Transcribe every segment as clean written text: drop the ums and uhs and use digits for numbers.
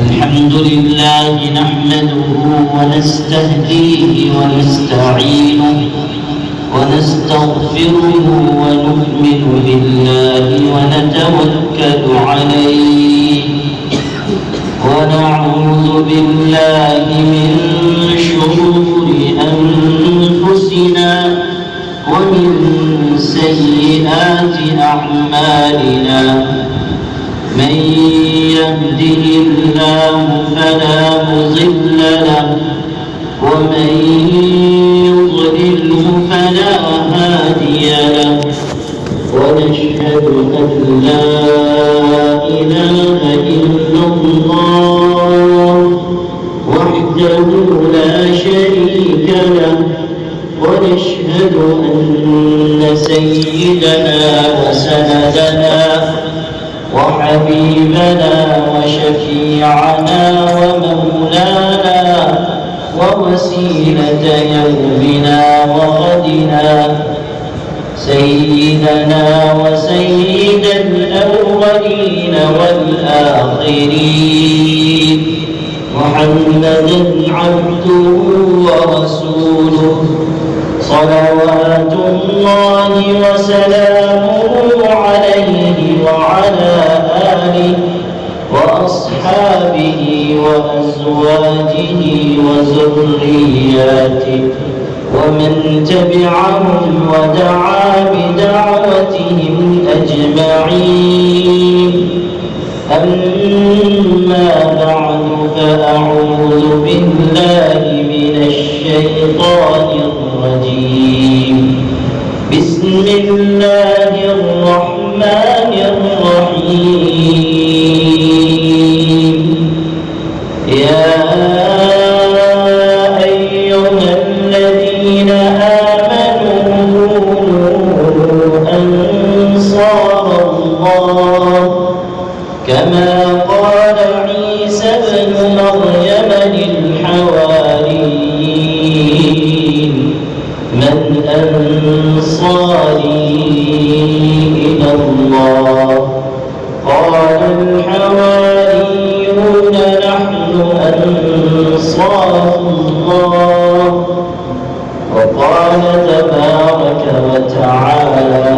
الحمد لله نحمده ونستهديه ونستعينه ونستغفره ونؤمن بالله ونتوكل عليه ونعوذ بالله من شرور أنفسنا ومن سيئات أعمالنا من يهده الله فلا مضل له ومن يضلله فلا هادي له ونشهد أن لا إله إلا الله وحده لا شريك له ونشهد أن سيدنا وسندنا وحبيبنا وشفيعنا ومولانا ووسيلة يومنا وغدنا سيدنا وسيد الأولين والآخرين محمدا عبده ورسوله صلوات الله وسلامه عليه وعلى آله وأصحابه وأزواجه وذرياته ومن تبعهم ودعا بدعوتهم أجمعين أما بعد فأعوذ بالله من الشيطان الرجيم بسم الله الرحمن الرحيم يا أيها الذين آمنوا أنصار الله كما قال عيسى ابن مريم للحواريين من أنصاري إلى الله قال الحواريون نحن أنصار الله وقال تبارك وتعالى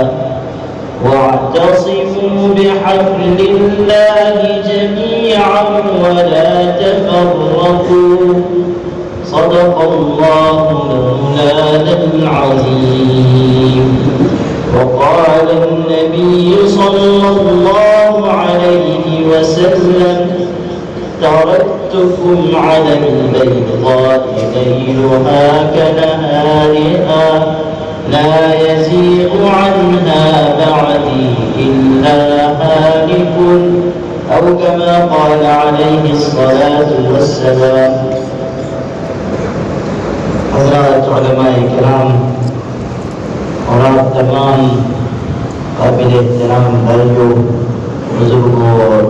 واعتصموا بحبل الله جميعا ولا تفرقوا صدق الله مولانا العظيم وقال النبي صلى الله عليه وسلم تركتكم على البيضاء ليلها كنهارها لا يزيغ عنها بعدي إلا هالك أو كما قال عليه الصلاة والسلام. حضرات علماء کرام اور آپ تمام قابل احترام بھائیوں بزرگوں اور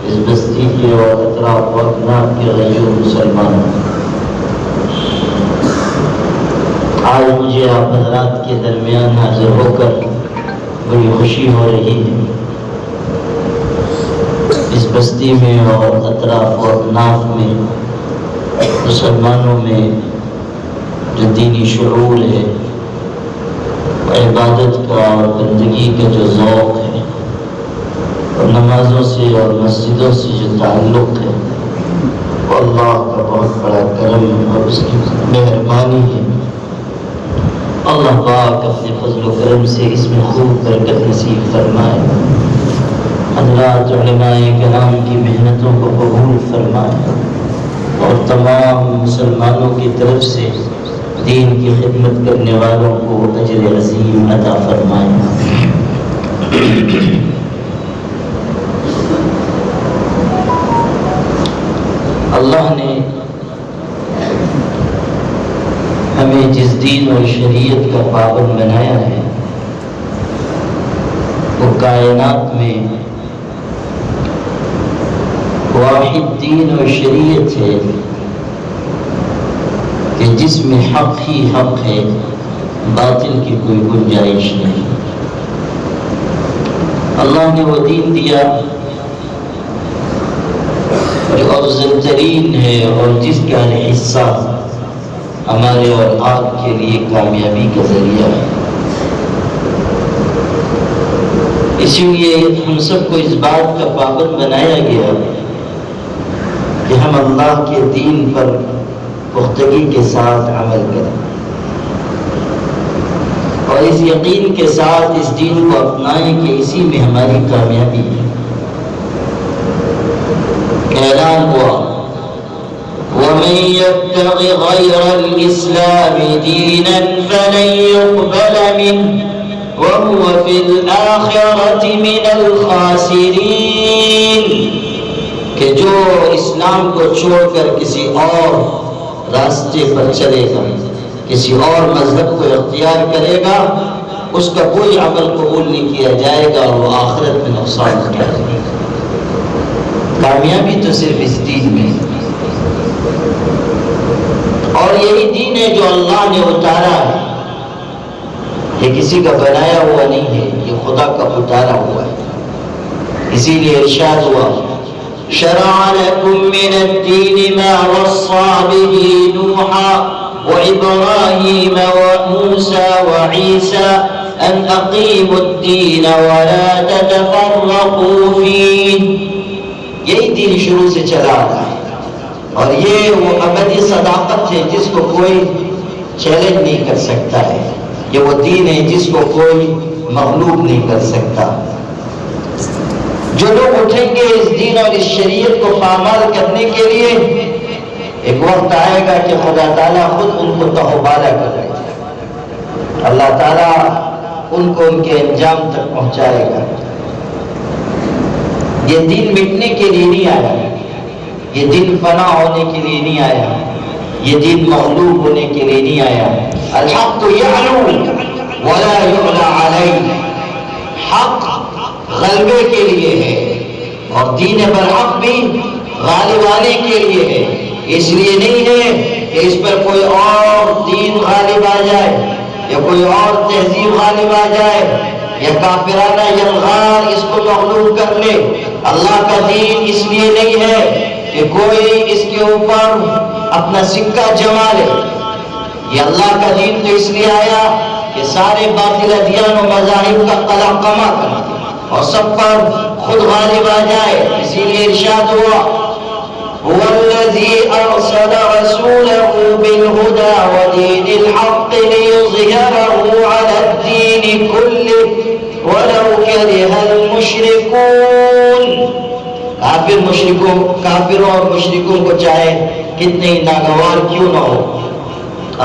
اس بستی کے اور اطراف و اکناف کے غیور مسلمانوں، آج مجھے آپ حضرات کے درمیان حاضر ہو کر بڑی خوشی ہو رہی ہے۔ اس بستی میں اور اطراف و اکناف میں مسلمانوں میں جو دینی شعور ہے، عبادت کا اور بندگی کا جو ذوق ہے، اور نمازوں سے اور مسجدوں سے جو تعلق ہے، وہ اللہ کا بہت بڑا کرم اور اس کی مہربانی ہے۔ اللہ پاک اپنے فضل و کرم سے اس میں خوب برکت نصیب فرمائے، حضرات علماء کرام کی محنتوں کو قبول فرمائے اور تمام مسلمانوں کی طرف سے دین کی خدمت کرنے والوں کو اجر عظیم عطا فرمائے۔ اللہ نے ہمیں جس دین اور شریعت کا پابند بنایا ہے وہ کائنات میں واحد دین اور شریعت ہے کہ جس میں حق ہی حق ہے، باطل کی کوئی گنجائش نہیں۔ اللہ نے وہ دین دیا جو افضل ترین ہے اور جس کا حصہ ہمارے اور آپ کے لیے کامیابی کا ذریعہ ہے. اسی لیے ہم سب کو اس بات کا پابند بنایا گیا کہ ہم اللہ کے دین پر پختگی کے ساتھ عمل کریں اور اس یقین کے ساتھ اس دین کو اپنائیں کہ اسی میں ہماری کامیابی ہے. اعلان ہوا وَمَن يَبْتَغِ غَيْرَ الْإِسْلَامِ دِينًا فَلَن يُقْبَلَ مِنْهُ وَهُوَ فِي الْآخِرَةِ مِنَ الْخَاسِرِينَ. کہ جو اسلام کو چھوڑ کر کسی اور راستے پر چلے گا، کسی اور مذہب کو اختیار کرے گا، اس کا کوئی عمل قبول نہیں کیا جائے گا اور وہ آخرت میں نقصان کیا جائے گا. کامیابی تو صرف اس دین میں ہے اور یہی دین ہے جو اللہ نے اتارا ہے. یہ کسی کا بنایا ہوا نہیں ہے، یہ خدا کا اتارا ہوا ہے. اسی لیے ارشاد ہوا شرع لكم من الدين ما وصى به نوحا وإبراهيم وموسى وعيسى أن أقيموا الدين ولا تتفرقوا فيه. یہی دین شروع سے چلا رہا ہے اور یہ وہ ابدی صداقت ہے جس کو کوئی چیلنج نہیں کر سکتا ہے. یہ وہ دین ہے جس کو کوئی مغلوب نہیں کر سکتا. جو لوگ اٹھیں گے اس دین اور اس شریعت کو پامال کرنے کے لیے، ایک وقت آئے گا کہ خدا تعالیٰ خود ان کو تہوبالا کرے گا. اللہ تعالیٰ ان کو ان کے انجام تک پہنچائے گا. یہ دین مٹنے کے لیے نہیں آیا، یہ دین فنا ہونے کے لیے نہیں آیا، یہ دین مغلوب ہونے کے لیے نہیں آیا. الحق یعلو ولا یعلی علیہ. حق غلبے کے لیے ہے اور دین برحق بھی غالب آنے کے لیے ہے. اس لیے نہیں ہے کہ اس پر کوئی اور دین غالب آ جائے یا کوئی اور تہذیب غالب آ جائے یا کافرانہ یلغار اس کو مغلوب کر لے. اللہ کا دین اس لیے نہیں ہے کہ کوئی اس کے اوپر اپنا سکہ جما لے. یہ اللہ کا دین تو اس لیے آیا کہ سارے باطل ادیان و مذاہب کا قلقمہ کرے اور سب پر خود غالب آ جائے. اسی لیے ارشاد ہوا هو الذي أرسل رسوله بالهدى ودين الحق ليظهره على الدين كله ولو كره المشركون. کافروں اور مشرکوں کو چاہے کتنے ہی ناگوار کیوں نہ ہو،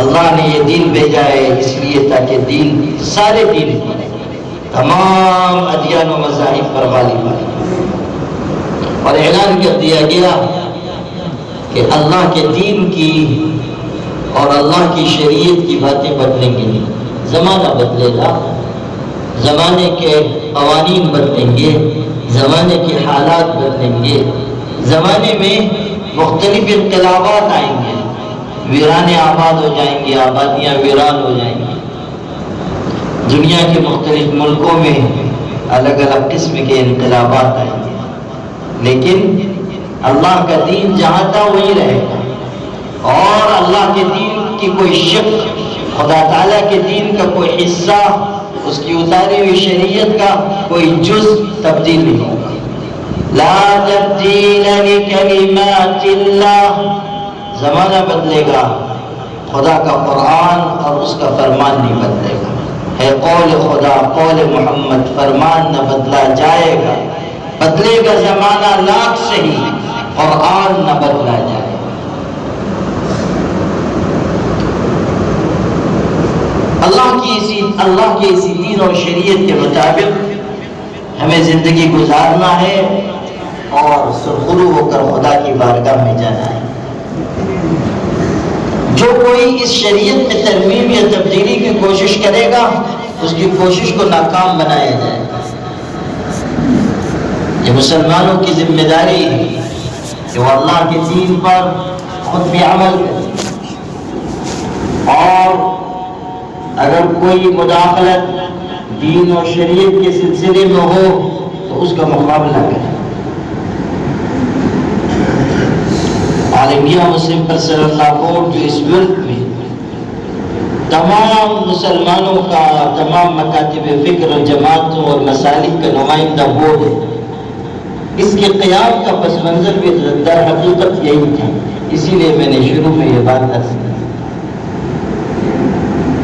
اللہ نے یہ دین بھیجا ہے اس لیے تاکہ دین سارے دین تمام ادیان و مذاہب پر غالب آئے. اور اعلان کر دیا گیا کہ اللہ کے دین کی اور اللہ کی شریعت کی باتیں بدلیں گی نہیں. زمانہ بدلے گا، زمانے کے قوانین بدلیں گے، زمانے کے حالات بدلیں گے. زمانے میں مختلف انقلابات آئیں گے، ویرانے آباد ہو جائیں گے، آبادیاں ویران ہو جائیں گی. دنیا کے مختلف ملکوں میں الگ الگ قسم کے انقلابات آئیں گے، لیکن اللہ کا دین جہاں تھا وہی رہے گا. اور اللہ کے دین کی کوئی شک، خدا تعالیٰ کے دین کا کوئی حصہ، اس کی اتاری ہوئی شریعت کا کوئی جز تبدیل نہیں ہوگا. لا تبدیل لکلمات اللہ. زمانہ بدلے گا، خدا کا قرآن اور اس کا فرمان نہیں بدلے گا. ہے قول خدا، قول محمد، فرمان نہ بدلا جائے گا. بدلے گا زمانہ لاکھ صحیح، قرآن نہ بدلا جائے. اللہ کی اسی دین اور شریعت کے مطابق ہمیں زندگی گزارنا ہے اور سرخرو ہو کر خدا کی بارگاہ میں جانا ہے. جو کوئی اس شریعت میں ترمیم یا تبدیلی کی کوشش کرے گا، اس کی کوشش کو ناکام بنایا جائے گا. یہ مسلمانوں کی ذمہ داری ہے کہ وہ اللہ کے دین پر خود بھی عمل کرے، اور اگر کوئی مداخلت دین اور شریعت کے سلسلے میں ہو اس کا مقابلہ کریں۔ عالمیہ مسلم پرسنل بورڈ جو اس ملک میں تمام مسلمانوں کا، تمام مکاتب فکر اور جماعتوں اور مسالک کا نمائندہ بورڈ ہے، اس کے قیام کا پس منظر بھی در حقیقت یہی تھا۔ اسی لیے میں نے شروع میں یہ بات عرض کی۔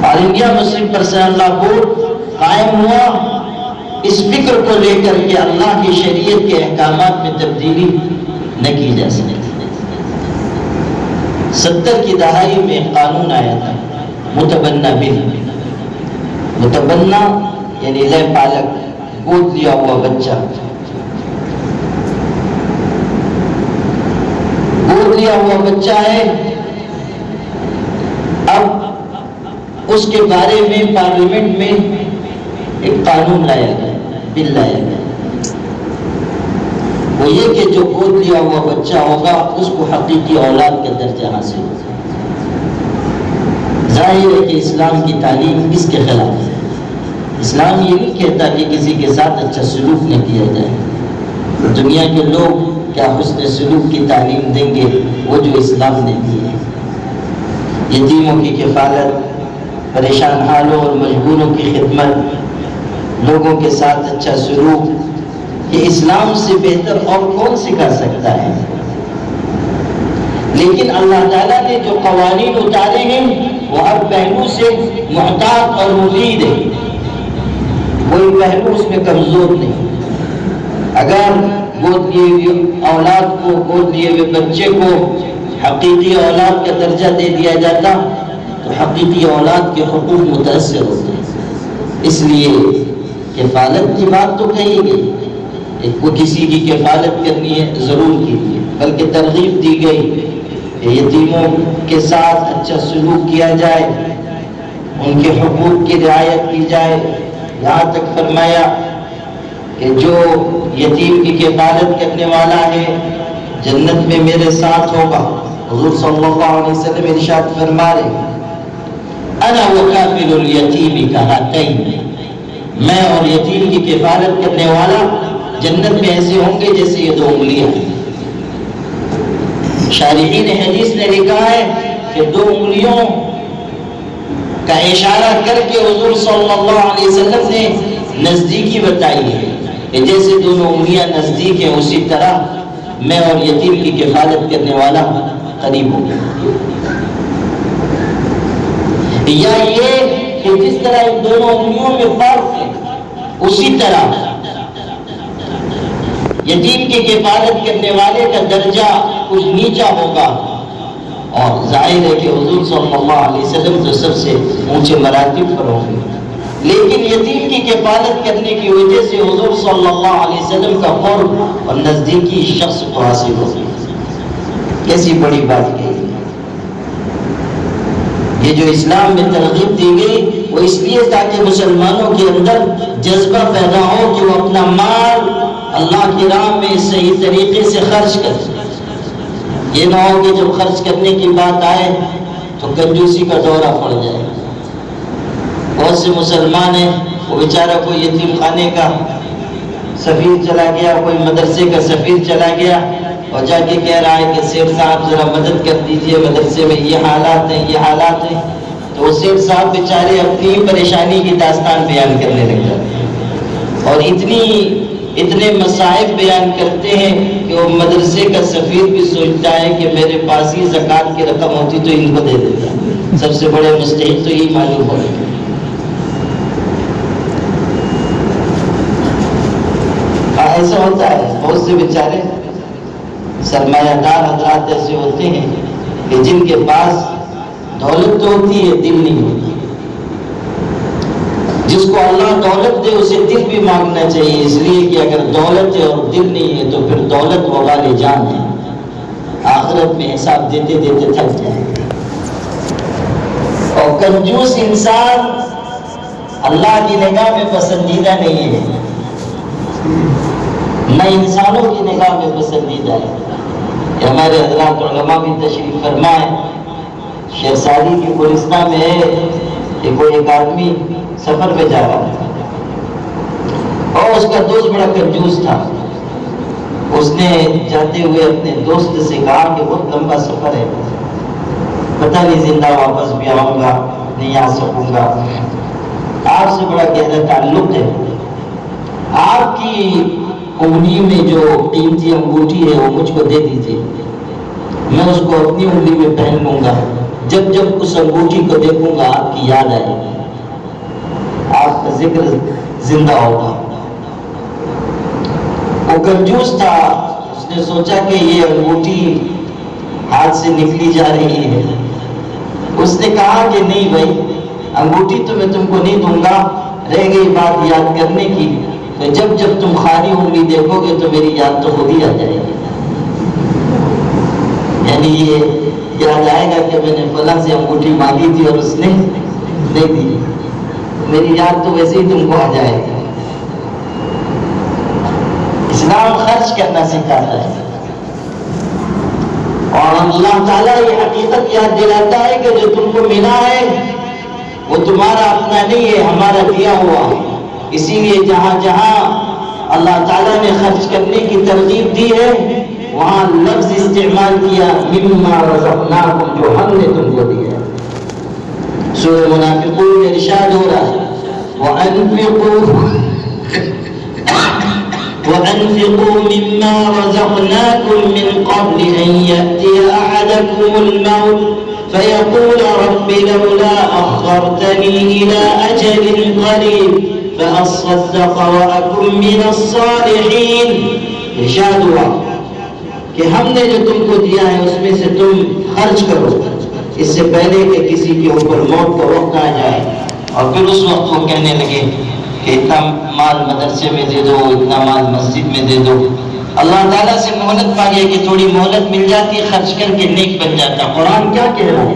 عالمیہ مسلم پرسنل بورڈ قائم ہوا اس فکر کو لے کر کے اللہ کی شریعت کے احکامات میں تبدیلی نہ کی جا سکتی۔ 70 کی دہائی میں ایک قانون آیا تھا، متبنہ بل۔ متبنہ یعنی لے پالک، گود لیا ہوا بچہ، گود لیا ہوا بچہ ہے۔ اب اس کے بارے میں پارلیمنٹ میں ایک قانون لایا گیا، بل لایا گیا، وہ یہ کہ جو گود لیا ہوا بچہ ہوگا اس کو حقیقی اولاد کا درجہ حاصل ہوگا۔ ظاہر ہے کہ اسلام کی تعلیم اس کے خلاف ہے۔ اسلام یہ نہیں کہتا کہ کسی کے ساتھ اچھا سلوک نہ کیا جائے۔ دنیا کے لوگ کیا حسن سلوک کی تعلیم دیں گے وہ جو اسلام نے دی ہے؟ یتیموں کی کفالت، پریشان حالوں اور مجبوروں کی خدمت، لوگوں کے ساتھ اچھا سلوک، یہ اسلام سے بہتر اور کون سکھا سکتا ہے؟ لیکن اللہ تعالیٰ نے جو قوانین اتارے ہیں وہ ہر پہلو سے محتاط اور مفید ہے، کوئی پہلو اس میں کمزور نہیں۔ اگر گود لیے ہوئے اولاد کو، گود لیے ہوئے بچے کو حقیقی اولاد کا درجہ دے دیا جاتا تو حقیقی اولاد کے حقوق متاثر ہوتے ہیں۔ اس لیے کفالت کی بات تو کہی گئی، وہ کسی کی کفالت کرنی ہے ضرور کیجیے، بلکہ ترغیب دی گئی کہ یتیموں کے ساتھ اچھا سلوک کیا جائے، ان کے حقوق کی رعایت کی جائے۔ یہاں تک فرمایا کہ جو یتیم کی کفالت کرنے والا ہے جنت میں میرے ساتھ ہوگا۔ حضور صلی اللہ علیہ وسلم ارشاد فرما رہے انا وکافل الیتیم کہاتین، میں اور یتیم کی کفالت کرنے والا جنت میں ایسے ہوں گے جیسے یہ 2 انگلیاں ہیں۔ شارحین حدیث نے لکھا ہے کہ 2 انگلیوں کا اشارہ کر کے حضور صلی اللہ علیہ وسلم نے نزدیکی بتائی ہے کہ جیسے دونوں انگلیاں نزدیک ہیں اسی طرح میں اور یتیم کی کفالت کرنے والا قریب ہو گیا۔ یا یہ کہ جس طرح ان دونوں انگلیوں میں فرق ہے اسی طرح یتیم کی کفالت کرنے والے کا درجہ کچھ نیچا ہوگا، اور ظاہر ہے کہ حضور صلی اللہ علیہ وسلم تو سب سے اونچے مراتب پر ہوں گے، لیکن یتیم کی کفالت کرنے کی وجہ سے حضور صلی اللہ علیہ وسلم کا قرب اور نزدیکی شخص کو حاصل ہوگی۔ کیسی بڑی بات کہی۔ یہ جو اسلام میں ترغیب دی گئی وہ اس لیے تاکہ مسلمانوں کے اندر جذبہ پیدا ہو کہ وہ اپنا مال اللہ کی راہ میں صحیح طریقے سے خرچ کریں۔ یہ نہ ہو کہ جب خرچ کرنے کی بات آئے تو کنجوسی کا دورہ پڑ جائے۔ بہت سے مسلمان ہیں وہ بیچارہ کوئی یتیم خانے کا سفیر چلا گیا، کوئی مدرسے کا سفیر چلا گیا اور جا کے کہہ رہا ہے کہ سیٹھ صاحب ذرا مدد کر دیجئے، مدرسے میں یہ حالات ہیں، یہ حالات ہیں، تو وہ سیٹھ صاحب بیچارے اپنی پریشانی کی داستان بیان کرنے لگ جاتے ہیں اور اتنے مصائب بیان کرتے ہیں کہ وہ مدرسے کا سفیر بھی سوچتا ہے کہ میرے پاس ہی زکوٰۃ کی رقم ہوتی تو ان کو دے دیتا، سب سے بڑے مستحق تو یہی معلوم ہو گئے۔ ایسا ہوتا ہے، بہت سے بیچارے سرمایہ دار حضرات ایسے ہوتے ہیں کہ جن کے پاس دولت تو ہوتی ہے، دل نہیں ہوتی۔ جس کو اللہ دولت دے اسے دل بھی مانگنا چاہیے، اس لیے کہ اگر دولت ہے اور دل نہیں ہے تو پھر دولت وبال جان ہے، آخرت میں حساب دیتے دیتے تھک جائے۔ اور کنجوس انسان اللہ کی نگاہ میں پسندیدہ نہیں ہے، نہ انسانوں کی نگاہ میں پسندیدہ ہے۔ کہ ہمارے حضرات علماء بھی تشریف فرمائے، شیخ سعدی کی گلستہ میں ہے کہ کوئی ایک آدمی سفر پہ جا رہا تھا، اور اس کا دوست بڑا کنجوس تھا. اس نے جاتے ہوئے اپنے دوست سے کہا کہ بہت لمبا سفر ہے, پتہ نہیں زندہ واپس بھی آؤں گا نہیں آ سکوں گا, آپ سے بڑا گہرا تعلق ہے, آپ کی انگلی میں جو قیمتی انگوٹھی ہے وہ مجھ کو دے دیجیے, میں اس کو اپنی انگلی میں پہن لوں گا, جب جب اس انگوٹھی کو دیکھوں گا آپ کی یاد آئے گی, آپ کا ذکر زندہ ہوگا. وہ کنجوس تھا, اس نے سوچا کہ یہ انگوٹھی ہاتھ سے نکلی جا رہی ہے. اس نے کہا کہ نہیں بھائی, انگوٹھی تو میں تم کو نہیں دوں گا, رہ گئی بات یاد کرنے کی, تو جب جب تم خالی انگلی دیکھو گے تو میری یاد تو خود ہی آ جائے گی. یعنی یہ یاد آئے گا کہ میں نے فلاں سے انگوٹھی مانگی تھی اور اس نے نہیں دی, میری یاد تو ویسے ہی تم کو آ جائے گی. اسلام خرچ کرنا سکھاتا ہے, اور اللہ تعالیٰ یہ حقیقت یاد دلاتا ہے کہ جو تم کو ملا ہے وہ تمہارا اپنا نہیں ہے, ہمارا دیا ہوا. اسی لیے جہاں جہاں اللہ تعالیٰ نے خرچ کرنے کی ترغیب دی ہے وہاں لفظ استعمال کیا مما رزقناکم, جو ہم نے تم کو دیا. سورہ منافقون میں ارشاد ہو رہا ہے وَأَنفِقُوا مِمَّا رَزَقْنَاكُم مِّن قَبْلِ أَن يَأْتِيَ أَحَدَكُمُ الْمَوْتُ فَيَقُولَ رَبِّ لَوْلَا أَخَّرْتَنِي إِلَىٰ أَجَلٍ قَرِيبٍ فَأَصَّدَّقَ وَأَكُن مِّنَ الصَّالِحِينَ. ارشاد ہوا کہ ہم نے جو تم کو دیا ہے اس میں سے تم خرچ کرو اس سے پہلے کہ کسی کے اوپر موت کا وقت آ جائے. اور پھر اس وقت وہ کہنے لگے کہ اتنا مال مدرسے میں دے دو, اتنا مال مسجد میں دے دو. اللہ تعالیٰ سے مہلت مانگے کہ تھوڑی مہلت مل جاتی, خرچ کر کے نیک بن جاتا. قرآن کیا کہہ رہا ہے؟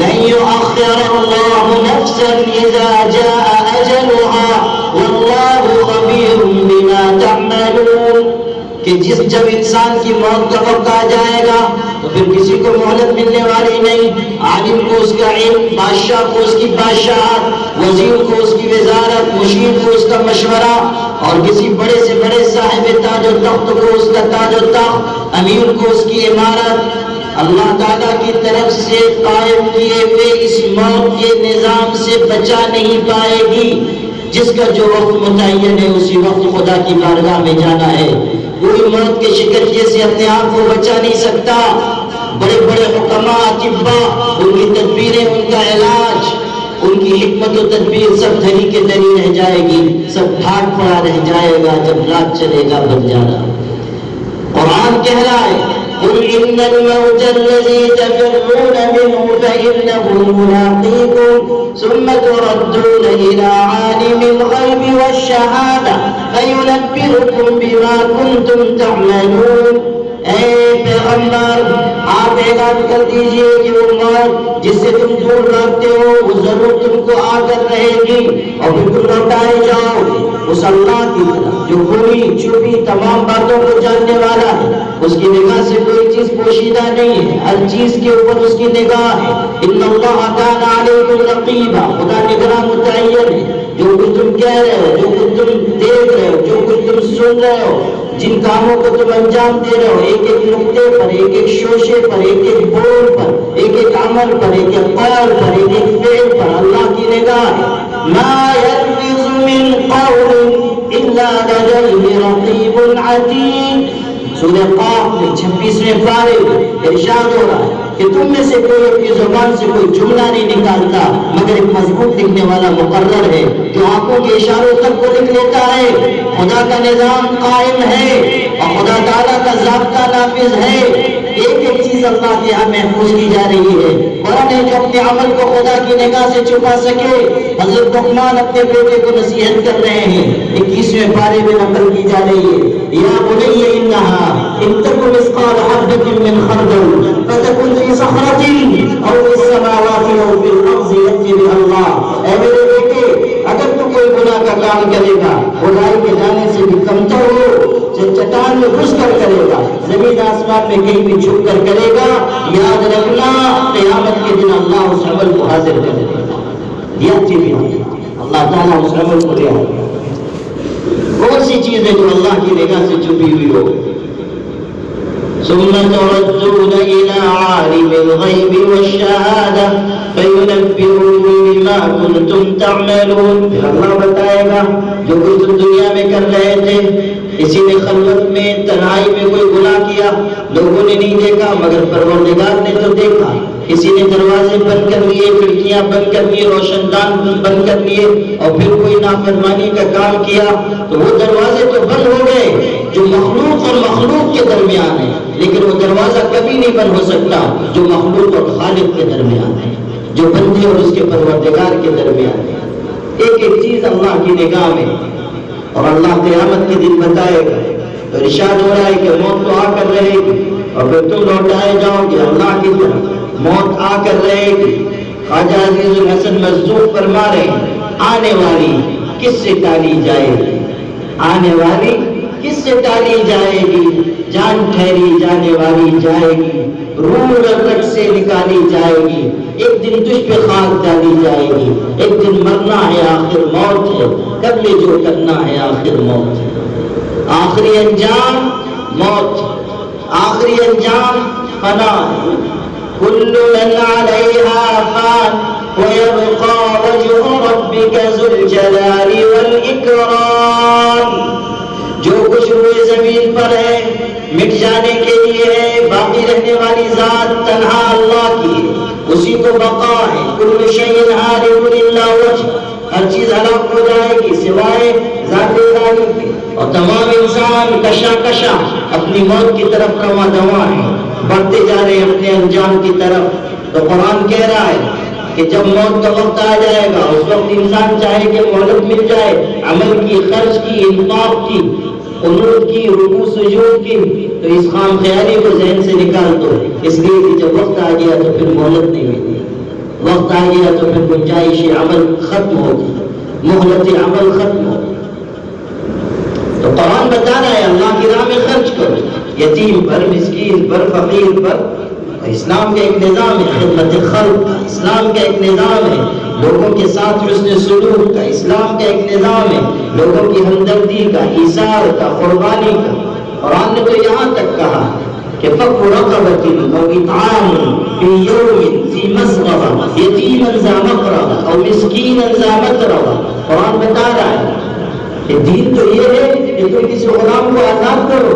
لن يؤخر الله نفسا اذا جاء اجلها والله خبير بما تعملون. کہ جب انسان کی موت کا وقت آ جائے گا تو پھر کسی کو مہلت ملنے والی نہیں. عالم کو اس کا علم, بادشاہ کو اس کی بادشاہت, وزیر کو اس کی وزارت, مشیر کو اس کا مشورہ, اور کسی بڑے سے بڑے صاحب تاج و تخت کو اس کا تاج و تخت, امیر کو اس کی عمارت. اللہ تعالیٰ کی طرف سے قائم کیے ہوئے اس موت کے نظام سے بچا نہیں پائے گی. جس کا جو وقت متعین ہے اسی وقت خدا کی بارگاہ میں جانا ہے. کوئی موت کے شکنجے سے اپنے آپ کو بچا نہیں سکتا. بڑے بڑے حکماء, اطباء, ان کی تدبیریں, ان کا علاج, ان کی حکمت و تدبیر سب دھری کے دھری رہ جائے گی, سب پھاٹ پڑا رہ جائے گا جب رات چلے گا بن جانا. قرآن کہہ رہا ہے قل ان الموت الذي تفرون منه فإنه ملاقيكم ثم تردون إلى عالم الغيب والشهادة فينبئكم بما كنتم تعملون. اے پیغمبر, آپ اعلان کر دیجئے کہ وہ موت جس سے تم دور بھاگتے ہو وہ ضرور تم کو آ کر رہے گی, اور پھر تم لوٹائے جاؤ اس اللہ کی طرف جو کھلی چھپی تمام باتوں کو جاننے والا ہے. اس کی نگاہ سے کوئی چیز پوشیدہ نہیں ہے, ہر چیز کے اوپر اس کی نگاہ ہے. ان اللہ کان علیکم رقیبا, خدا نگراں متعین ہے. جو کچھ تم کہہ رہے ہو, جو کچھ تم دیکھ رہے ہو, جو کچھ تم سن رہے ہو, جن کاموں کو تم انجام دے رہے ہو, ایک ایک نقطے پر, ایک ایک شوشے پر, ایک ایک بول پر, ایک ایک عمل پر, ایک ایک قول پر, ایک ایک فعل پر اللہ کی نگاہ ہے. ما يلفظ من قول الا لديه رقیب عتید. سورہ قاف میں 26ویں پارے میں ارشاد ہو رہا ہے کہ تم میں سے کوئی اپنی زبان سے کوئی جملہ نہیں نکالتا مگر ایک مضبوط لکھنے والا مقرر ہے جو آنکھوں کے اشاروں تک کو لکھ لیتا ہے. خدا کا نظام قائم ہے اور خدا تعالیٰ کا ضابطہ نافذ ہے. ایک ایک چیز اللہ کے یہاں محفوظ کی جا رہی ہے. قرآن ہے جو اپنے عمل کو خدا کی نگاہ سے چھپا سکے. حضرت لقمان اپنے بیٹے کو نصیحت کر رہے ہیں, 21ویں پارے میں نقل کی جا رہی ہے. یا بنی انہا ان تک مثقال حبۃ من خردل فتکن فی صخرۃ او فی السماوات او فی الارض یأتی بها اللہ. اے میرے بیٹے, اگر تو کوئی گناہ کا کام کرے گا, برائی کے جانے سے بھی کمتر ہو, چٹان میں گھس کر کرے گا, زمین آسمان میں کہیں بھی چھپ کر کرے گا, یاد رکھنا قیامت کے دن اللہ اس عمل کو حاضر کر دے گا. یأتی بها, اللہ تعالیٰ اس عمل کو لے آئے گا. کون سی چیز ہے جو اللہ کی نگاہ سے چھپی ہوئی ہو؟ ثم تردون إلى عالم الغيب والشهادة فينبئكم بما كنتم تعملون. پھر اللہ بتائے گا جو کچھ تم دنیا میں کر رہے تھے. کسی نے خلوت میں تنہائی میں کوئی گناہ کیا، لوگوں نے نہیں دیکھا مگر پروردگار نے تو دیکھا. کسی نے دروازے بند کر لیے، کھڑکیاں بند کر لیے، روشن دان بند کر لیے اور پھر کوئی نافرمانی کا کام کیا تو وہ دروازے تو بند ہو گئے جو مخلوق اور مخلوق کے درمیان ہے، لیکن وہ دروازہ کبھی نہیں بند ہو سکتا جو مخلوق اور خالق کے درمیان ہے، جو بندے اور اس کے پروردگار کے درمیان ہے. ایک ایک چیز اللہ کی نگاہ میں. اور اللہ قیامت کے دن بتائے گا تو ارشاد ہو رہا ہے کہ موت تو آ کر رہے گی اور پھر تم لوٹائے جاؤ گے اللہ کی طرف. موت آ کر رہے گی. خواجہ عزیز الحسن مصدوق فرما رہے ہیں آنے والی کس سے ٹالی جائے گی، آنے والی کس سے ٹالی جائے گی. جان ٹھہری جانے والی جائے گی، روح رگ سے نکالی جائے گی. ایک دن تجھ پہ خاک ڈالی جائے گی. ایک دن مرنا ہے آخر موت ہے، کر لے جو کرنا ہے آخر موت ہے. آخری انجام موت، آخری انجام فنا. كل من عليها فان ويبقى وجه ربك ذو الجلال والإكرام. جو کچھ روئے زمین پر ہے مٹ جانے کے لیے ہے، باقی رہنے والی ذات تنہا اللہ کی ہے، اسی کو بقا ہے. كل شيء هالك إلا وجهه. ہر چیز ہلاک ہو جائے گی سوائے ذات الہی کی. اور تمام انسان کشا کشا اپنی موت کی طرف رواں دواں ہیں، بڑھتے جا رہے ہیں اپنے انجام کی طرف. تو قرآن کہہ رہا ہے کہ جب موت کا وقت آ جائے گا اس وقت انسان چاہے کہ مہلت مل جائے عمل کی، خرچ کی، انفاق کی، قنوت کی، رکوع سجود کی، تو اس خام خیالی کو ذہن سے نکال دو. اس لیے کہ جب وقت آ گیا تو پھر مہلت نہیں ملتی، وقت آ گیا تو پھر گنجائش عمل ختم ہوگی، مہلت عمل ختم ہوگی. تو قرآن بتا رہا ہے اللہ کی راہ میں خرچ کرو، یتیم پر، مسکین پر، فقیر پر. اسلام کا ایک نظام ہے خدمت خلق کا، اسلام کا ایک نظام ہے لوگوں کے ساتھ حسن سلوک کا، اسلام کا ایک نظام ہے لوگوں کی ہمدردی کا، ایثار کا، قربانی کا. قرآن نے تو یہاں تک کہا کہ فَكُّ رَقَبَةٍ أَوْ إِطْعَامٌ فِي يَوْمٍ ذِي مَسْغَبَةٍ يَتِيمًا ذَا مَقْرَبَةٍ أَوْ مِسْكِينًا ذَا مَتْرَبَةٍ. قرآن بتا رہا ہے کہ دین تو یہ ہے کہ تم کسی غلام کو آزاد کرو،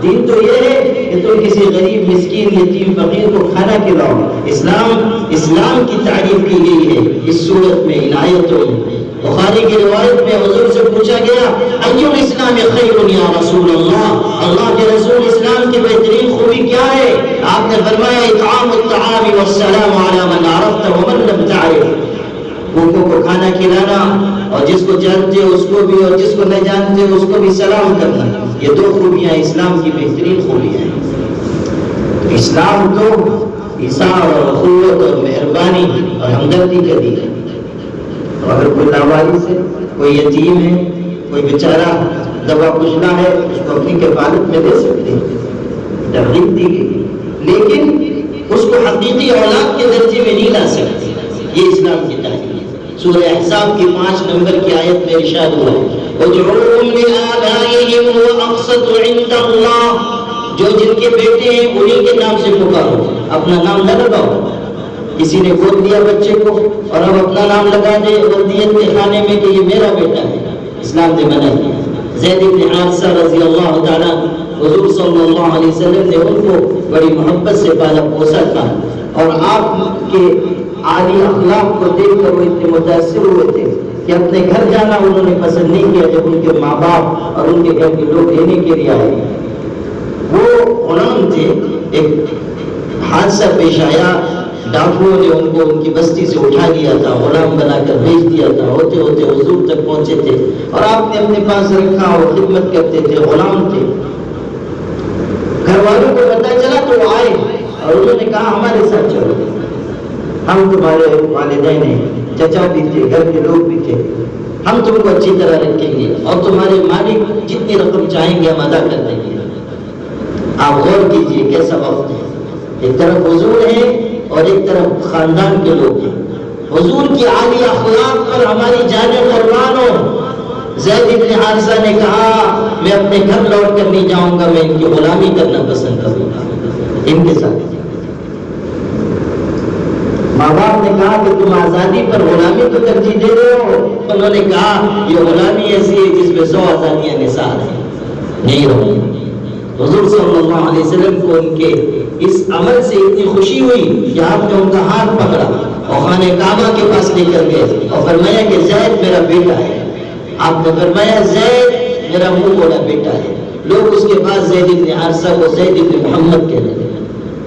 دین تو یہ ہے کہ تم کسی غریب، مسکین، یتیم، فقیر کو کھانا کھلاؤ. اسلام کی تعریف کی گئی ہے اس صورت میں، ان آیتوں میں. بخاری کی روایت میں حضور سے پوچھا گیا ایُّ الاسلام خیر یا رسول اللہ، اللہ کے رسول اسلام کی بہترین خوبی کیا ہے؟ آپ نے فرمایا اطعام الطعام والسلام علی من عرفت ومن لم تعرف. بھوکوں کو کھانا کھلانا اور جس کو جانتے اس کو بھی اور جس کو نہ جانتے اس کو بھی سلام کرنا. یہ دو خوبیاں اسلام کی بہترین خوبیاں ہیں. اسلام تو ایثار اور اخوت اور مہربانی اور ہمدردی کا دین ہے. اگر کوئی لاوارث ہے، کوئی یتیم ہے، کوئی بیچارہ دبا کچلا ہے، اس کو اپنی کفالت میں دے سکتے ہیں، ترغیب دی گئی، لیکن اس کو حقیقی اولاد کے درجے میں نہیں لا سکتے. یہ اسلام کی تعلیم ہے. سورہ احزاب کی 5 نمبر کی آیت میں ارشاد ہوا ہے ادعوهم لآبائهم وأقسط عند اللہ. جو جن کے بیٹے ہیں انہی کے نام سے پکارو، اپنا نام نہ لگاؤ. کسی نے گود دیا بچے کو اور اب اپنا نام لگا دے ولدیت کے خانے میں کہ یہ میرا بیٹا ہے، اسلام نے منع کیا. زید بن حارثہ رضی اللہ تعالیٰ، حضور صلی اللہ علیہ وسلم نے ان کو بڑی محبت سے پالا پوسا تھا اور آپ کے عالی اخلاق کو دیکھ کر وہ اتنے متاثر ہوئے تھے کہ اپنے گھر جانا انہوں نے پسند نہیں کیا جب ان کے ماں باپ اور ان کے گھر کے لوگ لینے کے لیے آئے. وہ غلام تھے، ایک حادثہ پیش آیا، ڈاکوؤں نے ان کو ان کی بستی سے اٹھا لیا تھا، غلام بنا کر بھیج دیا تھا. ہوتے ہوتے حضور تک پہنچے تھے اور آپ نے اپنے پاس رکھا اور خدمت کرتے تھے. غلام تھے. گھر والوں کو پتہ چلا تو وہ آئے اور انہوں نے کہا ہمارے ساتھ چلو، ہم تمہارے والدین ہیں، چچا بھی تھے، گھر کے لوگ بھی تھے، ہم تم کو اچھی طرح رکھیں گے اور تمہارے مالک جتنی رقم چاہیں گے ہم ادا کر دیں گے. آپ غور کیجئے کیسا وقت ہے. ایک طرف حضور ہے اور ایک طرف خاندان کے لوگ ہیں. حضور کی عالی اخلاق پر ہماری جانیں قربان ہو. زید بن حارثہ نے کہا میں اپنے گھر لوٹ کر نہیں جاؤں گا، میں ان کی غلامی کرنا پسند کروں گا، ان کے ساتھ۔ ماں باپ نے کہا کہ تم آزادی پر غلامی کو ترجیح دے رہے ہو، انہوں نے کہا یہ غلامی ایسی ہے جس میں 100 آزادیاں نثار ہیں، نہیں رہو۔ حضور صلی اللہ علیہ وسلم کو ان کے اس عمل سے اتنی خوشی ہوئی کہ آپ نے ان کا ہاتھ پکڑا اور خانہ کعبہ کے پاس لے کر گئے اور فرمایا کہ زید میرا بیٹا ہے۔ آپ نے فرمایا زید میرا منہ بولا بیٹا ہے۔ لوگ اس کے بعد زید بن حارثہ کو زید بن محمد کہتے تھے،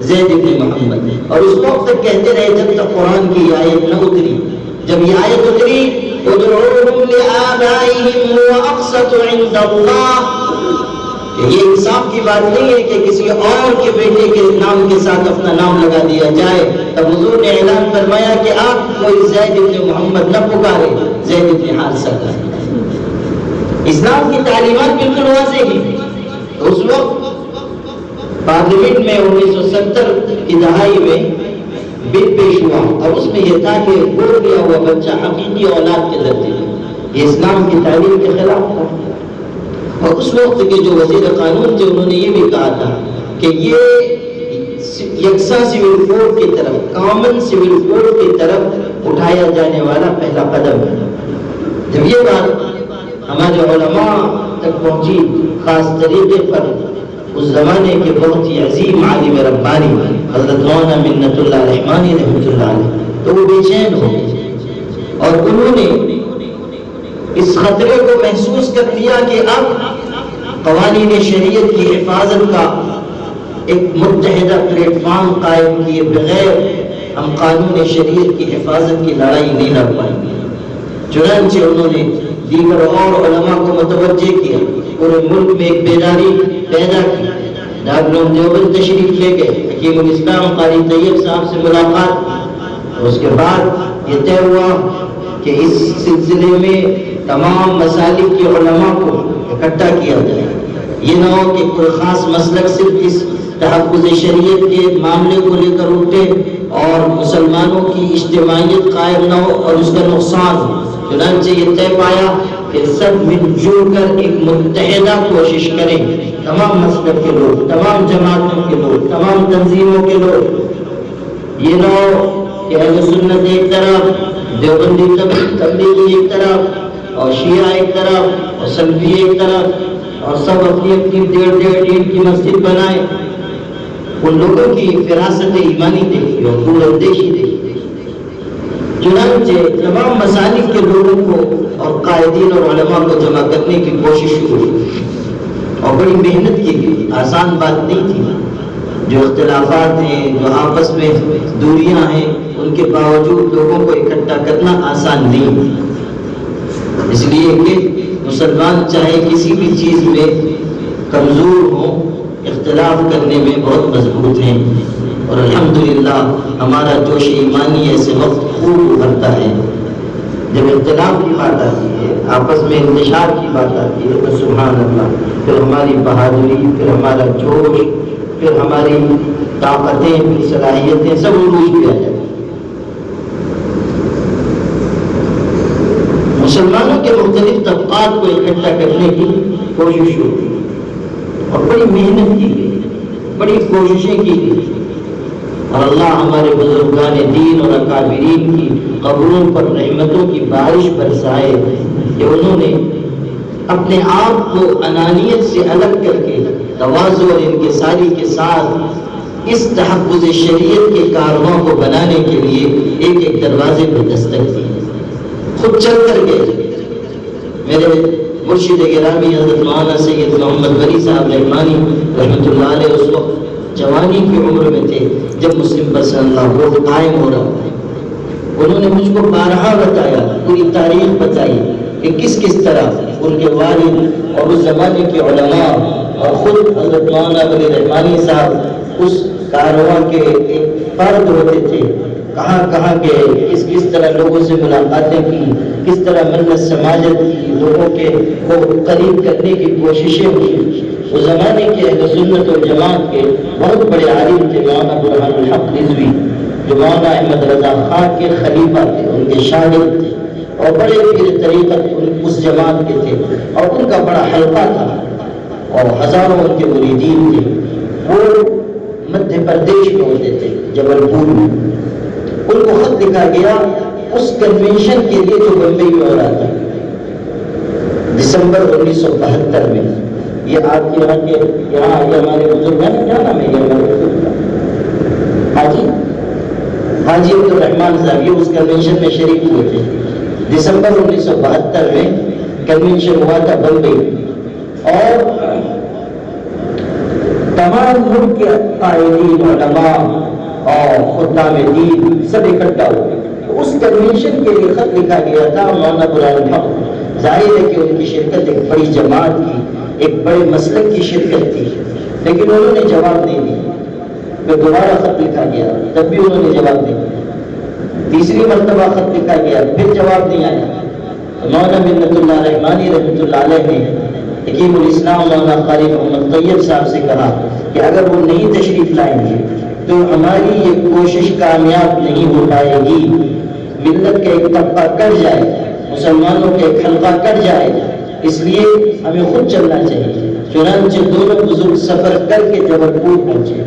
زید بن محمد، اور اس وقت تک کہتے رہے جب تک قرآن کی آیت نہ اتری۔ جب یہ آیت اتری ادعوہم لآبائہم هو اقسط عند اللہ، کہ یہ انصاف کی بات نہیں ہے کہ کسی اور کے بیٹے کے نام کے ساتھ اپنا نام لگا دیا جائے۔ تب حضور نے اعلان فرمایا کہ آپ کوئی زید بن محمد نہ پکارے، زید بن حارثہ کا۔ اسلام کی تعلیمات بالکل واضح ہیں۔ اس وقت پارلیمنٹ میں 1970 کی دہائی میں بل پیش ہوا اور اس میں یہ تھا کہ گود لیا ہوا بچہ حقیقی اولاد کے درجے میں، یہ اسلام کی تعلیم کے خلاف تھا۔ اور اس وقت کے جو وزیر قانون تھے انہوں نے یہ بھی کہا تھا کہ یہ یکساں سول کوڈ کی طرف، کامن سول کوڈ کی طرف اٹھایا جانے والا پہلا قدم ہے۔ جب یہ بات ہمارے علماء تک پہنچی، خاص طریقے پر اس زمانے کے بہت ہی عظیم عالم ربانی حضرت مولانا منت اللہ رحمانی رحمۃ اللہ علیہ، تو وہ بے چین ہو گئے اور انہوں نے اس خطرے کو محسوس کر لیا کہ اب قوانین شریعت کی حفاظت کا ایک متحدہ پلیٹ فارم قائم کیے بغیر ہم قانون شریعت کی حفاظت کی لڑائی نہیں لڑ پائیں گے۔ چنانچہ انہوں نے دیگر اور علماء کو متوجہ کیا، پورے ملک میں ایک بیداری پیدا کی۔ دارالعلوم دیوبند تشریف لے گئے، حکیم الاسلام قاری طیب صاحب سے ملاقات، اور اس کے بعد یہ طے ہوا کہ اس سلسلے میں تمام مسالک کے علماء کو اکٹھا کیا جائے۔ یہ نہ ہو کہ کوئی خاص مسلک صرف اس تحفظ شریعت کے معاملے کو لے کر اٹھے اور مسلمانوں کی اجتماعیت قائم نہ ہو اور اس کا نقصان ہو۔ چنانچہ یہ طے پایا کہ سب مل جل کر ایک متحدہ کوشش کریں، تمام مسلک کے لوگ، تمام جماعتوں کے لوگ، تمام تنظیموں کے لوگ۔ یہ نہ ہو کہ اہل سنت ایک طرف، دیوبندی تبلیغی ایک طرف اور شیعہ ایک طرف اور سلفی ایک طرف، اور سب اپنی اپنی 1.5 اینٹ کی مسجد بنائے۔ ان لوگوں کی فراست ایمانی دیکھی اور دور اندیشی دیکھی۔ چنانچہ تمام مسالک کے لوگوں کو اور قائدین اور علماء کو جمع کرنے کی کوشش شروع ہوئی اور بڑی محنت کی گئی، آسان بات نہیں تھی۔ جو اختلافات ہیں، جو آپس میں دوریاں ہیں، ان کے باوجود لوگوں کو اکٹھا کرنا آسان نہیں، اس لیے کہ مسلمان چاہے کسی بھی چیز میں کمزور ہوں، اختلاف کرنے میں بہت مضبوط ہیں، اور الحمدللہ ہمارا جوش ایمانی ایسے وقت خوب ابھرتا ہے۔ جب اختلاف کی بات آتی ہے، آپس میں انتشار کی بات آتی ہے تو سبحان اللہ، پھر ہماری بہادری، پھر ہمارا جوش، پھر ہماری طاقتیں، پھر صلاحیتیں سب عروج پہ آ جاتی ہیں۔ مسلمانوں کے مختلف طبقات کو اکٹھا کرنے کی کوشش ہوئی اور بڑی محنت کی گئی، بڑی کوششیں کی گئی، اور اللہ ہمارے بزرگان دین اور اکابرین کی قبروں پر رحمتوں کی بارش برسائے کہ انہوں نے اپنے آپ کو انانیت سے الگ کر کے تواضع اور انکساری کے ساتھ اس تحفظ شریعت کے کارواں کو بنانے کے لیے ایک ایک دروازے پہ دستک دی، خود چل کر گئے۔ میرے مرشد گرامی حضرت مولانا سید محمد ولی صاحب رحمانی رحمۃ اللہ علیہ اس وقت جوانی کی عمر میں تھے جب مسلم پرسنل اللہ بورڈ قائم ہو رہا تھا۔ انہوں نے مجھ کو بارہا بتایا، پوری تاریخ بتائی کہ کس کس طرح ان کے والد اور اس زمانے کے علماء اور خود حضرت مولانا ولی رحمانی صاحب اس کارواں کے ایک فرد ہوتے تھے، کہاں کہاں گئے، کس طرح لوگوں سے ملاقاتیں کی، کس طرح منت سماجت کی، لوگوں کے کو قریب کرنے کی کوششیں ہوئی۔ اس زمانے کے اہل سنت و جماعت کے بہت بڑے عالم تھے مولانا برہان الحق رضوی، جو مولانا احمد رضا خان کے خلیفہ تھے، ان کے شاگرد تھے، اور بڑے پیر طریقت اس جماعت کے تھے اور ان کا بڑا حلقہ تھا اور ہزاروں ان کے مریدین تھے. وہ مدھیہ پردیش میں ہوتے تھے، جبل پور میں. ان کو خط لکھا گیا اس کنونشن کے لیے جو بمبئی میں ہو رہا تھا دسمبر 1972 میں. یہ آپ کے یہاں کے یہاں آگے ہمارے بزرگ ہیں، کیا نام ہے یہ ہمارے بزرگ کا؟ حاجی عبد الرحمان صاحب، یہ اس کنونشن میں شریک ہوئے تھے. دسمبر 1972 میں کنونشن ہوا تھا بمبئی اور تمام ملک کے قائدین، علماء اور خدام دین سب اکٹھا ہوئے. اس کنونشن کے لیے خط لکھا گیا تھا مولانا برہان الحق. ظاہر ہے کہ ان کی شرکت ایک بڑی جماعت کی، ایک بڑے مسلک کی شرکت تھی، لیکن انہوں نے جواب نہیں دیا. پھر دوبارہ خط لکھا گیا، تب بھی انہوں نے جواب نہیں دیا. تیسری مرتبہ خط لکھا گیا، پھر جواب نہیں آیا. مولانا منت اللہ رحمانی رحمۃ اللہ علیہ نے حکیم الاسلام مولانا قاری محمد طیب صاحب سے کہا کہ اگر وہ نہیں تشریف لائیں گے تو ہماری یہ کوشش کامیاب نہیں ہو پائے گی. ملت کا ایک طبقہ کٹ جائے، مسلمانوں کا ایک حلقہ کٹ جائے، اس لیے ہمیں خود چلنا چاہیے. چنانچہ دونوں بزرگ سفر کر کے جبل پور پہنچے،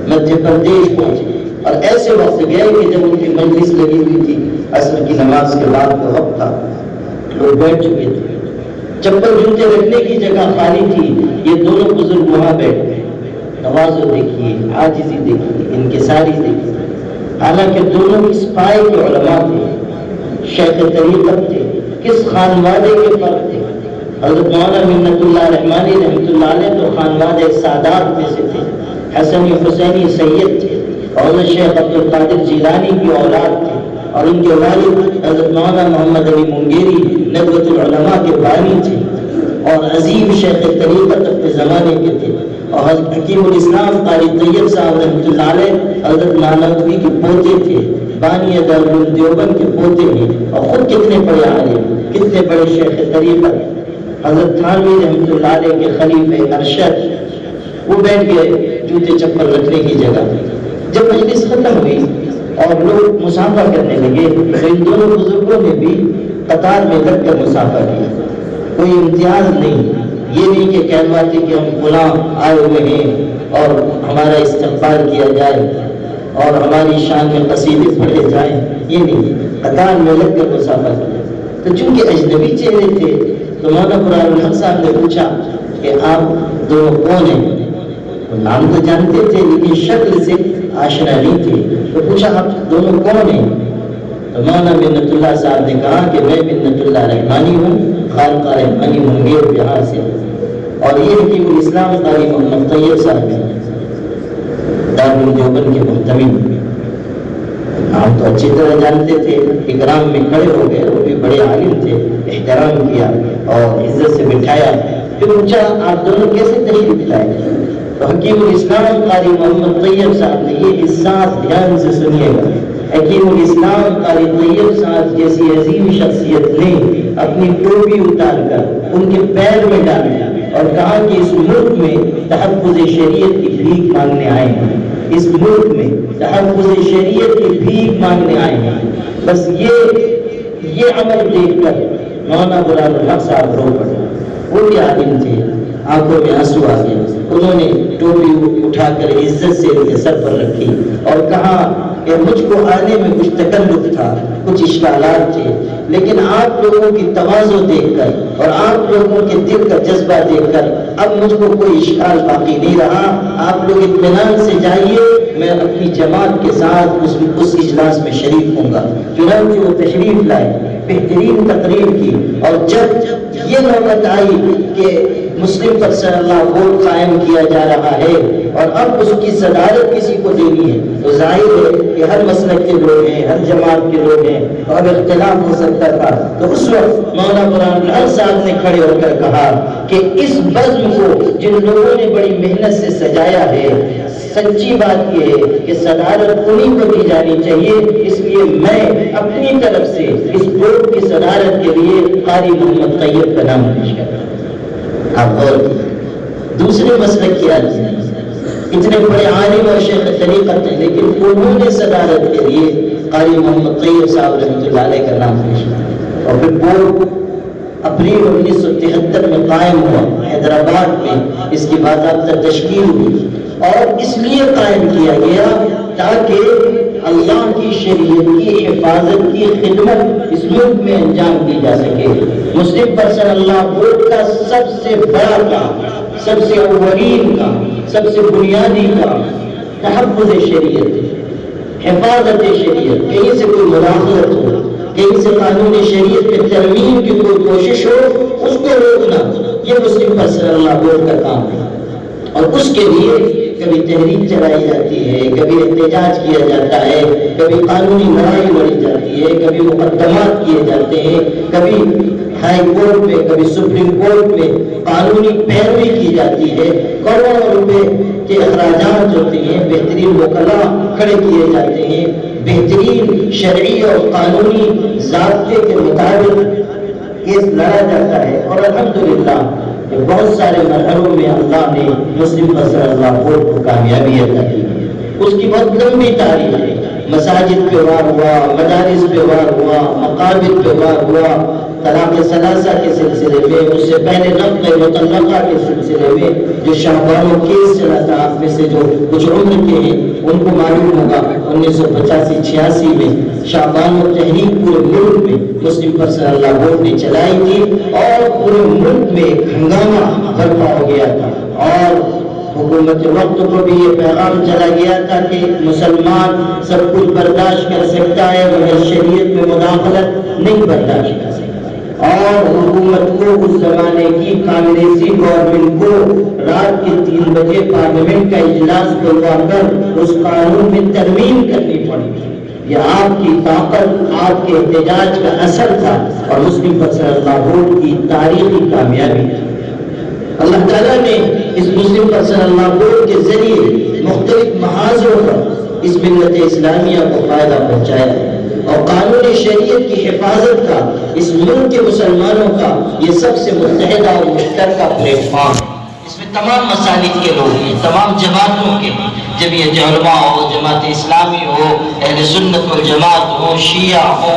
مدھیہ پردیش پہنچے اور ایسے وقت گئے کہ جب ان کی مجلس لگی ہوئی تھی، عصر کی نماز کے بعد کا وقت تھا، لوگ بیٹھ چکے تھے، چپل جوتے رکھنے کی جگہ خالی تھی. یہ دونوں بزرگ وہاں بیٹھ گئے. تواضع دیکھیے، عاجزی دیکھیے، انکساری دیکھیے. حالانکہ دونوں اس پائے کے علماء تھے، شیخ طریقت تھے، کس خانوادے کے فرق تھے. حضرت مولانا منت اللہ رحمانی رحمۃ اللہ علیہ تو خانوادے سادات میں سے تھے، حسنی حسینی سید تھے اور حضرت شیخ عبد القادر جیلانی کی اولاد تھے اور ان کے والد حضرت مولانا محمد علی منگیری ندوۃ العلماء کے بانی تھے اور عظیم شیخ طریقت اپنے زمانے کے تھے. اور حضرت حکیم الاسلام قاری طیب صاحب رحمۃ اللہ علیہ حضرت نانوتوی کے پوتے تھے، بانی دارالعلوم دیوبند کے پوتے ہیں اور خود کتنے بڑے عالم، کتنے بڑے شیخ طریقت. حضرت تھانوی رحمۃ اللہ علیہ کے خلیفہ ارشد. وہ بیٹھ گئے جوتے چپل رکھنے کی جگہ. جب مجلس ختم ہوئی اور لوگ مسافہ کرنے لگے تو ان دونوں بزرگوں نے بھی قطار میں لگ کر مسافہ کیا. کوئی امتیاز نہیں، یہ نہیں کہ کہلواتے کہ ہم فلاں آئے ہوئے ہیں اور ہمارا استقبال کیا جائے اور ہماری شان میں قصیدے پڑھے جائیں، یہ نہیں، قطار میں لگ کر مسافہ کیا. تو چونکہ اجنبی چہرے تھے تو مولانا برہان الحق صاحب نے پوچھا کہ آپ دونوں کون ہیں؟ نام تو جانتے تھے لیکن شکل سے آشنا نہیں تھے. تو پوچھا آپ دونوں کون ہیں؟ تو مولانا منت اللہ صاحب نے کہا کہ میں منت اللہ رحمانی ہوں، خانقاہ رحمانی منگیر بہار سے، اور یہ حکیم الاسلام قاری محمد طیب صاحب ہیں، دارالعلوم دیوبند کے محتمل. آپ تو اچھی طرح جانتے تھے. اکرام میں کھڑے ہو گئے، وہ بھی بڑے عالم تھے، احترام کیا اور عزت سے بٹھایا. پھر پوچھا آپ دونوں کیسے تشریف لائے؟ تو حکیم الاسلام قاری محمد طیب صاحب نے یہ احساس دھیان سے سنیے گا. حکیم الاسلام قاری طیب صاحب جیسی عظیم شخصیت نے اپنی ٹوپی اتار کر ان کے پیر میں ڈالا اور کہا کہ اس ملک میں تحفظ شریعت کی بھیک مانگنے آئے ہیں، اس ملک میں تحفظ شریعت کی بھیک مانگنے آئے ہیں. بس یہ عمل دیکھ کر مولانا برہان الحق صاحب رو پڑے. وہ بھی عالم تھے، آنکھوں میں آنسو آ گئے. انہوں نے ٹوپی اٹھا کر عزت سے ان کے سر پر رکھی اور کہا کہ مجھ کو آنے میں کچھ تکلف تھا، کچھ اشکالات تھے، لیکن آپ لوگوں کی تواضع دیکھ کر اور آپ لوگوں کے دل کا جذبہ دیکھ کر اب مجھ کو کوئی اشکال باقی نہیں رہا. آپ لوگ اطمینان سے جائیے، میں اپنی جماعت کے ساتھ اس اجلاس میں شریک ہوں گا. چنانچہ وہ تشریف لائے، بہترین تقریر کی. اور جب یہ نوبت آئی کہ مسلم پر صلی اللہ ووٹ قائم کیا جا رہا ہے اور اب اس کی صدارت کسی کو دینی ہے، تو ظاہر ہے کہ ہر مسلک کے لوگ ہیں، ہر جماعت کے لوگ ہیں اور اب اختلاف ہو سکتا تھا. تو اس وقت مولانا برہان الحق صاحب نے کھڑے ہو کر کہا کہ اس بزم کو جن لوگوں نے بڑی محنت سے سجایا ہے، سچی بات یہ ہے کہ صدارت انہیں کو دی جانی چاہیے. اس لیے میں اپنی طرف سے اس گروپ کی صدارت کے لیے قاری محمد طیب کا نام پیش کرتا ہوں. آپ غور کیجیے، دوسرے مسلک کی آدمی اتنے بڑے عالم اور شیخ طریقت ہیں، لیکن انہوں نے صدارت کے لیے قاری محمد طیب صاحب رحمۃ اللہ علیہ کا نام پیش کیا. اور پھر بورڈ اپریل 1973 میں قائم ہوا حیدرآباد میں، اس کی باضابطہ تشکیل ہوئی اور اس لیے قائم کیا گیا تاکہ اللہ کی شریعت کی حفاظت کی خدمت اس ملک میں انجام دی جا سکے۔ مسلم پرسنل لا بورڈ کا سب سے بڑا کام، سب سے اولین کام، سب سے بنیادی کام تحفظ شریعت، حفاظت شریعت، کہیں سے کوئی مداخلت ہو، کہیں سے قانون شریعت میں ترمیم کی کوئی کوشش ہو، اس کو روکنا، یہ مسلم پرسنل لا بورڈ کا کام ہے۔ اور اس کے لیے کبھی تحریک چلائی جاتی ہے، کبھی احتجاج کیا جاتا ہے، کبھی قانونی لڑائی لڑی جاتی ہے، کبھی مقدمات کیے جاتے ہیں، کبھی ہائی کورٹ میں، کبھی سپریم کورٹ میں قانونی پیروی کی جاتی ہے، کروڑوں روپے کے اخراجات ہوتے ہیں، بہترین وکلاء کھڑے کیے جاتے ہیں، بہترین شرعی اور قانونی ضابطے کے مطابق کیس لڑا جاتا ہے۔ اور الحمدللہ بہت سارے مرحلوں میں اللہ نے مسلم پرسنل لا بورڈ کو کامیابی عطا کی۔ اس کی بہت لمبی تاریخ ہے، مساجد پہ وار ہوا، مدارس پہ وار ہوا، مقابر پہ وار ہوا، طلاق ثلاثہ کے سلسلے میں، اس سے پہلے نقل مطلقہ کے سلسلے میں جو شاہبانو کیس چلا تھا، آپ میں سے جو کچھ عمر کے ہیں ان کو معلوم ہوگا 1985-86 میں شاہبانو تحریک پورے ملک میں مسلم پرسنل لا بورڈ نے چلائی تھی اور پورے ملک میں ایک ہنگامہ برپا ہو گیا تھا، اور حکومت وقت کو بھی یہ پیغام چلا گیا تھا کہ مسلمان سب کچھ برداشت کر سکتا ہے مگر شریعت میں مداخلت نہیں برداشت کر سکتا۔ اور حکومت کو اس زمانے کی کانگریسی گورنمنٹ کو رات کے 3 بجے پارلیمنٹ کا اجلاس بلوا کر اس قانون میں ترمیم کرنی پڑی۔ یہ آپ کی طاقت، آپ کے احتجاج کا اثر تھا اور مسلم پرسنل لا بورڈ کی تاریخی کامیابی تھی۔ اللہ تعالیٰ نے اس مسلم پرسنل لا بورڈ کے ذریعے مختلف محاذوں پر اس ملت اسلامیہ کو فائدہ پہنچایا ہے، اور قانون شریعت کی حفاظت کا اس ملک کے مسلمانوں کا یہ سب سے متحدہ اور مشترکہ پلیٹ فارم ہے۔ اس میں تمام مسالک کے لوگ ہیں، تمام جماعتوں کے، جمعیت علماء ہو، جماعت اسلامی ہو، اہل سنت والجماعت ہو، شیعہ ہو،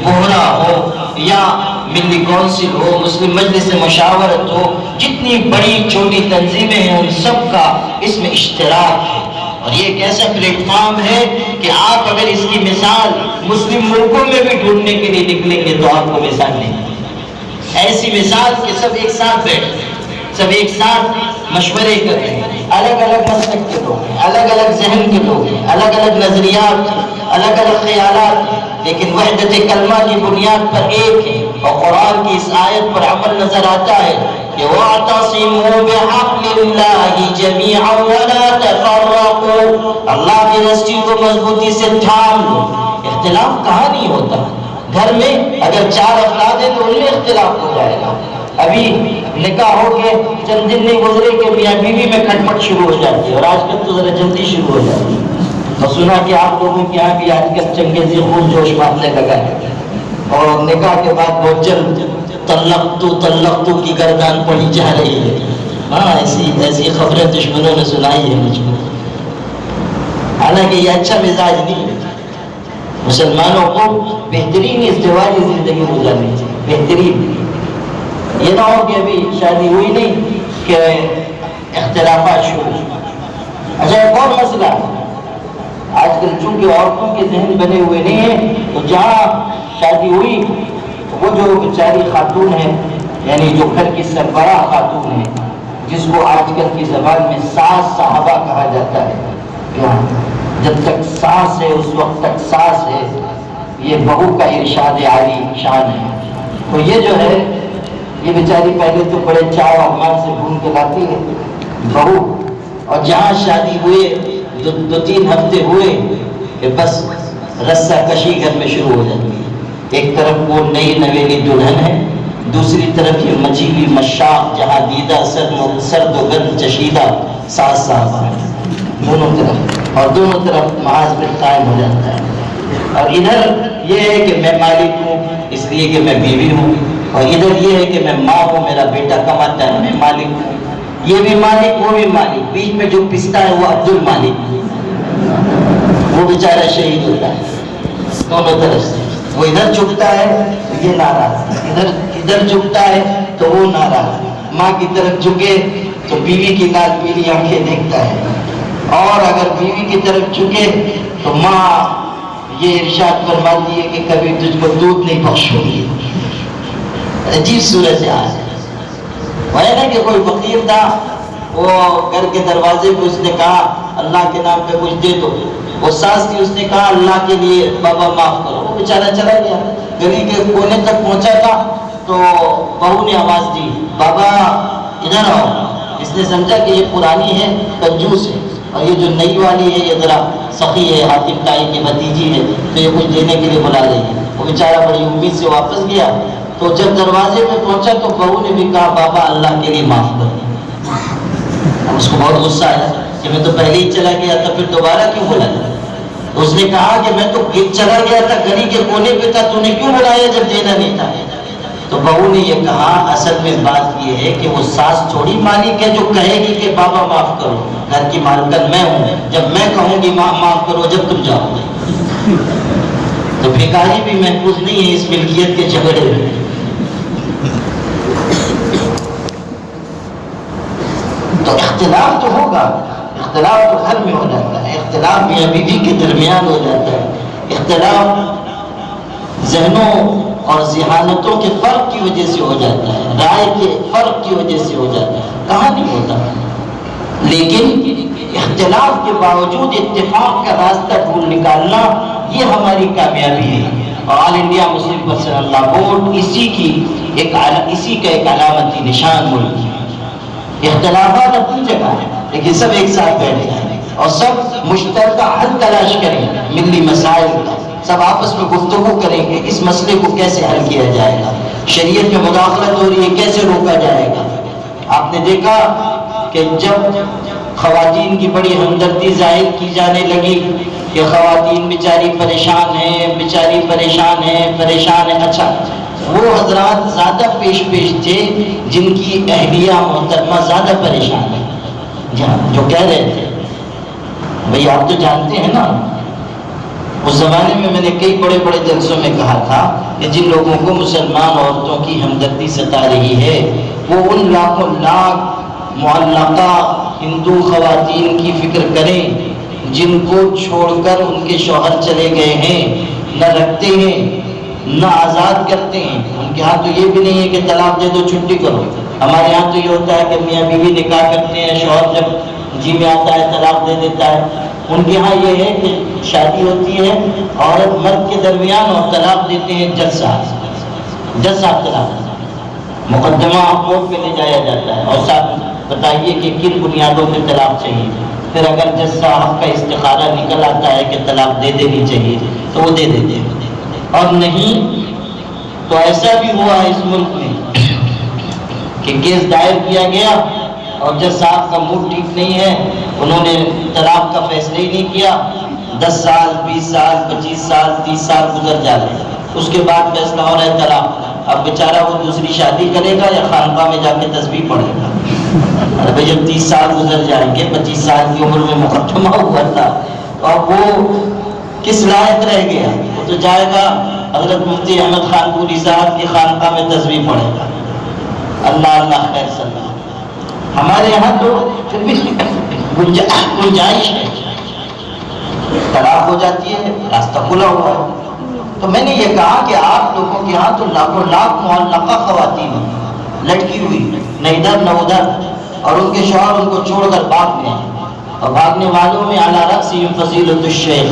بہرا ہو، یا ملی کونسل ہو، مسلم مجلس مشاورت ہو، جتنی بڑی چھوٹی تنظیمیں ہیں ان سب کا اس میں اشتراک ہے۔ اور یہ ایک ایسا پلیٹ فارم ہے کہ آپ اگر اس کی مثال مسلم ملکوں میں بھی ڈھونڈنے کے لیے نکلیں گے تو آپ کو مثال نہیں، ایسی مثال کہ سب ایک ساتھ بیٹھے، سب ایک ساتھ مشورے کر رہے ہیں، الگ الگ مسلک کے لوگ ہیں، الگ الگ ذہن کے لوگ ہیں، الگ الگ نظریات ہیں، الگ الگ خیالات ہیں، لیکن وحدت کلمہ کی بنیاد پر ایک ہے۔ اور قرآن کی اس آیت پر عمل نظر آتا ہے کہ وَاعْتَصِمُوا بِحَبْلِ اللَّهِ جَمِيعًا وَلَا تَفَرَّقُوا، اللہ کی رسی کو مضبوطی سے تھام لو۔ اختلاف کہاں نہیں ہوتا؟ گھر میں اگر 4 افراد ہیں تو ان میں اختلاف ہو جائے گا۔ ابھی نکاح ہو کے چند دن نہیں گزرے کہ میاں بیوی میں کھٹپٹ شروع ہو جاتی ہے، اور آج کل تو ذرا جلدی شروع ہو جاتی ہے۔ اور سنا کہ آپ لوگوں کے یہاں بھی آج کل چنگیزی خون جوش مارنے لگا ہے، اور نکاح کے بعد بہت جلد طلقتو کی گردان پڑی جا رہی ہے۔ ہاں، ایسی خبریں دشمنوں نے سنائی ہے مجھ کو، حالانکہ یہ اچھا مزاج نہیں ہے۔ مسلمانوں کو بہترین ازدواجی زندگی گزارنی چاہیے، بہترین۔ یہ نہ ہو کہ ابھی شادی ہوئی نہیں کہ اختلافات شروع۔ اچھا، ایک اور مسئلہ، آج کل چونکہ عورتوں کے ذہن بنے ہوئے نہیں ہیں، تو جہاں شادی ہوئی وہ جو بیچاری خاتون ہے، یعنی جو گھر کی سربراہ خاتون ہے، جس کو آج کل کی زبان میں ساس صاحبہ کہا جاتا ہے، جب تک ساس ہے اس وقت تک ساس ہے، یہ بہو کا ارشاد عالی شان ہے۔ تو یہ جو ہے، یہ بیچاری پہلے تو بڑے چاو احمد سے ڈھونڈ کے لاتی ہے بہو، اور جہاں شادی ہوئے 2-3 ہفتے ہوئے کہ بس رسہ کشی گھر میں شروع ہو جاتی ہے۔ ایک طرف وہ نئی نویلی دلہن ہے، دوسری طرف یہ مچی ہوئی مشاق جہاں دیدہ سرد و گرم چشیدہ ساس صاحب ہے، دونوں طرف، اور دونوں طرف محاذ میں قائم ہو جاتا ہے۔ اور ادھر یہ ہے کہ میں مالک ہوں اس لیے کہ میں بیوی ہوں، اور ادھر یہ ہے کہ میں ماں ہوں، میرا بیٹا کماتا ہے، میں مالک ہوں۔ یہ بھی مالک، وہ بھی مالک، بیچ میں جو پستا ہے وہ عبد المالک، وہ بیچارہ شہید ہوتا ہے دونوں طرف سے۔ وہ ادھر جھکتا ہے، یہ ناراض، ادھر جھکتا ہے تو وہ ناراض، ماں کی طرف جھکے تو بیوی کی لال پیلی آنکھیں دیکھتا ہے، اور اگر بیوی کی طرف جھکے تو ماں یہ ارشاد فرماتی ہے کہ کبھی تجھ کو دودھ نہیں بخشوں گی۔ عجیب صورت حال ہے نا کہ کوئی فقیر تھا، وہ گھر کے دروازے پہ اس نے کہا اللہ کے نام پہ کچھ دے دو، وہ ساس تھی، اس نے کہا اللہ کے لیے بابا معاف کرو، وہ بیچارہ چلا گیا، گلی کے کونے تک پہنچا تھا تو بہو نے آواز دی بابا ادھر آؤ۔ اس نے سمجھا کہ یہ پرانی ہے، کنجوس ہے، اور یہ جو نئی والی ہے یہ ذرا سخی ہے، حاتم تائی کی بھتیجی ہے، تو یہ کچھ دینے کے لیے بلا رہی ہے۔ وہ بیچارہ بڑی امید سے واپس گیا، تو جب دروازے پہ پہنچا تو بہو نے بھی کہا بابا اللہ کے لیے معاف کر دو۔ اب اس کو بہت غصہ آیا کہ میں تو پہلے ہی چلا گیا تھا، پھر دوبارہ کیوں بلا؟ اس نے کہا کہ میں تو چلا گیا تھا، گلی کے کونے پہ تھا، تو نے کیوں بلایا جب دینا نہیں تھا؟ تو بہو نے یہ کہا اصل میں بات یہ ہے کہ وہ ساس تھوڑی مالک ہے جو کہے گی کہ بابا معاف کرو، گھر کی مالکن میں ہوں، جب میں کہوں گی ماں معاف کرو جب تم جاؤ گے۔ تو بھکاری بھی محفوظ نہیں ہے اس ملکیت کے جھگڑے میں۔ تو اختلاف تو ہوگا، اختلاف تو گھر میں ہو جاتا ہے، اختلاف میاں بیوی کے درمیان ہو جاتا ہے، اختلاف ذہنوں اور ذہانتوں کے فرق کی وجہ سے ہو جاتا ہے، رائے کے فرق کی وجہ سے ہو جاتا ہے، کہاں نہیں ہوتا۔ لیکن اختلاف کے باوجود اتفاق کا راستہ ڈھونڈ نکالنا یہ ہماری کامیابی ہے، اور آل انڈیا مسلم پرسنل لا بورڈ اسی کا ایک علامتی نشان ملک ہے۔ اختلافات اپنی جگہ ہے، لیکن سب ایک ساتھ بیٹھے ہیں اور سب مشترکہ حل تلاش کریں ملی مسائل کا، سب آپس میں گفتگو کریں کہ اس مسئلے کو کیسے حل کیا جائے گا، شریعت میں مداخلت ہو رہی ہے کیسے روکا جائے گا۔ آپ نے دیکھا کہ جب خواتین کی بڑی ہمدردی ظاہر کی جانے لگی کہ خواتین بیچاری پریشان ہیں، اچھا وہ حضرات زیادہ پیش تھے جن کی اہلیہ محترمہ زیادہ پریشان ہے، جو کہہ رہے تھے بھئی آپ تو جانتے ہیں نا، اس زمانے میں نے کئی بڑے بڑے جلسوں میں کہا تھا کہ جن لوگوں کو مسلمان عورتوں کی ہمدردی ستا رہی ہے وہ ان لاکھوں لاکھ معلقہ ہندو خواتین کی فکر کریں جن کو چھوڑ کر ان کے شوہر چلے گئے ہیں، نہ رکھتے ہیں نہ آزاد کرتے ہیں۔ ان کے ہاں تو یہ بھی نہیں ہے کہ طلاق دے دو چھٹی کرو، ہمارے ہاں تو یہ ہوتا ہے کہ میاں بیوی نکاح کرتے ہیں، شوہر جب جی میں آتا ہے طلاق دے دیتا ہے۔ ان کے ہاں یہ ہے کہ شادی ہوتی ہے عورت مرد کے درمیان اور طلاق دیتے ہیں جج صاحب طلاق، مقدمہ کورٹ پہ لے جایا جاتا ہے اور صاحب بتائیے کہ کن بنیادوں پہ طلاق چاہیے، پھر اگر جج صاحب کا استخارہ نکل آتا ہے کہ طلاق دے دینی چاہیے تو وہ دے دیتے ہیں، اور نہیں تو ایسا بھی ہوا ہے اس ملک میں کہ کیس دائر کیا گیا اور جج صاحب کا موڈ ٹھیک نہیں ہے، انہوں نے طلاق کا فیصلہ ہی نہیں کیا، 10 سال 20 سال 25 سال 30 سال گزر جاتے ہیں، اس کے بعد فیصلہ ہو رہا ہے طلاق۔ اب بیچارہ وہ دوسری شادی کرے گا یا خانقاہ میں جا کے تسبیح پڑھے گا؟ ارے بھائی جب 30 سال گزر جائیں گے، 25 سال کی عمر میں مقدمہ ہوا تھا، تو اب وہ کس لائق رہ گیا؟ وہ تو جائے گا حضرت مفتی احمد خان پوری صاحب کی خانقاہ میں تسبیح پڑھے گا۔ اللہ خیر صلی۔ ہمارے یہاں تو پھر بھی گنجائش ہے، طلاق ہو جاتی ہے، راستہ کھلا ہوا ہے۔ تو میں نے یہ کہا کہ آپ لوگوں کے ہاں تو لاکھوں لاکھ معلقہ خواتین ہیں، لٹکی ہوئی نہ ادھر نہ ادھر، اور ان کے شوہر ان کو چھوڑ کر بھاگ گئے، اور بھاگنے والوں میں اعلیٰ رأسہم فضیلۃ الشیخ،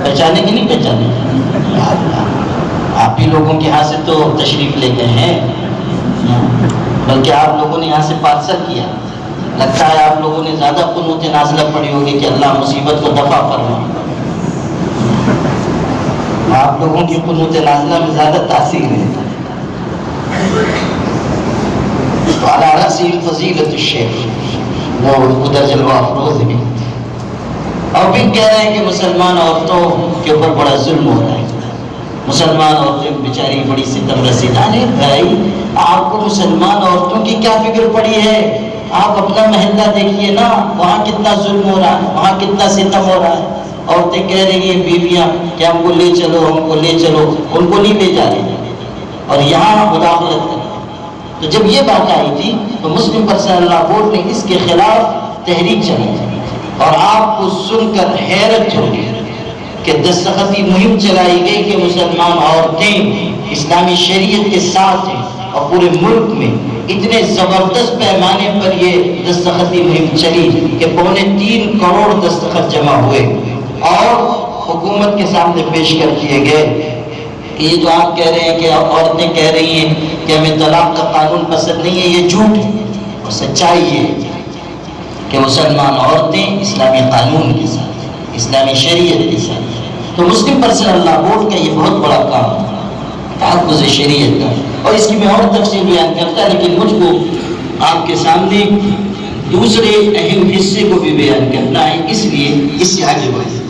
پہچانے کہ نہیں پہچانے؟ آپ ہی لوگوں کے ہاں سے تو تشریف لے گئے ہیں، بلکہ آپ لوگوں نے یہاں سے پارسل کیا، لگتا ہے آپ لوگوں نے زیادہ قنوت نازلہ پڑھی ہوگی کہ اللہ مصیبت کو دفع فرما۔ آپ لوگوں کی قنوت نازلہ میں زیادہ تاثیر ہے۔ اعلیٰ رأسہم فضیلۃ الشیخ، وہ ادھر جلوہ افروز بھی، اور بھی کہہ رہے ہیں کہ مسلمان عورتوں کے اوپر بڑا ظلم ہو رہا ہے، مسلمان عورتیں بیچاری بڑی ستم رسیدہ ہے۔ بھائی آپ کو مسلمان عورتوں کی کیا فکر پڑی ہے؟ آپ اپنا محلہ دیکھیے نا، وہاں کتنا ظلم ہو رہا ہے، وہاں کتنا ستم ہو رہا ہے۔ عورتیں کہہ رہی ہیں بیویاں کہ ہم کو لے چلو، ہم کو لے چلو، ان کو نہیں لے جا رہے اور یہاں مداخلت کر۔ تو جب یہ بات آئی تھی تو مسلم پرسنل لا بورڈ نے اس کے خلاف تحریک چلائی اور آپ کو سن کر حیرت ہوگی کہ دستخطی مہم چلائی گئی کہ مسلمان عورتیں اسلامی شریعت کے ساتھ ہیں، اور پورے ملک میں اتنے زبردست پیمانے پر یہ دستخطی مہم چلی کہ 3.25 کروڑ دستخط جمع ہوئے اور حکومت کے سامنے پیش کر دیے گئے کہ یہ جو آپ کہہ رہے ہیں کہ عورتیں کہہ رہی ہیں کہ ہمیں طلاق کا قانون پسند نہیں ہے، یہ جھوٹ ہے، اور سچائی یہ کہ مسلمان عورتیں اسلامی قانون کے ساتھ، اسلامی شریعت کے ساتھ۔ تو مسلم پرسنل لا بورڈ کا یہ بہت بڑا کام ہے تحفظ شریعت کا، اور اس کی میں اور تفصیل بیان کرتا، لیکن مجھ کو آپ کے سامنے دوسرے اہم حصے کو بھی بیان کرنا ہے، اس لیے اس سے آگے بڑھیں۔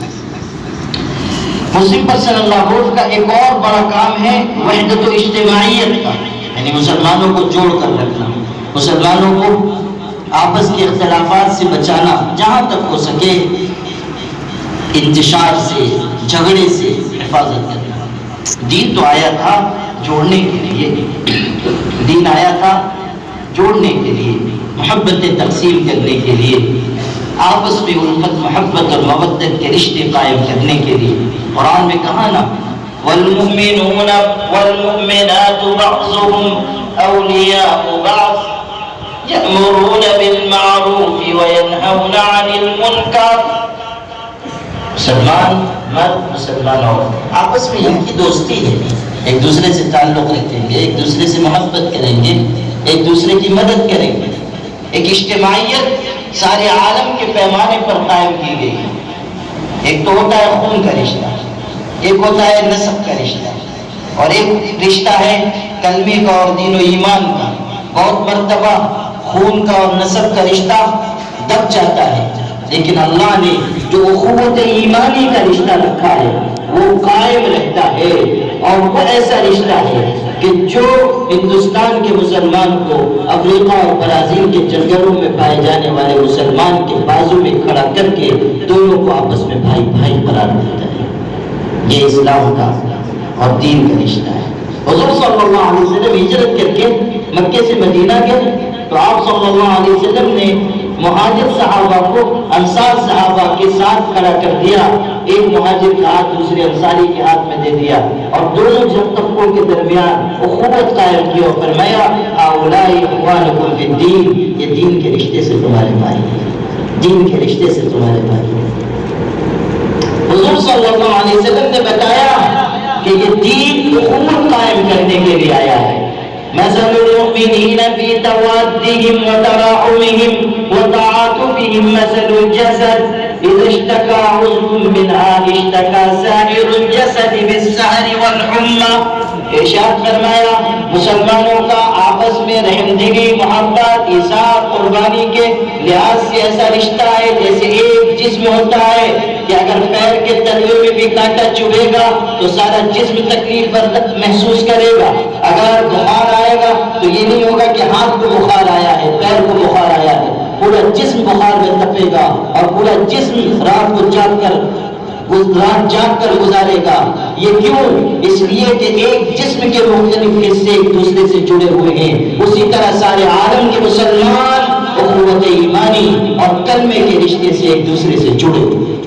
مسلم پرسنل لا بورڈ کا ایک اور بڑا کام ہے وحدت و اجتماعیت کا، یعنی مسلمانوں کو جوڑ کر رکھنا، مسلمانوں کو آپس کے اختلافات سے بچانا، جہاں تک ہو سکے انتشار سے، جھگڑے سے حفاظت کرنا۔ دین تو آیا تھا جوڑنے کے لیے، دین آیا تھا جوڑنے کے لیے، محبتیں تقسیم کرنے کے لیے، آپس میں الفت محبت اور مودت کے رشتے قائم کرنے کے لیے۔ قرآن میں کہا نا والمؤمنون والمؤمنات بعضهم اولیاء بعض یأمرون بالمعروف وینہون عن المنکر۔ مسلمان مرد، مسلمان عورت آپس میں ان کی دوستی ہے، ایک دوسرے سے تعلق رکھیں گے، ایک دوسرے سے محبت کریں گے، ایک دوسرے کی مدد کریں گے۔ ایک اجتماعیت سارے عالم کے پیمانے پر قائم کی گئی ہے۔ ایک تو ہوتا ہے خون کا رشتہ، ایک ہوتا ہے نسب کا رشتہ، اور ایک رشتہ ہے کلمے کا اور دین و ایمان کا۔ بہت مرتبہ خون کا اور نسب کا رشتہ دب جاتا ہے، لیکن اللہ نے جو اخوت ایمانی کا رشتہ رکھا ہے وہ قائم رہتا ہے، اور وہ ایسا رشتہ ہے کہ جو ہندوستان کے مسلمان کو افریقہ اور برازیل کے جنگلوں میں پائے جانے والے مسلمان کے بازو میں کھڑا کر کے دونوں کو آپس میں بھائی بھائی قرار دیتا ہے۔ یہ اسلام کا اور دین کا رشتہ ہے۔ حضور صلی اللہ علیہ وسلم ہجرت کر کے مکے سے مدینہ گئے تو آپ صلی اللہ علیہ وسلم نے مہاجر صحابہ کو انصار صحابہ کے ساتھ کھڑا کر دیا، ایک مہاجر کا ہاتھ دوسرے انصاری کے ہاتھ میں دے دیا، اور دونوں طبقوں کے درمیان اخوت قائم کی اور فرمایا ہؤلاء اخوانکم فی الدین، یہ دین کے رشتے سے تمہارے بھائی ہیں، دین کے رشتے سے تمہارے بھائی ہیں۔ حضور صلی اللہ علیہ وسلم نے بتایا کہ یہ دین اخوت قائم کرنے کے لیے آیا ہے۔ مثل المؤمنین فی توادهم وتراحمهم وتعاطفهم مثل الجسد اذا اشتكى عضو منها اشتكى سائر الجسد بالسهر والحمى۔ ارشاد فرمایا مسلمانوں کا آپس میں رحمدلی، محبت، ایثار، قربانی کے لحاظ سے ایسا رشتہ ہے جیسے ایک جسم ہوتا ہے کہ اگر پیر کے تلوے میں بھی کانٹا چبھے گا تو سارا جسم تکلیف محسوس کرے گا۔ اگر بخار آئے گا تو یہ نہیں ہوگا کہ ہاتھ کو بخار آیا ہے، پیر کو بخار آیا ہے، پورا جسم بخار میں تپے گا اور پورا جسم رات کو جاگ کر گزارے گا۔ یہ کیوں؟ اس لیے کہ ایک جسم کے مختلف حصے ایک دوسرے سے جڑے ہوئے ہیں، اسی طرح سارے عالم کے مسلمان اخوت ایمانی اور کلمے کے رشتے سے ایک دوسرے سے جڑے ہوئے ہیں۔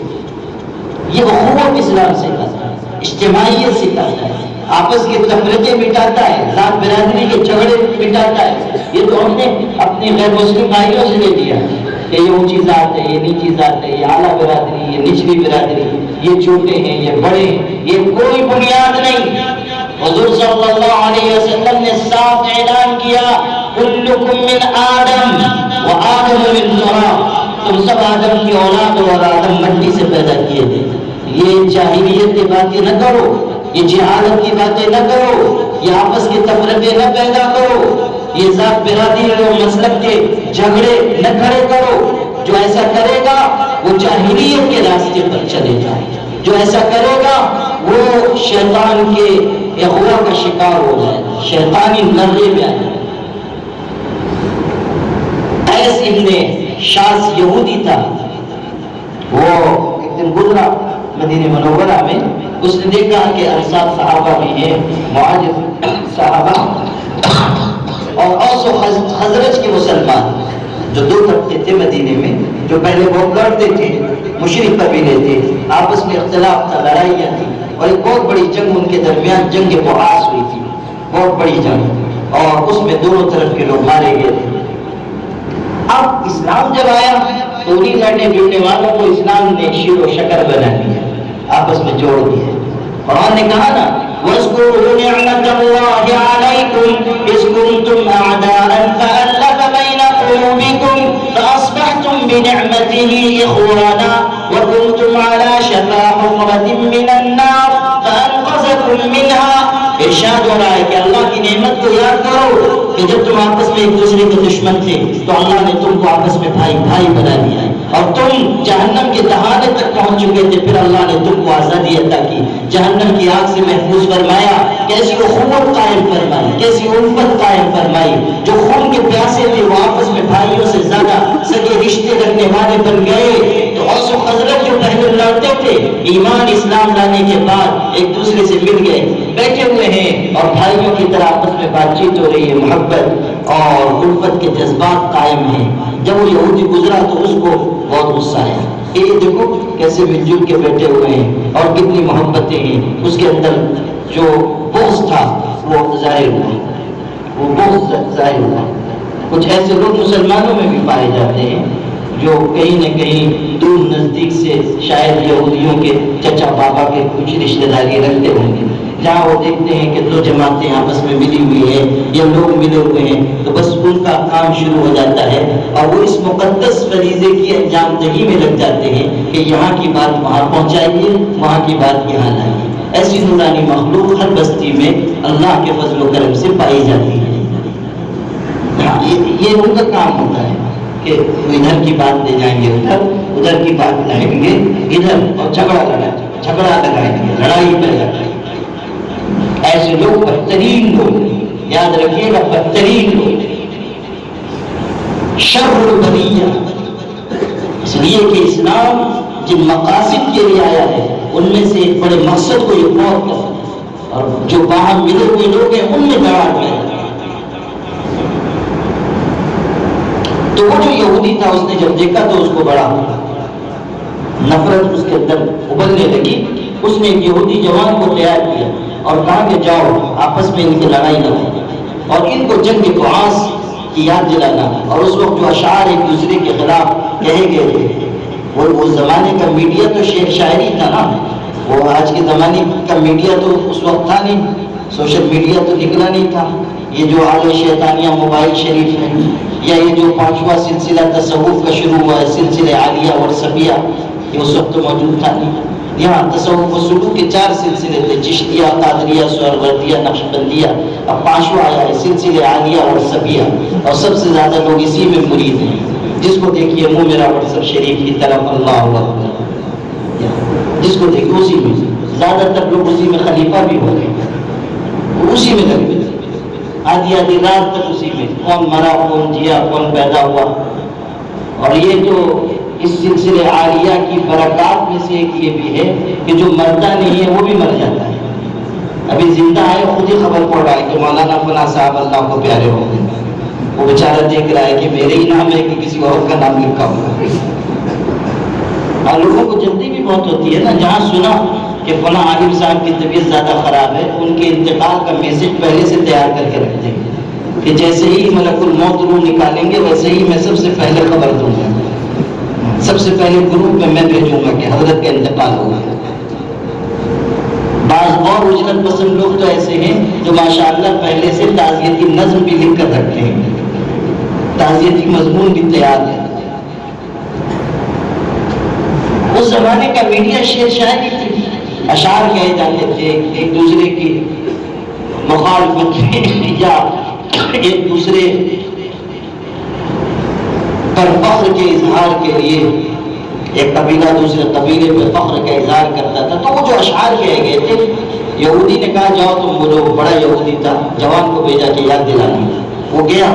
یہ اخوت اسلام سے کہتا ہے، اجتماعیت سے کہتا ہے، آپس کے تفرقے مٹاتا ہے، ذات برادری کے جھگڑے مٹاتا ہے۔ یہ تو ہم نے اپنے غیر مسلم بھائیوں سے لے لیا کہ یہ اونچی ذات ہے، یہ نیچی ذات ہے، یہ اعلیٰ برادری، یہ نچلی برادری، یہ چھوٹے ہیں، یہ بڑے ہیں، یہ کوئی بنیاد نہیں۔ حضور صلی اللہ علیہ وسلم نے صاف اعلان کیا کلکم من آدم وآدم من تراب، تم سب آدم کی اولاد ہو اور آدم مٹی سے پیدا کیے تھے۔ یہ جاہلیت کی باتیں نہ کرو، یہ جہالت کی باتیں نہ کرو، یہ آپس کے تفرقے نہ پیدا کرو، یہ ذات برادری اور مسلک کے جھگڑے نہ کھڑے کرو۔ جو ایسا کرے گا وہ جاہلیت کے راستے پر چلے جائے، جو ایسا کرے گا وہ شیطان کے اغوا کا شکار ہو جائے، شیطانی نغے میں آ جائے۔ قیس ابن شاس یہودی تھا، وہ ایک دن گزرا مدینہ منورہ میں، اس نے دیکھا کہ انصار صحابہ بھی ہیں، مہاجر صحابہ اور اوس و خزرج کے مسلمان، جو دو طبقے تھے مدینے میں، جو پہلے بہت لڑتے تھے، مشرک قبیلے تھے، آپس میں اختلاف تھا، لڑائیاں تھیں، اور ایک بہت بڑی جنگ ان کے درمیان جنگ بعاث ہوئی تھی، بہت بڑی جنگ، اور اس میں دونوں طرف کے لوگ مارے گئے تھے۔ اب اسلام جب آیا تو انہیں لڑنے جڑنے والوں کو اسلام نے شیر و شکر بنا دیا، آپس میں جوڑ دیا۔ قرآن نے کہا نا وَاذْكُرُوا نِعْمَةَ اللَّهِ عَلَيْكُمْ إِذْ كُنْتُمْ أَعْدَاءً فَأَلَّفَ بَيْنَ قُلُوبِكُمْ فَأَصْبَحْتُمْ بِنِعْمَتِهِ إِخْوَانًا وَكُنْتُمْ عَلَى شَفَا حُفْرَةٍ مِّنَ النَّارِ فَأَنْقَذَكُم مِّنْهَا۔ ارشاد ہو رہا ہے کہ اللہ کی نعمت کو یاد کرو کہ جب تم آپس میں ایک دوسرے کے دشمن تھے تو اللہ نے تم کو آپس میں بھائی بھائی بنا دیا ہے، اور تم جہنم کے دہانے تک پہنچ چکے تھے، پھر اللہ نے تم کو آزادی عطا کی، جہنم کی آگ سے محفوظ فرمایا، کیسی اخوت قائم فرمائی، کیسی الفت قائم فرمائی، جو خون کے پیاسے تھے وہ آپس میں بھائیوں سے زیادہ سگے رشتے رکھنے والے بن گئے۔ تو اوس و خزرج جو پہلے لڑتے تھے، ایمان اسلام لانے کے بعد ایک دوسرے سے مل گئے، بیٹھے ہوئے ہیں، اور بھائیوں کی طرح آپس میں بات چیت ہو رہی ہے، محبت اور الفت کے جذبات قائم ہیں۔ جب وہ یہودی گزرا تو اس کو بہت غصہ آیا کہ یہ دیکھو کیسے مل جل کے بیٹھے ہوئے ہیں اور کتنی محبتیں ہیں۔ اس کے اندر جو بغض تھا وہ ظاہر ہوا، وہ بغض ظاہر ہوا۔ کچھ ایسے لوگ مسلمانوں میں بھی پائے جاتے ہیں جو کہیں نہ کہیں دور نزدیک سے شاید یہودیوں کے چچا بابا کے کچھ رشتہ داری رکھتے ہوں گے، جہاں وہ دیکھتے ہیں کہ دو جماعتیں آپس میں ملی ہوئی ہیں یا لوگ ملے ہوئے ہیں تو بس ان کا کام شروع ہو جاتا ہے، اور وہ اس مقدس فریضے کی انجام دہی میں لگ جاتے ہیں کہ یہاں کی بات وہاں پہنچائیے، وہاں کی بات یہاں لائیے۔ ایسی نورانی مخلوق ہر بستی میں اللہ کے فضل و کرم سے پائی جاتی ہے۔ یہ ان کا کام ہوتا ہے کہ ادھر کی بات لے جائیں گے ادھر، ادھر کی بات لائیں گے ادھر، اور جھگڑا لگائیں گے، لڑائی پہ لگائیں گے۔ ایسے لوگ بدترین لوگ، یاد رکھیے گا، بدترین لوگ، شر البریہ۔ اس لیے کہ اسلام جن مقاصد کے لیے آیا ہے ان میں سے ایک بڑے مقصد کو یہ بہت پسند ہے، اور جو باہر ملے ہوئے لوگ ہیں ان میں دراڑ گئے۔ تو وہ جو یہودی تھا اس نے جب دیکھا تو اس کو بڑا نفرت اس کے اندر ابلنے لگی۔ اس نے ایک یہودی جوان کو تیار کیا اور کہا کہ جاؤ آپس میں ان کی لڑائی نہ ہو، اور ان کو جنگ بعاث کی یاد دلانا۔ اور اس وقت جو اشعار ایک دوسرے کے خلاف کہے گئے تھے، وہ زمانے کا میڈیا تو شعر شاعری تھا نا، وہ آج کے زمانے کا میڈیا تو اس وقت تھا نہیں، سوشل میڈیا تو نکلا نہیں تھا۔ یہ جو آل شیطانیہ موبائل شریف ہے، یا یہ جو 5واں سلسلہ تصوف کا شروع ہوا ہے، سلسلہ عالیہ اور سبیہ، یہ اس وقت تو موجود تھا نہیں۔ یہاں تصوف و سلوک کے 4 سلسلے تھے، چشتیہ، قادریہ، سہروردیہ، نقشبندیہ، اب 5واں آیا ہے سلسلہ عالیہ اور سبیہ، اور سب سے زیادہ لوگ اسی میں مرید ہیں۔ جس کو دیکھیے منہ میرا واٹس ایپ شریف کی طرف اللہ اکبر، جس کو دیکھیے اسی میں، زیادہ تر لوگ اسی میں خلیفہ بھی ہو گئے، اسی میں لگے، آدھی آدھی رات تک اسی میں، کون مرا کون جیا کون پیدا ہوا۔ اور یہ جو اس سلسلے عالیہ کی برکات میں سے ایک یہ بھی ہے کہ جو مرتا نہیں ہے وہ بھی مر جاتا ہے۔ ابھی زندہ ہے خود ہی خبر پڑ رہا ہے کہ مولانا فلاں صاحب اللہ کو پیارے ہو گئے، وہ بیچارہ دیکھ رہا ہے کہ میرے ہی نام ہے کہ کسی اور کا نام لکھا ہوا ہے۔ اور لوگوں کو جلدی بھی بہت ہوتی ہے نا، جہاں سنا کہ فلاں عالم صاحب کی طبیعت زیادہ خراب ہے، ان کے انتقال کا میسج پہلے سے تیار کر کے رکھ دیں گے کہ جیسے ہی ملک الموت روح نکالیں گے ویسے ہی میں سب سے پہلے خبر دوں گا، سب سے پہلے گروپ میں بھیجوں گا کہ حضرت کا انتقال ہو گیا۔ بعض اور اجرت پسند لوگ تو ایسے ہیں جو ماشاءاللہ پہلے سے تعزیتی نظم بھی لکھ کر رکھتے ہیں، تعزیتی مضمون بھی تیار ہے۔ اس زمانے کا میڈیا شعر شاعری تھی، اشعار کہے جاتے تھے، ایک دوسرے کی مخالفت یا ایک دوسرے پر فخر کے اظہار کے لیے ایک قبیلہ دوسرے قبیلے پہ فخر کا اظہار کرتا تھا۔ تو وہ جو اشعار کہے گئے تھے، یہودی نے کہا جاؤ تم، وہ جو بڑا یہودی تھا جوان کو بھیجا کہ یاد دلانا۔ وہ گیا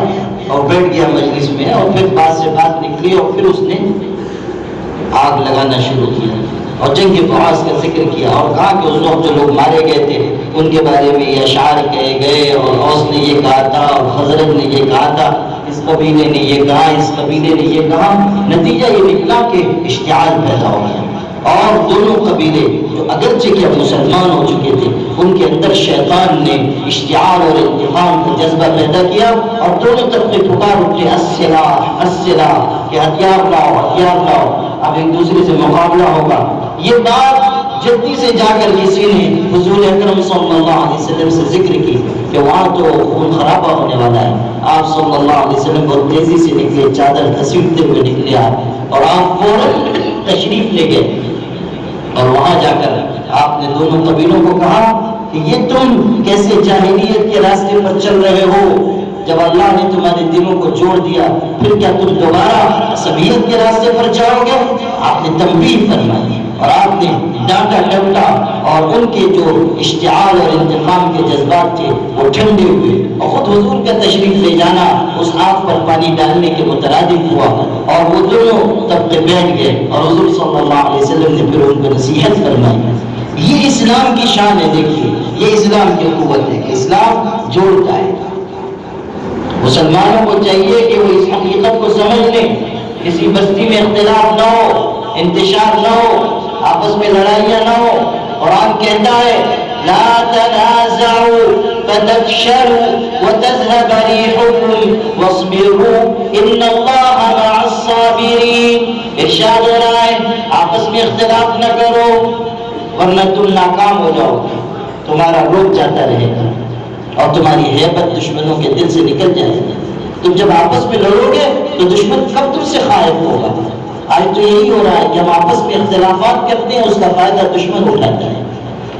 اور بیٹھ گیا مجلس میں، اور پھر بات سے بات نکلی اور پھر اس نے آگ لگانا شروع کیا، اور جنگ بعاث کا ذکر کیا اور کہا کہ اس وقت جو لوگ مارے گئے تھے ان کے بارے میں یہ اشعار کہے گئے، اور اوس نے یہ کہا تھا اور خزرج نے یہ کہا تھا، اس قبیلے نے یہ کہا، اس قبیلے نے یہ کہا۔ نتیجہ یہ نکلا کہ اشتعال پیدا ہو گیا، اور دونوں قبیلے جو اگرچہ کہ مسلمان ہو چکے تھے ان کے اندر شیطان نے اشتعال اور انتقام کا جذبہ پیدا کیا، اور دونوں طرفے پکار اٹھے السلاح السلاح، کہ ہتھیار لاؤ ہتھیار لاؤ، اب ایک دوسرے سے مقابلہ ہوگا۔ یہ بات جلدی سے جا کر کسی نے حضور اکرم صلی اللہ علیہ وسلم سے ذکر کی کہ وہاں تو خون خرابہ ہونے والا ہے۔ آپ صلی اللہ علیہ وسلم بہت تیزی سے نکلے، چادر گھسیٹتے ہوئے نکلے آپ، اور آپ فوراً تشریف لے گئے، اور وہاں جا کر آپ نے دونوں قبیلوں کو کہا کہ یہ تم کیسے جاہلیت کے راستے پر چل رہے ہو؟ جب اللہ نے تمہارے دلوں کو جوڑ دیا پھر کیا تم دوبارہ عصبیت کے راستے پر جاؤ گے؟ آپ نے تنبیہ فرمائی اور آپ نے ڈانٹا ڈپٹا، اور ان کے جو اشتعال اور انتقام کے جذبات تھے وہ ٹھنڈے ہوئے، اور خود حضور کا تشریف لے جانا اس آگ پر پانی ڈالنے کے مترادف ہوا، اور وہ دونوں طبقے بیٹھ گئے، اور حضور صلی اللہ علیہ وسلم نے پھر ان کو نصیحت فرمائی۔ یہ اسلام کی شان ہے، دیکھیے یہ اسلام کی قوت ہے کہ اسلام جوڑتا ہے۔ مسلمانوں کو چاہیے کہ وہ اس حقیقت کو سمجھ لیں، کسی بستی میں اختلاف نہ ہو، انتشار نہ ہو، آپس میں لڑائیاں نہ ہو۔ قرآن کہتا ہے لا تنازعوا فتفشلوا وتذهب ريحكم واصبروا ان اللہ مع الصابرین۔ ارشاد ہو رہا ہے آپس میں اختلاف نہ کرو ورنہ تم ناکام ہو جاؤ گے، تمہارا روپ جاتا رہے گا اور تمہاری ہیبت دشمنوں کے دل سے نکل جائے گی۔ تم جب آپس میں لڑو گے تو دشمن کب تم سے خائف ہوگا؟ آج تو یہی ہو رہا ہے کہ ہم آپس میں اختلافات کرتے ہیں، اس کا فائدہ دشمن اٹھاتا ہے۔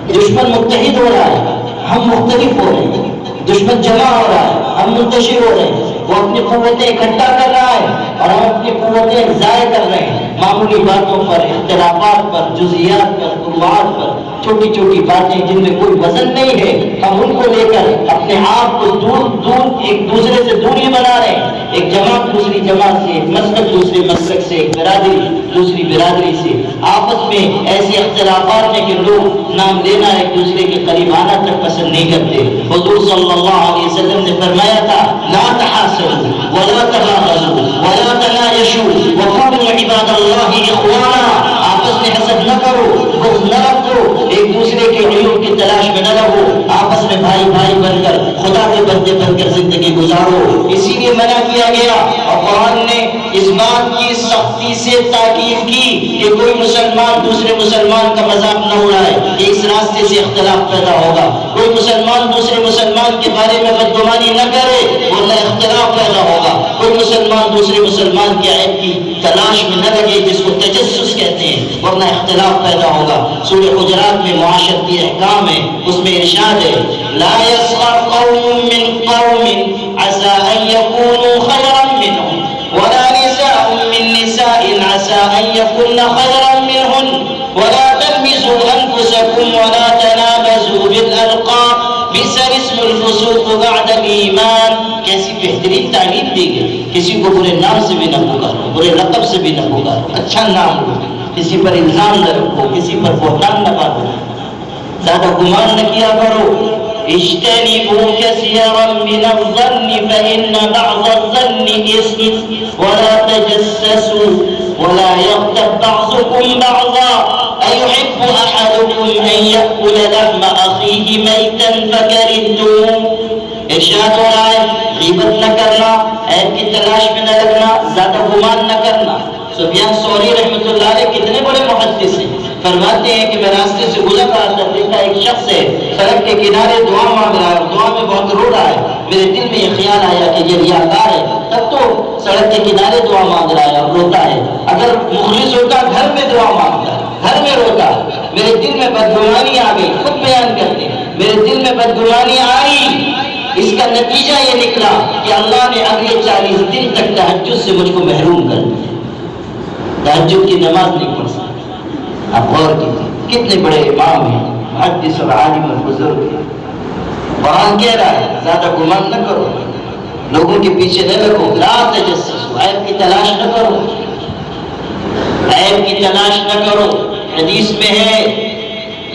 دشمن متحد ہو رہا ہے، ہم مختلف ہو رہے ہیں، دشمن جمع ہو رہا ہے، ہم منتشر ہو رہے ہیں۔ وہ اپنی قوتیں اکٹھا کر رہا ہے اور ہم اپنی قوتیں ضائع کر رہے ہیں، معمولی باتوں پر، اختلافات پر، جزئیات پر، فروعات پر، چھوٹی چھوٹی باتیں جن میں کوئی وزن نہیں ہے، ہم ان کو لے کر اپنے آپ کو دور دور ایک دوسرے سے دوری بنا رہے ہیں۔ ایک جماعت دوسری جماعت سے، ایک مسلک دوسرے مسلک سے، ایک برادری دوسری برادری سے، آپس میں ایسے اختلافات ہیں کہ لوگ نام لینا ایک دوسرے کے قریب آنا تک پسند نہیں کرتے۔ حضور صلی اللہ علیہ وسلم نے فرمایا تھا لا تحاسدوا ولا تباغضوا ولا تناجشوا وكونوا عباد اللہ اخوانا۔ آپس میں حسد نہ کرو، بغض نہ رکھو، ایک دوسرے کے عیوب کی تلاش میں نہ رہو، آپس میں بھائی بھائی بن کر خدا کے بندے بن کر زندگی گزارو۔ اسی لیے منع کیا گیا، اور قرآن نے اس بات کی سختی سے تاکید کی کہ کوئی مسلمان دوسرے مسلمان کا مذاق نہ اڑائے، کہ اس راستے سے اختلاف پیدا ہوگا۔ کوئی مسلمان دوسرے مسلمان کے بارے میں بدگمانی نہ کرے ورنہ اختلاف پیدا ہوگا۔ کوئی مسلمان دوسرے مسلمان کے عیب کی تلاش میں نہ لگے جس کو تجسس کہتے ہیں ورنہ اختلاف پیدا ہوگا۔ سورہ حجرات میں معاشرتی احکام ہے، اس میں ارشاد ہے لا يسخر قوم من قوم عسى ان يكونوا خيرا منهم ولا نساء من نساء عسى ان يكن خيرا منهن ولا تلمزوا انفسكم ولا تنابزوا بالالقاب بئس الاسم الفسوق بعد الايمان۔ کیسی بہترین تعلیم دی گئی، کسی کو برے نام سے بھی نہ پکارو، برے لقب سے بھی نہ پکارو، اچھا نام لو، کسی پر الزام نہ رکھو، کسی پر بہتان نہ باندھو، زیادہ گمان نہ کیا کرو۔ اجتنبوا كثيرا من الظن فإن بعض الظن إثم ولا تجسسوا ولا يغتب بعضكم بعضا أيحب أحدكم أن يأكل لحم أخيه ميتا فكرهتموه۔ ارشاد ہو رہا ہے غیبت نہ کرنا، عیب کی تلاش میں نہ لگنا، زیادہ گمان نہ کرنا۔ سفیان ثوری رحمۃ اللہ علیہ کتنے بڑے محدث ہیں، فرماتے ہیں کہ میں راستے سے گزر رہا تھا، دیکھا ایک شخص ہے سڑک کے کنارے دعا مانگ رہا ہے اور دعا میں بہت رو رہا ہے۔ میرے دل میں یہ خیال آیا کہ یہ ریاکار ہے، تب تو سڑک کے کنارے دعا مانگ رہا ہے اور روتا ہے۔ اگر مخلص ہوتا گھر میں دعا مانگتا، گھر میں روتا۔ میرے دل میں بدگمانی آ گئی، خود بیان کرتے میرے دل میں بدگمانی آئی، اس کا نتیجہ یہ نکلا کہ اللہ نے اگلے 40 دن تک تہجد سے مجھ کو محروم کر دیا، تہجد کی نماز نہیں پڑھ سکتا۔ آپ غور کیجیے کتنے بڑے امام ہیں، محدث اور عالم اور بزرگ ہیں۔ قرآن کہہ رہا ہے زیادہ گمان نہ کرو، لوگوں کے پیچھے نہ لگو، لا تجسسوا، عیب کی تلاش نہ کرو، عیب کی تلاش نہ کرو۔ حدیث میں ہے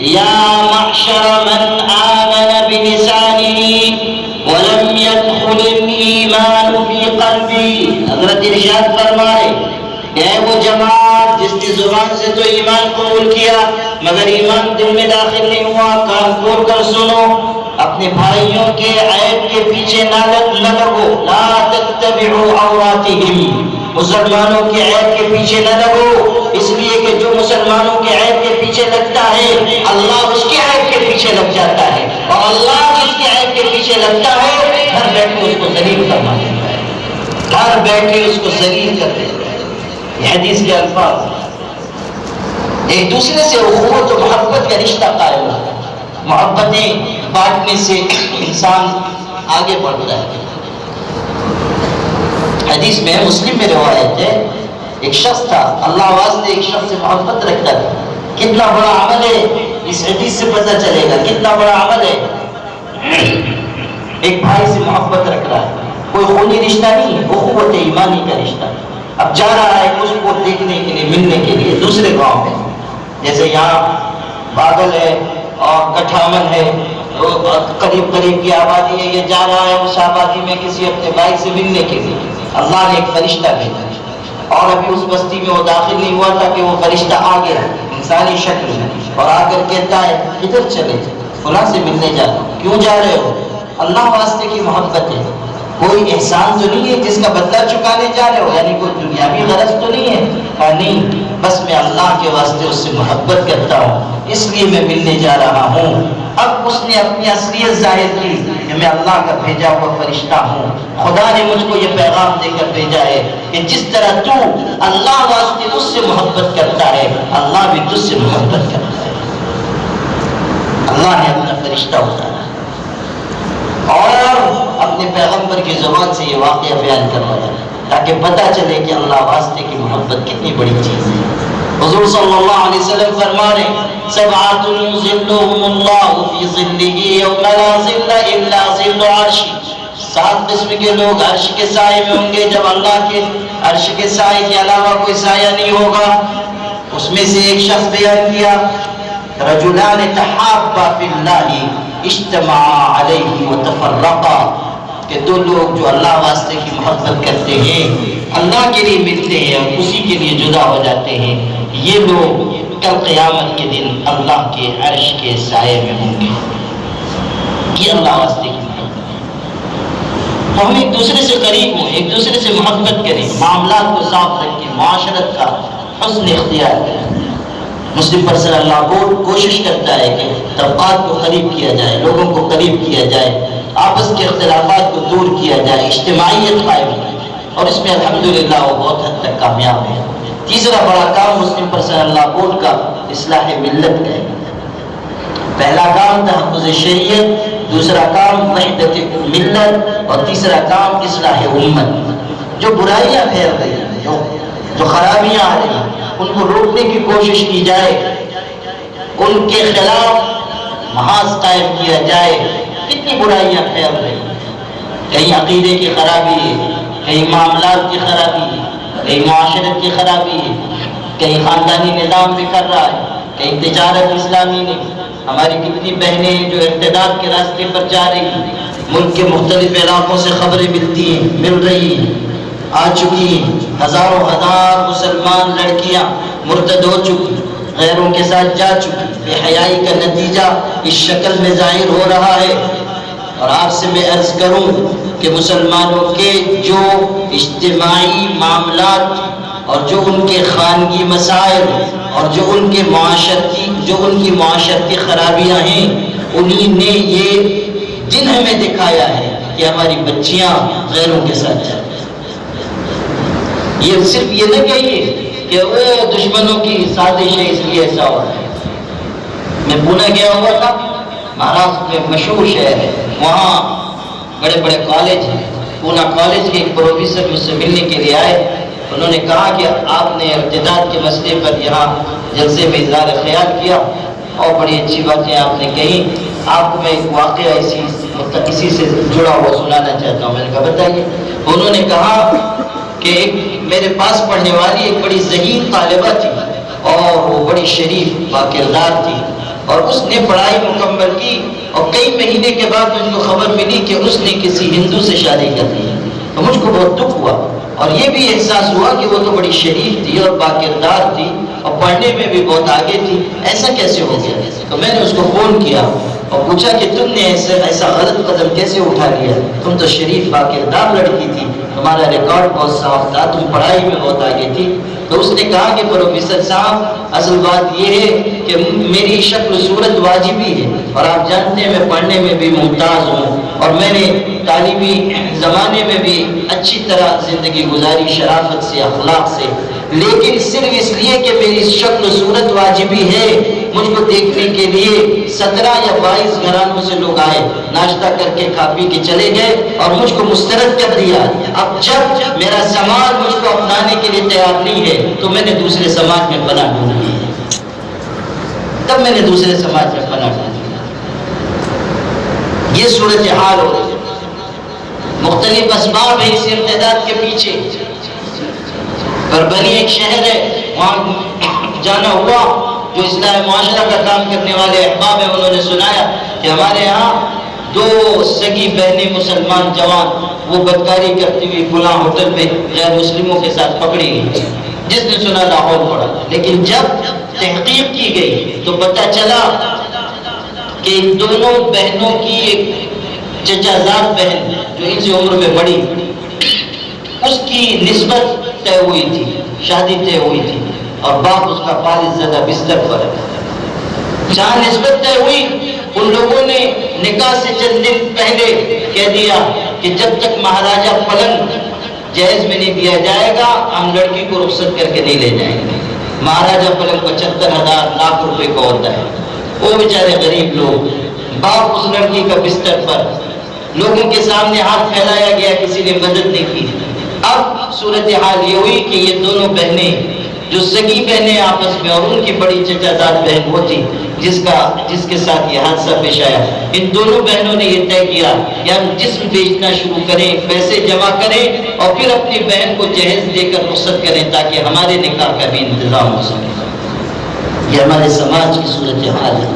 یا معشر من آمن بلسانه ولم يدخل الایمان فی قلبی، حضرت ارشاد فرمائے اے وہ جماعت جس کی زبان سے تو ایمان قبول کیا مگر ایمان دل میں داخل نہیں ہوا، کان کھول کر سنو، اپنے بھائیوں کے عیب کے پیچھے نہ لگو، لا تتبعوا عوراتهم، مسلمانوں کے عیب کے پیچھے نہ لگو، اس لیے کہ جو مسلمانوں کے عیب کے پیچھے لگتا ہے اللہ اس کے عیب کے پیچھے لگ جاتا ہے، اور اللہ جس کے عیب کے پیچھے لگتا ہے گھر بیٹھے اس کو ذلیل فرما دیتا ہے، گھر بیٹھے اس کو ذلیل کر دیتا ہے۔ یہ حدیث کے الفاظ، ایک دوسرے سے اخوت و محبت کا رشتہ قائم ہے، محبتیں بانٹنے سے انسان آگے بڑھتا ہے۔ حدیث میں مسلم میں روایت ہے ایک شخص تھا اللہ واسطے ایک شخص سے محبت رکھتا تھا، کتنا بڑا عمل ہے اس حدیث سے پتہ چلے گا کتنا بڑا عمل ہے۔ ایک بھائی سے محبت رکھ رہا ہے، کوئی خونی رشتہ نہیں ہے، اخوت ایمانی کا رشتہ، اب جا رہا ہے اس کو دیکھنے کے لیے ملنے کے لیے دوسرے گاؤں میں، جیسے یہاں باغل ہے اور کٹھامن ہے، قریب قریب کی آبادی ہے، یہ جا رہا ہے اس آبادی میں کسی اپنے بھائی سے ملنے کے لیے، اللہ نے ایک فرشتہ بھیجا اور ابھی اس بستی میں وہ داخل نہیں ہوا تھا کہ وہ فرشتہ آ گیا انسانی شکل میں اور آ کر کہتا ہے ادھر چلے فلاں سے ملنے جا، کیوں جا رہے ہو؟ اللہ واسطے کی محبت ہے، کوئی احسان تو نہیں ہے جس کا بدلہ چکانے جا رہے ہو، یعنی کوئی دنیاوی غرض تو نہیں ہے؟ نہیں، بس میں اللہ کے واسطے اس سے محبت کرتا ہوں اس لیے میں ملنے جا رہا ہوں۔ اب اس نے اپنی اصلیت ظاہر کی کہ میں اللہ کا بھیجا ہوا فرشتہ ہوں، خدا نے مجھ کو یہ پیغام دے کر بھیجا ہے کہ جس طرح تو اللہ واسطے اس سے محبت کرتا ہے اللہ بھی تجھ سے محبت کرتا ہے۔ اللہ نے اپنا فرشتہ اتارا اور اپنے پیغمبر کی زبان سے یہ واقعہ بیان کروایا تاکہ پتہ چلے کہ اللہ واسطے کی محبت کتنی بڑی چیز ہے۔ حضور صلی اللہ علیہ وسلم فرما رہے سبعۃ یظلهم اللہ فی ظلہ یوم لا ظل الا ظل عرشہ، 7 قسم کے لوگ عرش کے سائے میں ہوں گے جب اللہ کے عرش کے سائے کے علاوہ کوئی سایہ نہیں ہوگا۔ اس میں سے ایک شخص بیان کیا رجلان تحابا فی اللہ اجتمعا علیہ وتفرقا، کہ 2 لوگ جو اللہ واسطے کی محبت کرتے ہیں اللہ کے لیے ملتے ہیں اور اسی کے لیے جدا ہو جاتے ہیں، یہ لوگ کل قیامت کے دن اللہ کے عرش کے سائے میں ہوں گے۔ یہ اللہ واسطے کی محبت ہے، تو ہم ایک دوسرے سے قریب ہوں، ایک دوسرے سے محبت کریں، معاملات کو صاف رکھیں، معاشرت کا حسن اختیار کریں۔ مسلم پرسن اللہ کوشش کرتا ہے کہ طبقات کو قریب کیا جائے، لوگوں کو قریب کیا جائے، آپس کے اختلافات کو دور کیا جائے، اجتماعیت قائم کی، اور اس میں الحمدللہ وہ بہت حد تک کامیاب ہے۔ تیسرا بڑا کام مسلم پرسن اللہ بورڈ کا اصلاح ملت کا ہے۔ پہلا کام تحفظ شریعت، دوسرا کام وحدت ملت، اور تیسرا کام اصلاح امت۔ جو برائیاں پھیل رہی ہیں، جو خرابیاں آ رہی ہیں، ان کو روکنے کی کوشش کی جائے، ان کے خلاف محاذ قائم کیا جائے۔ کتنی برائیاں پھیل رہی ہیں، کہیں عقیدے کی خرابی ہے، کہیں معاملات کی خرابی ہے، کہیں معاشرت کی خرابی ہے، کہیں خاندانی نظام بکھر رہا ہے، کہیں تجارت اسلامی نہیں۔ ہماری کتنی بہنیں ہیں جو ارتداد کے راستے پر جا رہی ہیں، ملک کے مختلف علاقوں سے خبریں مل رہی ہیں، آ چکی ہیں، ہزاروں ہزار مسلمان لڑکیاں مرتد ہو چکی، غیروں کے ساتھ جا چکی، بے حیائی کا نتیجہ اس شکل میں ظاہر ہو رہا ہے۔ اور آپ سے میں عرض کروں کہ مسلمانوں کے جو اجتماعی معاملات اور جو ان کے خانگی مسائل اور جو ان کی معاشرتی خرابیاں ہیں، انہی نے یہ دن ہمیں دکھایا ہے کہ ہماری بچیاں غیروں کے ساتھ جائیں۔ یہ صرف یہ نہ کہیے کہ وہ دشمنوں کی سازش ہے اس لیے ایسا ہو رہا ہے۔ میں پونا گیا ہوا تھا، مہاراشٹر میں مشہور شہر ہے، وہاں بڑے بڑے کالج ہیں۔ پونا کالج کے ایک پروفیسر مجھ سے ملنے کے لیے آئے، انہوں نے کہا کہ آپ نے ارتداد کے مسئلے پر یہاں جلسے میں اظہار خیال کیا اور بڑی اچھی باتیں آپ نے کہی۔ آپ کو میں ایک واقعہ اسی سے جڑا ہوا سنانا چاہتا ہوں۔ میں نے کہا بتائیے۔ انہوں نے کہا کہ ایک میرے پاس پڑھنے والی ایک بڑی ذہین طالبہ تھی، اور وہ بڑی شریف با کردار تھی، اور اس نے پڑھائی مکمل کی، اور کئی مہینے کے بعد مجھ کو خبر ملی کہ اس نے کسی ہندو سے شادی کر لی، تو مجھ کو بہت دکھ ہوا، اور یہ بھی احساس ہوا کہ وہ تو بڑی شریف تھی اور با کردار تھی اور پڑھنے میں بھی بہت آگے تھی، ایسا کیسے ہو گیا؟ تو میں نے اس کو فون کیا اور پوچھا کہ تم نے ایسا غلط قدم کیسے اٹھا لیا؟ تم تو شریف با کردار لڑکی تھی، تمہارا ریکارڈ بہت صاف تھا، تم پڑھائی میں بہت آگے تھی۔ تو اس نے کہا کہ پروفیسر صاحب، اصل بات یہ ہے کہ میری شکل و صورت واجبی ہے، اور آپ جانتے ہیں میں پڑھنے میں بھی ممتاز ہوں، اور میں نے تعلیمی زمانے میں بھی اچھی طرح زندگی گزاری، شرافت سے، اخلاق سے، لیکن صرف اس لیے کہ میری شکل و صورت واجبی ہے، مجھ کو دیکھنے کے لیے 17 یا 22 گھرانوں سے لوگ آئے، ناشتہ کر کے کھا پی کے چلے گئے اور مجھ کو مسترد کر دیا۔ اب جب میرا سماج مجھ کو اپنانے کے لیے تیار نہیں ہے تو میں نے دوسرے سماج میں پناہ ڈھونڈی، تب میں نے دوسرے سماج میں پناہ ڈھونڈی۔ یہ صورتحال ہو رہی ہے، مختلف اسباب ہیں اس ارتداد کے پیچھے۔ بربنی ایک شہر ہے، وہاں جانا ہوا، جو اصلاح معاشرہ کا کام کرنے والے احباب ہیں انہوں نے سنایا کہ ہمارے ہاں 2 سگی بہنیں مسلمان جوان وہ بدکاری کرتی ہوئی فلاں ہوٹل میں غیر مسلموں کے ساتھ پکڑی گئی۔ جس نے سنا لاہور پڑا، لیکن جب تحقیق کی گئی تو پتہ چلا کہ ان دونوں بہنوں کی ایک چچا زاد بہن جو ان سے عمر میں بڑی، اس کی نسبت طے ہوئی تھی، شادی طے ہوئی تھی، اور باپ اس کا فالج زدہ بستر پر ہے۔ جہاں نسبت طے ہوئی، ان لوگوں نے نکاح سے چند دن پہلے کہہ دیا کہ جب تک مہاراجہ پلنگ جہیز میں نہیں دیا جائے گا ہم لڑکی کو رخصت کر کے نہیں لے جائیں گے۔ مہاراجہ پلنگ 75,000 لاکھ روپے کا ہوتا ہے، وہ بیچارے غریب لوگ، باپ اس لڑکی کا بستر پر، لوگوں کے سامنے ہاتھ پھیلایا گیا، کسی نے مدد نہیں کی۔ اب صورتحال یہ ہوئی کہ یہ دونوں بہنیں جو سگی بہنیں آپس میں، اور ان کی بڑی چچا زاد بہن وہ تھی جس کے ساتھ یہ حادثہ پیش آیا، ان دونوں بہنوں نے یہ طے کیا کہ ہم جسم بیچنا شروع کریں، پیسے جمع کریں، اور پھر اپنی بہن کو جہیز دے کر رخصت کریں تاکہ ہمارے نکاح کا بھی انتظام ہو سکے۔ یہ ہمارے سماج کی صورتحال ہے۔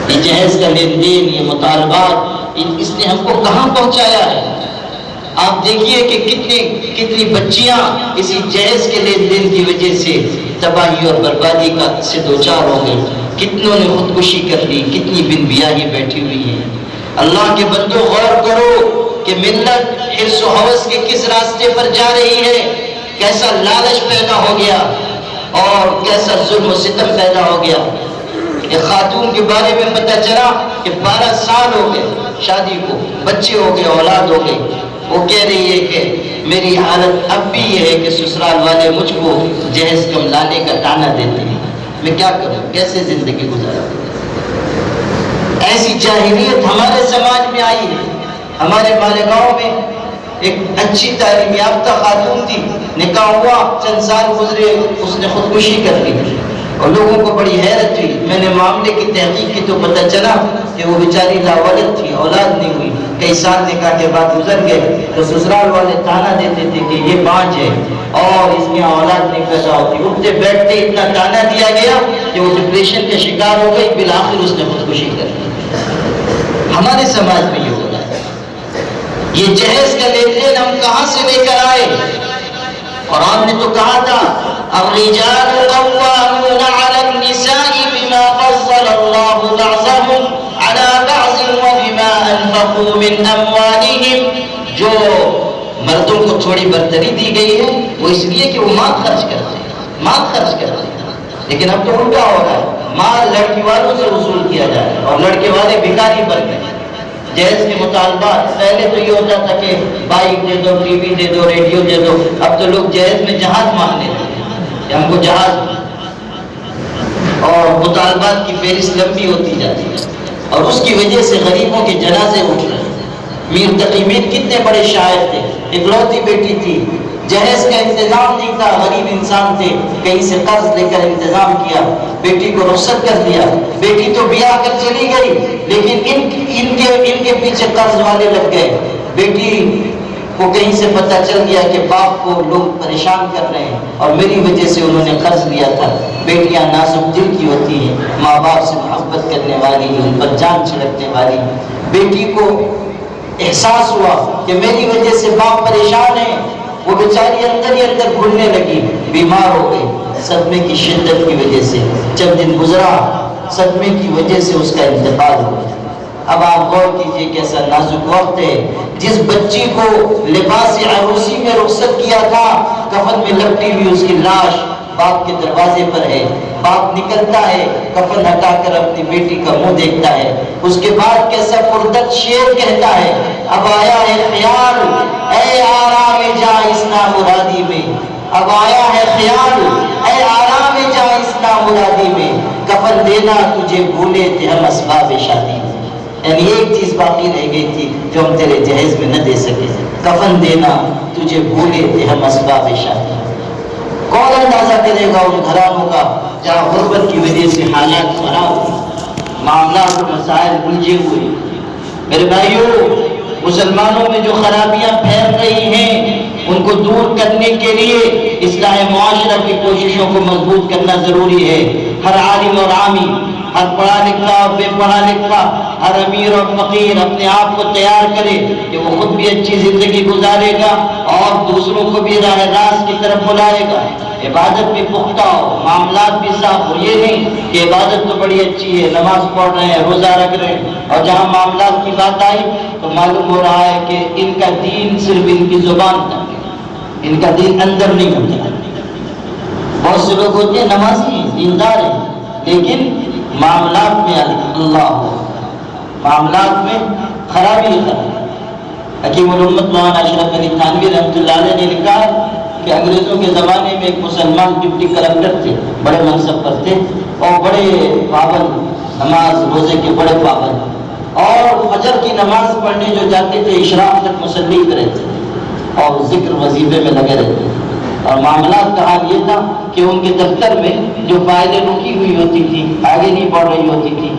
یہ جہیز کا لین دین، یہ مطالبات، اس نے ہم کو کہاں پہنچایا ہے؟ آپ دیکھیے کہ کتنی بچیاں اسی جہیز کے لین دین کی وجہ سے تباہی اور بربادی سے دوچار ہو گئی، کتنوں نے خودکشی کر لی، کتنی بن بیاہی بیٹھی ہوئی ہیں۔ اللہ کے بندو غور کرو کہ ملت حرص و ہوس کے کس راستے پر جا رہی ہے، کیسا لالچ پیدا ہو گیا اور کیسا ظلم و ستم پیدا ہو گیا۔ ایک خاتون کے بارے میں پتہ چلا کہ 12 سال ہو گئے شادی کو، بچے ہو گئے، اولاد ہو گئی، وہ کہہ رہی ہے کہ میری حالت اب بھی یہ ہے کہ سسرال والے مجھ کو جہیز کم لانے کا تانا دیتے ہیں، میں کیا کروں، کیسے زندگی گزاروں؟ ایسی جاہلیت ہمارے سماج میں آئی ہے۔ ہمارے مالیگاؤں میں ایک اچھی تعلیم یافتہ خاتون تھی، نکاح ہوا، چند سال گزرے، اس نے خودکشی کر لی، اور لوگوں کو بڑی حیرت ہوئی۔ میں نے معاملے کی تحقیق کی تو پتہ چلا کہ وہ بیچاری لاولد تھی، اولاد نہیں ہوئی، کئی سال نکاح کے بعد گزر گئے، تو سسرال والے تانا دیتے تھے کہ یہ بانجھ ہے اور اس کی اولاد نہیں پیدا ہوتی۔ اٹھتے بیٹھتے اتنا تانا دیا گیا کہ وہ ڈپریشن کا شکار ہو گئی، بالآخر اس نے خودکشی کر لی۔ ہمارے سماج میں یہ ہو رہا ہے۔ یہ جہیز کا لین دین ہم کہاں سے لے کر آئے؟ قرآن نے تو کہا تھا الرجال قوامون علی النساء بما فضل اللہ بعضهم علی بعض وبما انفقوا من اموالهم۔ جو مردوں کو تھوڑی برتری دی گئی ہے وہ اس لیے کہ وہ مال خرچ کرتے ہیں، مال خرچ کرتے ہیں، لیکن اب تو الٹا ہو رہا ہے، مال لڑکی والوں سے وصول کیا جائے اور لڑکے والے بھکاری بن گئے۔ جہیز کے مطالبات پہلے تو یہ ہوتا تھا کہ بائک دے دو، ٹی وی دے دو، ریڈیو دے دو، اب تو لوگ جہیز میں جہاز مانگنے لگے کہ ہم کو جہاز، اور مطالبات کی فہرست لمبی ہوتی جاتی ہے، اور اس کی وجہ سے غریبوں کے جنازے اٹھ رہے ہیں۔ میر تقی میر کتنے بڑے شاعر تھے، اکلوتی بیٹی تھی، جہیز کا انتظام نہیں تھا، غریب انسان تھے، کہیں سے قرض لے کر انتظام کیا، بیٹی کو رخصت کر دیا، بیٹی تو بیاہ کر چلی گئی لیکن ان کے پیچھے قرض والے لگ گئے، بیٹی وہ کہیں سے پتہ چل گیا کہ باپ کو لوگ پریشان کر رہے ہیں اور میری وجہ سے انہوں نے قرض لیا تھا. بیٹیاں نازک دل کی ہوتی ہیں، ماں باپ سے محبت کرنے والی، ان پر جان چھڑکنے والی. بیٹی کو احساس ہوا کہ میری وجہ سے باپ پریشان ہے، وہ بیچاری اندر ہی اندر بھولنے لگی، بیمار ہو گئی صدمے کی شدت کی وجہ سے. جب دن گزرا صدمے کی وجہ سے اس کا انتقال ہو گیا. اب آپ غور کیجئے کیسا نازک وقت ہے. جس بچی کو لباس عروسی میں رخصت کیا تھا، کفن میں لپٹی ہوئی اس کی لاش باپ کے دروازے پر ہے. باپ نکلتا ہے، کفن ہٹا کر اپنی بیٹی کا منہ دیکھتا ہے. اس کے بعد کیسا پردرد شعر کہتا ہے، اب آیا ہے خیال اے آرام جا اس نامرادی میں. اب آیا ہے خیال اے آرام جا اس نامرادی میں. کفن دینا تجھے بھولے تھے ہم اسباب شادی. یعنی ایک چیز باقی رہ گئی تھی جو ہم تیرے جہیز میں نہ دے سکے، کفن دینا تجھے بھولے تھے ہم اسباب شادی. کون اندازہ کرے گا ان گھرانوں کا جہاں غربت کی وجہ سے حالات خراب، معاملات و مسائل الجھے ہوئے. میرے بھائیوں، مسلمانوں میں جو خرابیاں پھیل رہی ہیں ان کو دور کرنے کے لیے اصلاح معاشرہ کی کوششوں کو مضبوط کرنا ضروری ہے. ہر عالم اور عامی، ہر پڑھا لکھا اور بے پڑھا لکھا، ہر امیر اور فقیر اپنے آپ کو تیار کرے کہ وہ خود بھی اچھی زندگی گزارے گا اور دوسروں کو بھی راہ راست کی طرف بلائے گا. عبادت بھی پختہ ہو، معاملات بھی صاف ہو. یہ نہیں کہ عبادت تو بڑی اچھی ہے، نماز پڑھ رہے ہیں، روزہ رکھ رہے ہیں، اور جہاں معاملات کی بات آئی تو معلوم ہو رہا ہے کہ ان کا دین صرف ان کی زبان تک ہے، ان کا دین اندر نہیں ہوتا. بہت سے لوگ ہوتے ہیں نمازی دیندار ہیں لیکن معاملات میں اللہ ہو، معاملات میں خرابی خرابی. حکیم الامت مولانا اشرف علی تھانوی رحمۃ اللہ علیہ نے لکھا کہ انگریزوں کے زمانے میں ایک مسلمان ڈپٹی کلکٹر تھے، بڑے منصب پر تھے اور بڑے پابند، نماز روزے کے بڑے پابند، اور فجر کی نماز پڑھنے جو جاتے تھے اشراق تک مسلی پہ رہتے تھے اور ذکر وظیفے میں لگے رہتے تھے. اور معاملات کا حال یہ تھا کہ ان کے دفتر میں جو فائلیں رکی ہوئی ہوتی تھی، آگے نہیں بڑھ رہی ہوتی تھی،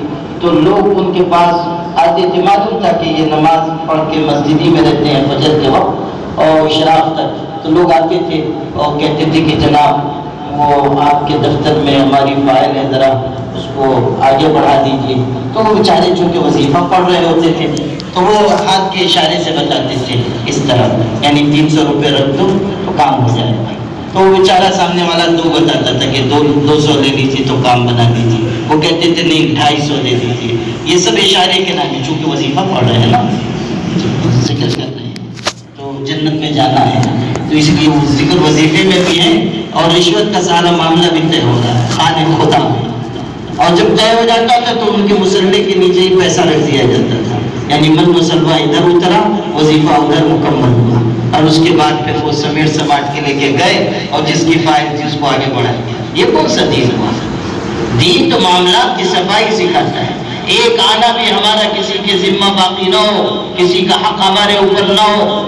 تو لوگ ان کے پاس آتے تھے. معلوم تھا کہ یہ نماز پڑھ کے مسجد ہی میں رہتے ہیں فجر کے وقت اور اشراق تک. تو لوگ آتے تھے اور کہتے تھے کہ جناب وہ آپ کے دفتر میں ہماری فائل ہے، ذرا اس کو آگے بڑھا دیجیے. تو وہ بیچارے چونکہ وظیفہ پڑھ رہے ہوتے تھے تو وہ ہاتھ کے اشارے سے بتاتے تھے اس طرح، یعنی 300 روپے رکھ دو تو کام ہو جائے گا. تو وہ بیچارہ سامنے والا 2 بتاتا تھا کہ 200 لے لیجیے تو کام بنا دیجیے. وہ کہتے تھے نہیں 250 دے دیجیے. یہ سب اشارے کے نام ہے، چونکہ وظیفہ پڑھ رہے ہیں نا، ذکر کر رہے ہیں تو جنت میں جانا ہے، تو اس لیے وہ ذکر وظیفے میں بھی ہیں اور رشوت کا سارا معاملہ بھی طے ہو رہا ہے خانہ خدا. اور جب طے ہو جاتا تھا تو ان کے مسلح کے نیچے ہی پیسہ رکھ دیا جاتا تھا، یعنی من مسلح ادھر اترا، وظیفہ ادھر مکمل ہوا، اور اس کے بعد پھر وہ سمیٹ سماٹ کے لے کے گئے اور جس کی فائل تھی اس کو آگے بڑھایا. یہ کون سا دین ہوا؟ دین تو معاملات کی صفائی سکھاتا ہے. ایک آنا بھی ہمارا کسی کے ذمہ باقی نہ ہو، کسی کا حق ہمارے اوپر نہ ہو.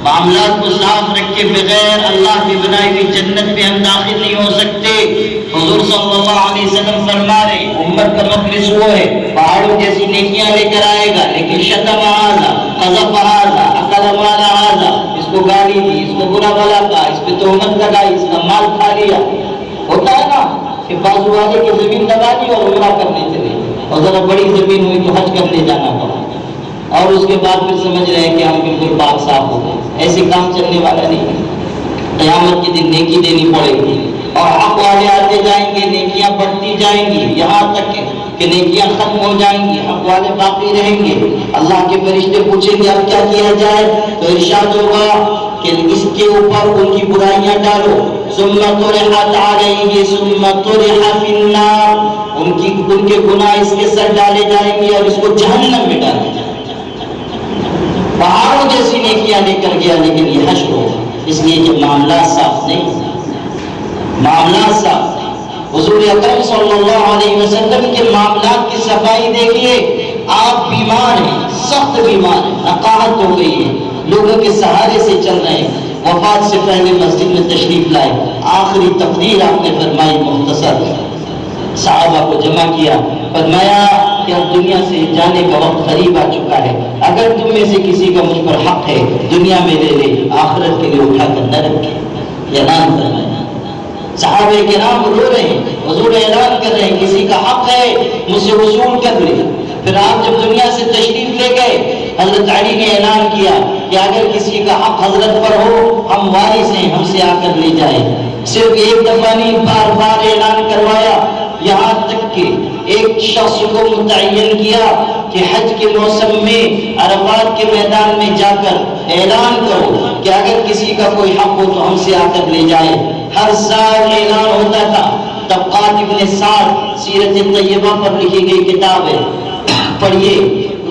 معاملات کو صاف رکھے بغیر اللہ کی بنائی ہوئی جنت میں ہم داخل نہیں ہو سکتے. حضور صلی اللہ علیہ وسلم فرما رہے امت کا مخلص وہ ہے پہاڑوں جیسی نیکیاں لے کر آئے گا لیکن شتم ھذا، قذف ھذا، اکل مال ھذا، اس کو گالی دی، اس کو برا بھلا کہا، اس پہ تہمت لگائی، اس کا مال کھا لیا. ہوتا ہے نا کہ بازو والے کی زمین دبا دی اور عمرہ کرنے چلے، اور ذرا بڑی زمین ہوئی تو حج کرنے جانا پڑا، اور اس کے بعد پھر سمجھ رہے ہیں کہ ہم بالکل پاک صاف ہو گئے. ایسے کام چلنے والا نہیں ہے. قیامت کے دن نیکی دینی پڑے گی اور حق والے آتے جائیں گے، نیکیاں بڑھتی جائیں گی یہاں تک کہ نیکیاں ختم ہو جائیں گی، حق والے باقی رہیں گے. اللہ کے فرشتے پوچھیں گے اب کیا کیا جائے، تو ارشاد ہوگا کہ اس کے اوپر ان کی برائیاں ڈالو. ثم طرحت علیہ ثم طرح فی النار، ان کے گناہ اس کے سر ڈالے جائیں گے اور اس کو جہنم میں ڈالے جائیں گے. پہاڑوں جیسی نیکیاں لے کر گیا لیکن یہ حشر ہو، اس لیے کہ معاملات صاف نہیں، معاملات صاف نہیں. حضور اکرم صلی اللہ علیہ وسلم کے معاملات کی صفائی دیکھیے. آپ بیمار ہیں، سخت بیمار ہیں، نقاہت ہو گئی ہے، لوگوں کے سہارے سے چل رہے ہیں. وفات سے پہلے مسجد میں تشریف لائے، آخری تقریر آپ نے فرمائی، مختصر صحابہ کو جمع کیا، فرمایا کہ اب دنیا سے جانے کا وقت قریب آ چکا ہے، اگر تم میں سے کسی کا مجھ پر حق ہے دنیا میں لے لے، آخرت کے لیے اٹھا کر نہ رکھے۔ اعلان کر رہے ہیں صحابہ کرام رو رہے ہیں، حضور اعلان کر رہے ہیں کسی کا حق ہے مجھ سے وصول کر لے۔ پھر آپ جب دنیا سے تشریف لے گئے، حضرت علی نے اعلان کیا کہ اگر کسی کا حق حضرت پر ہو ہم وارث ہیں، ہم سے آ کر لے جائے۔ صرف ایک دفعہ نہیں، بار بار اعلان کروایا، یہاں تک کہ ایک شخص کو متعین کیا کہ حج کے موسم میں عرفات کے میدان میں جا کر اعلان کرو کہ اگر کسی کا کوئی حق ہو تو ہم سے آ کر لے جائے۔ ہر سال اعلان ہوتا تھا۔ طبقات ابن سعد سیرت طیبہ پر لکھی گئی کتاب ہے، پڑھیے،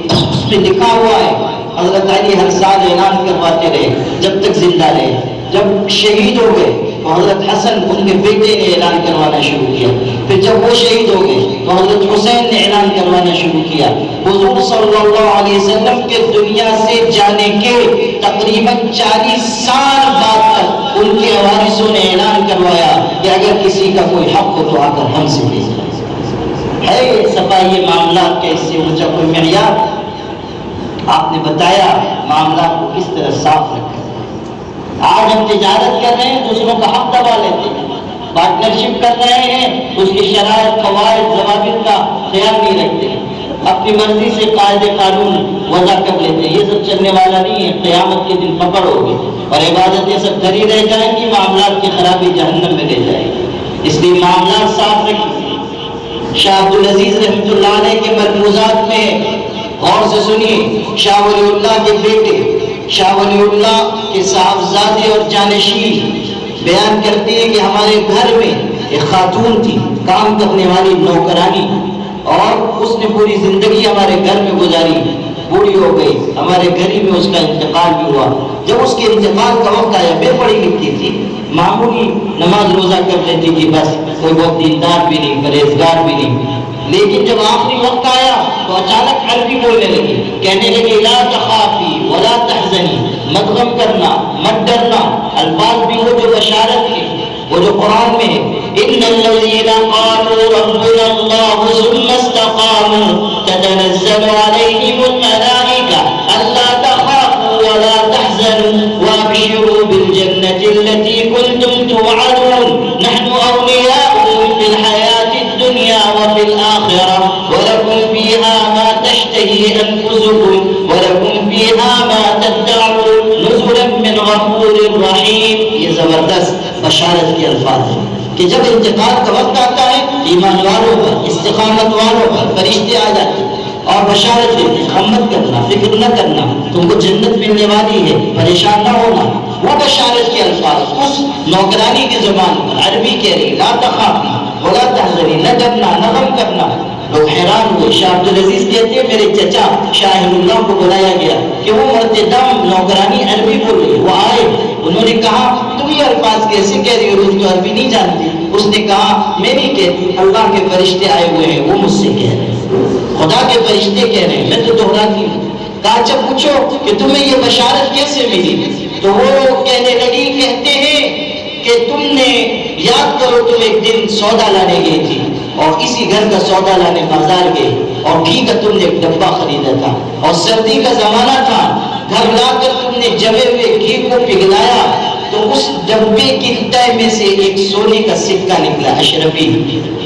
اس میں لکھا ہوا ہے حضرت علی ہر سال اعلان کرواتے رہے جب تک زندہ رہے۔ جب شہید ہو گئے تو حضرت حسن ان کے بیٹے نے اعلان کروانا شروع کیا، پھر جب وہ شہید ہو گئے تو حضرت حسین نے اعلان کروانا شروع کیا۔ حضور صلی اللہ علیہ وسلم کے دنیا سے جانے کے تقریباً 40 سال بعد تک ان کے وارثوں نے اعلان کروایا کہ اگر کسی کا کوئی حق ہو تو آ کر ہم سے لے جائے۔ ہے صفائی معاملات کا اس سے اونچا کوئی معیار؟ آپ نے بتایا معاملات کو کس طرح صاف رکھا۔ آج ہم تجارت کر رہے ہیں، دوسروں کا حق دبا لیتے ہیں، پارٹنرشپ کر رہے ہیں، اس کی شرائط، قواعد، ضوابط کا خیال نہیں رکھتے، اپنی مرضی سے قاعدے قانون وضع کر لیتے ہیں۔ یہ سب چلنے والا نہیں ہے، قیامت کے دن پکڑ ہوگی اور عبادتیں سب دھری رہ جائیں گی، معاملات کی خرابی جہنم میں لے جائے گی۔ اس لیے معاملات صاف رکھیں۔ شاہ عبدالعزیز رحمۃ اللہ علیہ کے ملفوظات میں غور سے سنیے، شاہ ولی اللہ کے بیٹے، شاہ ولی اللہ کے صاحبزادے اور جانشین بیان کرتے ہیں کہ ہمارے گھر میں ایک خاتون تھی، کام کرنے والی نوکرانی، اور اس نے پوری زندگی ہمارے گھر میں گزاری، بوڑھی ہو گئی، ہمارے گھر ہی میں اس کا انتقال بھی ہوا۔ جب اس کے انتقال کا وقت آیا، بے پڑھی لکھی تھی، معمولی نماز روزہ کر لیتی تھی، بس کوئی بہت دیندار بھی نہیں، پرہیزگار بھی نہیں، لیکن جب آخری وقت آیا تو اچانک عربی بولنے لگی، کہنے لگی لا تخافی ولا تحزنی، مت غم کرنا، مت ڈرنا، الفاظ بھی وہ جو بشارت کے، وہ جو قرآن میں ہے، ان الذین قالوا ربنا اللہ ثم استقاموا تتنزل علیہم الملائکہ الا تخافوا ولا تحزنوا وابشروا بالجنة التي كنتم توعدون نحن اولیاؤکم فی الحیاة الدنیا وفی الآخرہ ولکم فیہا ما تشتہی انفسکم ولکم فیہا ما تدعون نزلا من غفور رحیم۔ یہ زبردست بشارت کے الفاظ ہیں کہ جب انتقال کا وقت آتا ہے ایمان والوں پر، استقامت والوں پر فرشتے آ جاتے ہیں اور بشارت دیتے ہیں، غم مت کرنا، فکر نہ کرنا، تم کو جنت ملنے والی ہے، پریشان نہ ہونا۔ وہ بشارت کے الفاظ اس نوکرانی کی زبان پر عربی کہہ رہی، لا تخافی ولا تحزنی، نہ ڈرنا، نہ غم کرنا۔ لوگ حیران ہوئے۔ شاہ عبدالعزیز کہتے ہیں میرے چچا شاہ اللہ کو بلایا گیا کہ وہ مرتے دم نوکرانی عربی بول رہی، وہ آئے، انہوں نے کہا تم یہ الفاظ کیسے کہہ رہی ہو، تم تو عربی نہیں جانتی۔ اس نے کہا میں نہیں کہتی، اللہ کے فرشتے آئے ہوئے ہیں، وہ مجھ سے کہہ رہے ہیں، خدا کے فرشتے کہہ رہے ہیں، میں تو دہراتی ہوں۔ کہا اچھا پوچھو کہ تمہیں یہ بشارت کیسے ملی؟ تو وہ کہنے لگی، کہتے ہیں کہ تم نے یاد کرو تم ایک دن سودا لانے گئی تھی اور اسی گھر کا سودا لانے بازار گئے اور گھی کا تم نے ایک ڈبہ خریدا تھا اور سردی کا زمانہ تھا، گھر لا کر تم نے جمے ہوئے گھی کو پگھلایا تو اس ڈبے کی تہ میں سے ایک سونے کا سکہ نکلا، اشرفی،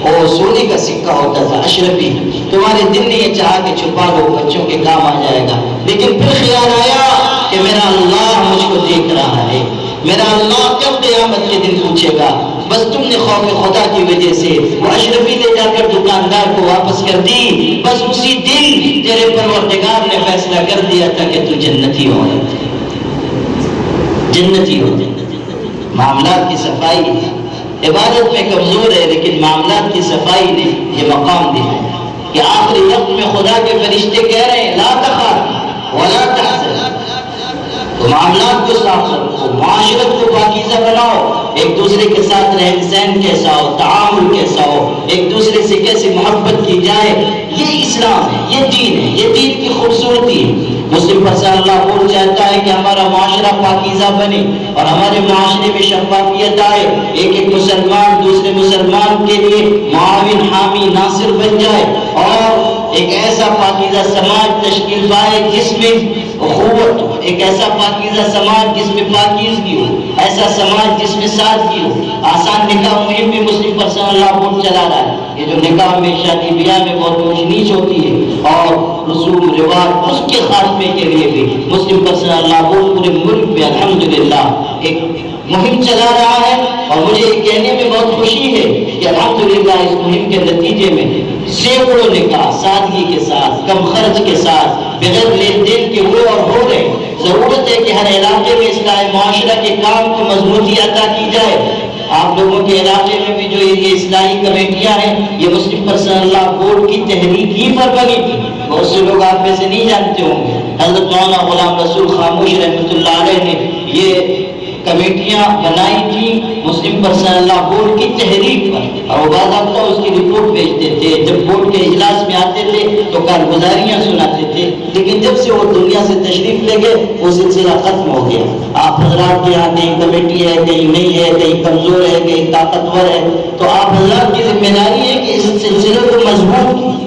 اور سونے کا سکہ ہوتا تھا اشرفی۔ تمہارے دل نے یہ چاہا کہ چھپا لو، بچوں کے کام آ جائے گا، لیکن پھر خیال آیا کہ میرا اللہ مجھ کو دیکھ رہا ہے، میرا اللہ کب قیامت کے دن پوچھے گا۔ بس تم نے خوف خدا کی وجہ سے وہ اشرفی لے جا کر دکاندار کو واپس کر دی، بس اسی دن تیرے پروردگار نے فیصلہ کر دیا تھا کہ تو جنتی ہو، جنتی ہو۔ معاملات کی صفائی عبادت میں کمزور ہے، لیکن معاملات کی صفائی نے یہ مقام دیا ہے کہ آخری وقت میں خدا کے فرشتے کہہ رہے ہیں لا تخاف ولا تحزن، تو معاملات کو صاف رکھو، معاشرت کو پاکیزہ بناؤ، ایک دوسرے کے ساتھ رہن سہن کیسا ہو، تعامل کیسا ہو، ایک دوسرے سے کیسے محبت کی جائے، یہ اسلام ہے، یہ دین ہے، یہ دین کی خوبصورتی ہے۔ مسلم پر سے اللہ بول چاہتا ہے کہ ہمارا معاشرہ پاکیزہ بنے اور ہمارے معاشرے میں شفافیت آئے، ایک ایک مسلمان دوسرے مسلمان کے لیے معاون، حامی، ناصر بن جائے اور ایک ایسا پاکیزہ سماج تشکیل پائے جس میں اخوت ہو، ایک ایسا پاکیزہ سماج جس میں پاکیزگی ہو، ایسا سماج جس میں سادگی ہو۔ آسان نکاح مہم بھی مسلم پرسنل لا بورڈ چلا رہا ہے۔ یہ جو نکاح میں شادی بیاہ میں بہت اونچ نیچ ہوتی ہے اور رسوم رواج، اس کے خاتمے کے لیے بھی مسلم پرسنل لا بورڈ پورے ملک میں الحمدللہ ایک مہم چلا رہا ہے۔ اور مجھے یہ کہنے میں بہت خوشی ہے کہ الحمدللہ اس مہم کے نتیجے میں سینکڑوں نکاح سادگی کے ساتھ، کم خرچ کے ساتھ، بغیر لین دین کے ہوئے اور ہو رہے۔ ضرورت ہے کہ ہر علاقے میں اصلاح معاشرہ کے کام کو مضبوطی عطا کی جائے۔ آپ لوگوں کے علاقے میں بھی جو یہ اصلاحی کمیٹیاں ہیں، یہ مسلم پرسنل لا بورڈ کی تحریک ہی پر بنی تھی۔ بہت سے لوگ آپ میں سے نہیں جانتے ہوں گے، حضرت مولانا غلام رسول خاموش رحمۃ اللہ علیہ نے یہ کمیٹیاں بنائی تھی مسلم پرسنل لا بورڈ کی تحریک پر، اور وہ باضابطہ اس کی رپورٹ بھیجتے تھے۔ جب بورڈ کے اجلاس میں آتے تھے تو کارگزاریاں سناتے تھے، لیکن جب سے وہ دنیا سے تشریف لے گئے وہ سلسلہ ختم ہو گیا۔ آپ حضرات کے یہاں کہیں کمیٹی ہے، کہیں نہیں ہے، کہیں کمزور ہے، کہیں طاقتور ہے، تو آپ حضرات کی ذمہ داری ہے کہ اس سلسلے کو مضبوط کیجیے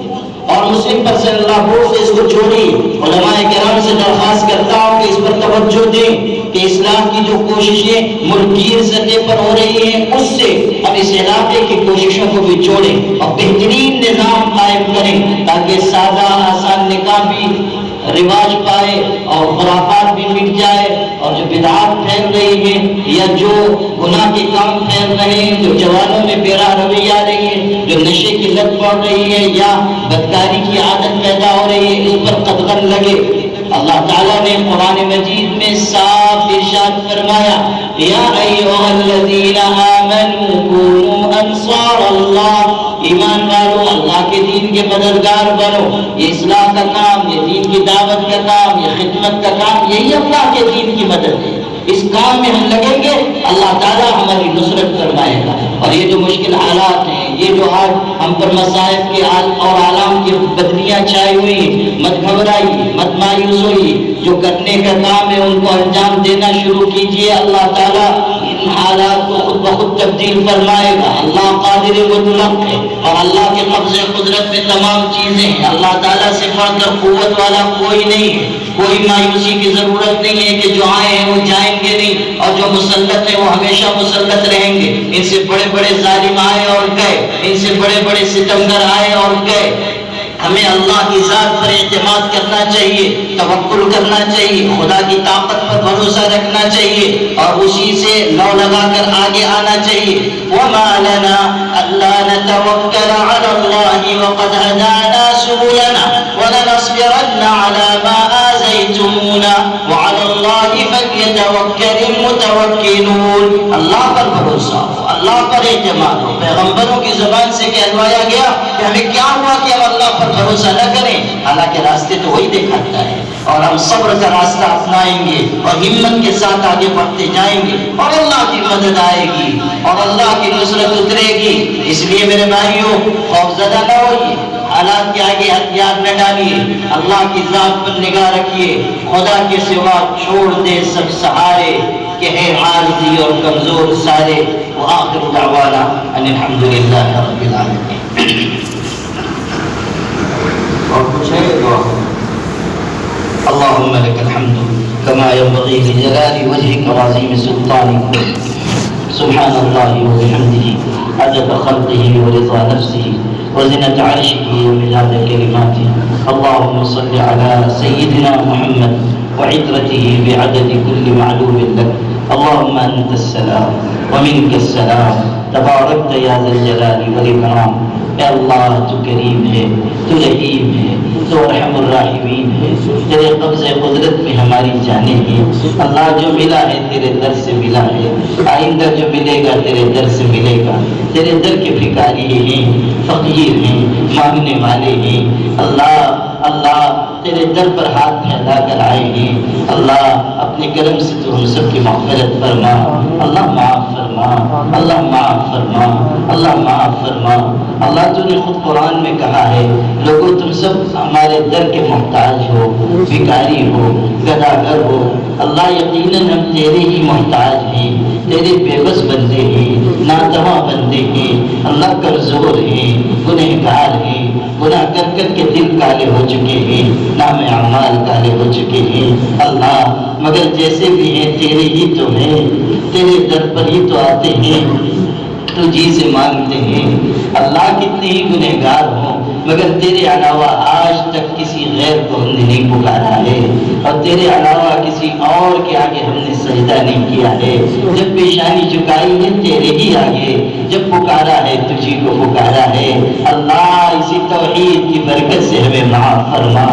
اور مسلم پرسنل لا بورڈ سے اس کو جوڑی۔ علماء کرام سے درخواست کرتا ہوں کہ اس پر توجہ دیں کہ اسلام کی جو کوششیں ملکی سطح پر ہو رہی ہیں، اس سے ہم اس علاقے کی کوششوں کو بھی جوڑیں اور بہترین نظام قائم کریں تاکہ سادہ آسان نکاح بھی رواج پائے اور خرافات بھی مٹ جائے، اور جو بدعات پھیل رہی ہیں یا جو گناہ کے کام پھیل رہے ہیں، جو جوانوں میں بے راہ روی آ رہی ہے، جو نشے کی لت پڑ رہی ہے یا بدکاری کی عادت پیدا ہو رہی ہے، اس پر قدغن لگے۔ اللہ تعالیٰ نے قرآن مجید میں صاف ارشاد فرمایا، یا ایھا الذین آمنوا کونوا انصار اللہ، ایمان والو اللہ کے دین کے مددگار بنو۔ یہ اصلاح کا کام، یہ دین کی دعوت کا کام، یہ خدمت کا کام، یہی اللہ کے دین کی مدد ہے۔ اس کام میں ہم لگیں گے، اللہ تعالیٰ ہماری نصرت فرمائے گا۔ اور یہ جو مشکل حالات ہیں، یہ جو آج ہم پر مصائب کے اور عالم کی بدلیاں چھائی ہوئی ہیں، مت گھبرائیے، مت مایوس ہوئیے، جو کرنے کا کام ہے ان کو انجام دینا شروع کیجیے۔ اللہ تعالیٰ ان حالات کو خود بخود تبدیل فرمائے گا۔ اللہ قادر مطلق ہے اور اللہ کے قبض قدرت میں تمام چیزیں ہیں۔ اللہ تعالیٰ سے بڑھ کر قوت والا کوئی نہیں ہے۔ کوئی مایوسی کی ضرورت نہیں ہے کہ جو آئے ہیں وہ جائیں گے نہیں، اور جو مسلط ہیں وہ ہمیشہ مسلط رہیں گے۔ ان سے بڑے بڑے ظالم آئے اور گئے، ان سے بڑے بڑے ستمگر آئے اور گئے۔ ہمیں اللہ کی ذات پر اعتماد کرنا چاہیے، توکل کرنا چاہیے، خدا کی طاقت پر بھروسہ رکھنا چاہیے اور اسی سے لو لگا کر آگے آنا چاہیے۔ وما لنا الا نتوکل علی اللہ وقد ہدانا سبلنا ولنصبرن علی ما آذیتمونا وعلی اللہ فلیتوکل المتوکلون۔ اللہ پر بھروسہ ہو، اللہ پر اعتماد ہو۔ پیغمبروں کی زبان سے کہلوایا گیا کہ ہمیں کیا ہوا کہ ہم اللہ پر بھروسہ نہ کریں، حالانکہ راستے تو وہی دکھاتا ہے، اور ہم صبر کا راستہ اپنائیں گے اور ہمت کے ساتھ آگے بڑھتے جائیں گے اور اللہ کی مدد آئے گی اور اللہ کی نصرت اترے گی۔ اس لیے میرے بھائیوں، خوفزدہ نہ ہوئیے، حالات کے آگے ہتھیار نہ ڈالیے، اللہ کی ذات پر نگاہ رکھیے۔ خدا کے سوا چھوڑ دے سب سہارے کہ ہے عاجزی اور کمزور سارے۔ وآخر دعوانا ان الحمدللہ رب العالمین۔ اور کچھ ہے دعا؟ اللہم لک الحمد کما ينبغی لجلال وجہک وعظیم سلطانک، سبحان اللہ وبحمدہ عدد خلقہ ورضا نفسہ وزنة عرشہ ومداد کلماتہ۔ اللہم صل علی سیدنا محمد وعطرتہ بعدد کل معلوم لک۔ اللہم انت السلام ومنک السلام تبارکت یا ذا الجلال والاکرام۔ اے اللہ تو کریم ہے، تو رحیم ہے، تو ارحم الراحمین ہے، تیرے قبض قدرت میں ہماری جانیں ہیں۔ اللہ جو ملا ہے تیرے در سے ملا ہے، آئندہ جو ملے گا تیرے در سے ملے گا۔ تیرے در کے بھکاری ہیں، فقیر ہیں، مانگنے والے ہیں۔ اللہ تیرے در پر ہاتھ پھیلا کر آئے ہیں۔ اللہ اپنے کرم سے تو ہم سب کی مغفرت فرما، اللہ معاف فرما، اللہ معاف فرما، اللہ معاف فرما۔ اللہ تو نے خود قرآن میں کہا ہے، لوگوں تم سب ہمارے در کے محتاج ہو، بھکاری ہو، گداگر ہو۔ اللہ یقیناً ہم تیرے ہی محتاج ہیں، تیرے بے بس بندے ہیں، ناتواں بندے ہیں، اللہ کمزور ہیں، گنہگار ہیں، گناہ کر کر کے دل کالے ہو چکے ہیں، نام اعمال کالے ہو چکے ہیں اللہ، مگر جیسے بھی ہیں تیرے ہی تو ہیں، تیرے در پر ہی تو آتے ہیں، تجھی سے مانگتے ہیں اللہ۔ کتنے ہی گنہگار ہوں مگر تیرے علاوہ آج تک کسی غیر کو ہم نے نہیں پکارا ہے، اور تیرے علاوہ کسی اور کے آگے ہم نے سجدہ نہیں کیا ہے۔ جب پیشانی جھکائی ہے تیرے ہی آگے، جب پکارا ہے تجھی کو پکارا ہے اللہ۔ اسی توحید کی برکت سے ہمیں معاف فرما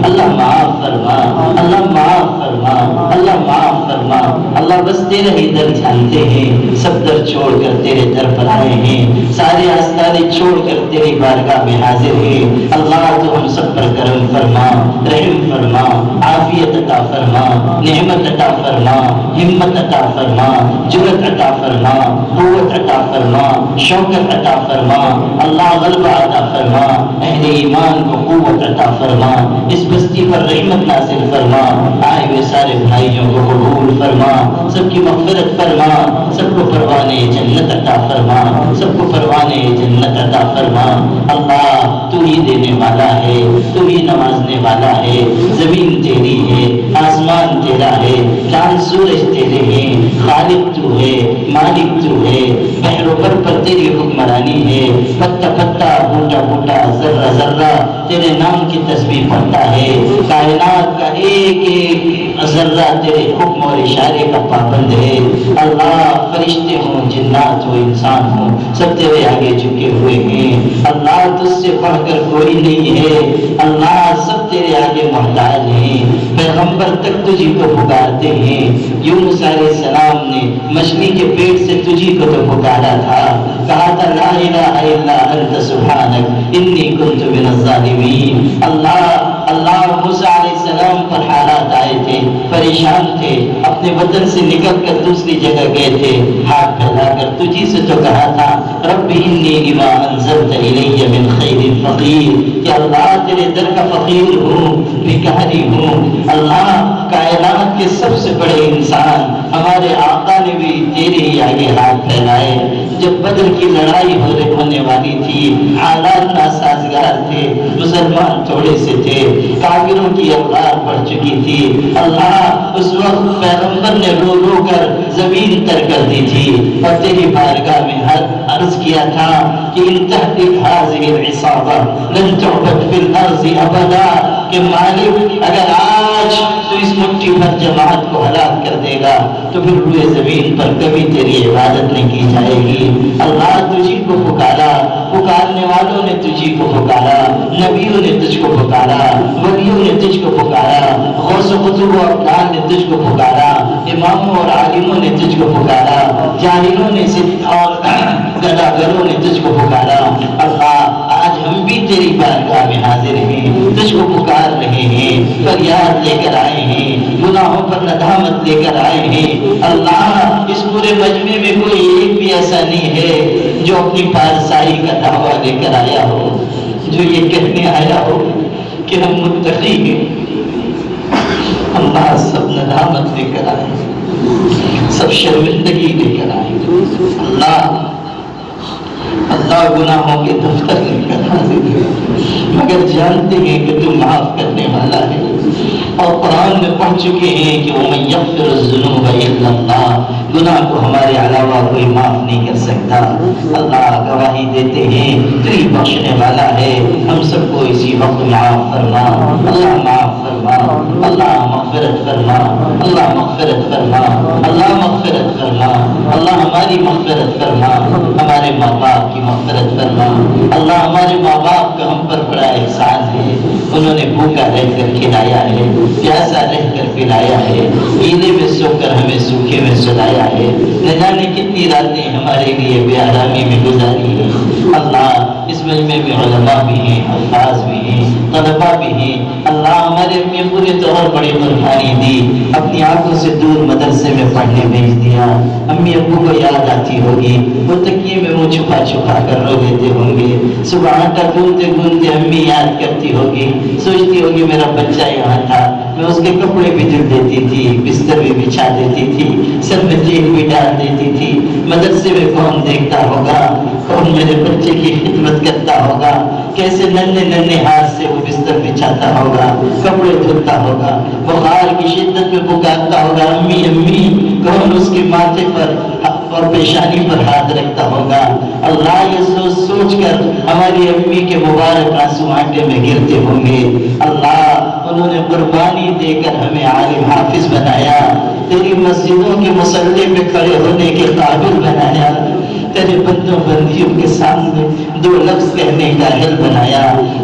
اللہ، معاف فرما اللہ، معاف فرما اللہ، معاف فرما اللہ۔ بس تیرا ہی در جانتے ہیں، سب در چھوڑ کر تیرے در پر آئے ہیں، سارے آستانے چھوڑ کر تیری بارگاہ میں حاضر ہیں اللہ۔ تو ہم سب پر کرم فرما، رحم فرما، عافیت عطا فرما، نعمت عطا فرما، ہمت عطا فرما، جرأت عطا فرما، قوت عطا فرما، شوکت عطا فرما اللہ، غلبہ عطا فرما، اہل ایمان کو قوت عطا فرما، اس بستی پر رحمت نازل فرما، آئے ہوئے سارے بھائیوں کو قبول فرما، سب کی مغفرت فرما، سب کو پروانے جنت عطا فرما، سب کو پروانے جنت عطا فرما اللہ۔ تو ہی دینے والا ہے، تو ہی نوازنے والا ہے، زمین تیری ہے، آسمان تیرا ہے، چاند سورج تیرے ہیں، خالق تو ہے، مالک تو ہے، بحر و بر پر تیری حکمرانی ہے، پتا پتا بوٹا بوٹا ذرہ ذرہ تیرے نام کی تسبیح پڑھتا ہے، کائنات کا ایک ایک ذرہ تیرے حکم اور اشارے کا پابند ہے اللہ۔ فرشتے ہوں، جنات ہو، انسان ہو، سب تیرے آگے جھکے ہوئے ہیں اللہ۔ تجھ سے بڑھ کر کوئی نہیں ہے اللہ، سب تیرے آگے محتاج ہیں، پیغمبر تک تجھی کو پکارتے ہیں۔ یونس علیہ السلام نے مچھلی کے پیٹ سے تجھی کو تو پکارا تھا، کہا تھا لا الہ الا انت سبحانک انی کنت من الظالمین اللہ۔ اللہ موسیٰ علیہ السلام پر حالات آئے تھے، پریشان تھے، اپنے وطن سے نکل کر دوسری جگہ گئے تھے، ہاتھ پھیلا کر تجھی سے تو کہا تھا رب انی لما انزلت الی من خیر فقیر، کہ اللہ تیرے در کا فقیر ہوں، بھکاری ہوں اللہ۔ کائنات کے سب سے بڑے انسان ہمارے آقا نے بھی تیرے ہی آگے ہاتھ پھیلائے۔ جب بدر کی لڑائی ہونے والی تھی، حالات ناسازگار تھے، مسلمان تھوڑے سے تھے، کافروں کی افراد پڑ چکی تھی اللہ۔ اس وقت پیغمبر نے رو رو کر زمین تر کر دی تھی اور تیری بارگاہ میں عرض کیا تھا کہ ان تحتک هذه العصابہ لن تعبد فی الارض ابدا، کہ مالک اگر آج تو اس مٹھی پر جماعت کو ہلاک کر دے گا تو پھر روئے زمین پر کبھی تیری عبادت نہیں کی جائے گی اللہ۔ تجھی کو پکارا، پکارنے والوں نے تجھی کو پکارا، نبیوں نے تجھ کو پکارا، ولیوں نے تجھ کو پکارا، غوث و قطب و ابدال نے تجھ کو پکارا، اماموں اور عالموں نے تجھ کو پکارا، جاہلوں نے اور گداگروں نے تجھ کو پکارا اللہ۔ آج ہم بھی تیری بارگاہ میں حاضر ہیں، تجھ کو پکار رہے ہیں، فریاد لے کر آئے ہیں، گناہوں پر ندامت لے کر آئے ہیں اللہ۔ اس پورے مجمع میں کوئی ایک بھی ایسا نہیں ہے جو اپنی پارسائی کا دعویٰ لے کر آیا ہو، جو یہ کہنے آیا ہو کہ ہم متقی ہیں اللہ۔ سب ندامت لے کر آئے، سب شرمندگی لے کر آئے اللہ۔ اللہ گناہوں کے دفتر لے کر حاضر ہے، مگر جانتے ہیں کہ تو معاف کرنے والا ہے، اور قرآن میں پڑھ چکے ہیں کہ وَمَن يَغْفِرُ الذُّنُوبَ إِلَّا اللَّهُ، گناہ کو ہمارے علاوہ کوئی معاف نہیں کر سکتا اللہ۔ گواہی دیتے ہیں تو ہی بخشنے والا ہے، ہم سب کو اسی وقت معاف فرما اللہ، معاف فرما اللہ، مغفرت فرما اللہ، مغفرت فرما اللہ، مغفرت فرما اللہ، ہماری مغفرت فرما، ہمارے ماں باپ کی مغفرت فرما اللہ۔ ہمارے ماں باپ کا ہم پر بڑا احسان ہے، انہوں نے بھوکا رہ کر کھلایا ہے، پیاسا رہ کر پلایا ہے، گیلے میں سو کر ہمیں سوکھے میں سلایا ہے، نہ جانے کتنی راتیں ہمارے لیے بے آرامی میں گزاری ہے اللہ۔ اس مجمع میں علماء بھی ہیں، الفاظ بھی ہیں، طلباء بھی ہیں اللہ۔ ہمارے امی ابو نے تو اور بڑی قربانی دی، اپنی آنکھوں سے دور مدرسے میں پڑھنے بھیج دیا۔ امی ابو کو یاد آتی ہوگی، وہ تکیے میں منہ چھپا چھپا کر رو لیتے ہوں گے، صبح آٹا گوندتے گوندتے امی یاد کرتی ہوگی، سوچتی ہوگی میرا بچہ یہاں تھا، میں اس کے کپڑے بھی دھل دیتی تھی، بستر بھی بچھا دیتی تھی، سر میں تیل بھی ڈال دیتی تھی۔ مدرسے میں کون دیکھتا ہوگا، کون میرے بچے کی خدمت کرتا ہوگا، کیسے ننھے ننھے ہاتھ سے وہ بستر بچھاتا ہوگا، کپڑے دھلتا ہوگا، بخار کی شدت میں پکارتا ہوگا امی امی، کون اس کے ماتھے پر اور پیشانی پر ہاتھ رکھتا ہوگا۔ اللہ یہ سوچ سوچ کر ہماری امی کے مبارک آنسو آنکھوں میں گرتے ہوں گے۔ اللہ انہوں نے قربانی دے کر ہمیں عالم حافظ بنایا، تیری مسجدوں کے مصلی پہ کھڑے ہونے کے قابل بنایا، تیرے بندوں بندیوں کے سامنے دو لفظ کہنے کا اہل بنایا۔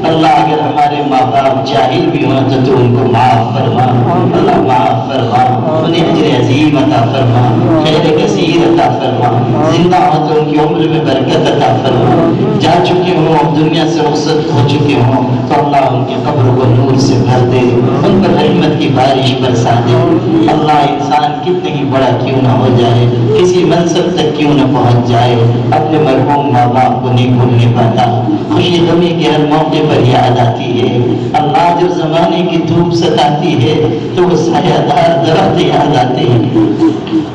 اللہ اگر ہمارے ماں باپ جاہل بھی ہوں تو ان کو معاف فرما، اللہ معاف فرما، انہیں اجر عظیم عطا فرما، خیر کثیر عطا فرما، زندہ ہوں تو ان کی عمر میں برکت عطا فرما، جا چکے ہوں اب دنیا سے رخصت ہو چکے ہوں تو اللہ ان کی قبر کو نور سے بھر دے، ان پر رحمت کی بارش برسا دے۔ اللہ انسان کتنے ہی بڑا کیوں نہ ہو جائے، کسی منصب تک کیوں نہ پہنچ جائے، اپنے مرحوم ماں باپ کو نہیں بھولنے پاتا، خوشی غمی کے ہر موقع پر یاد آتی ہے۔ اللہ جب زمانے کی دھوپ ستاتی ہے تو وہ سایہ دار درخت یاد آتے ہیں۔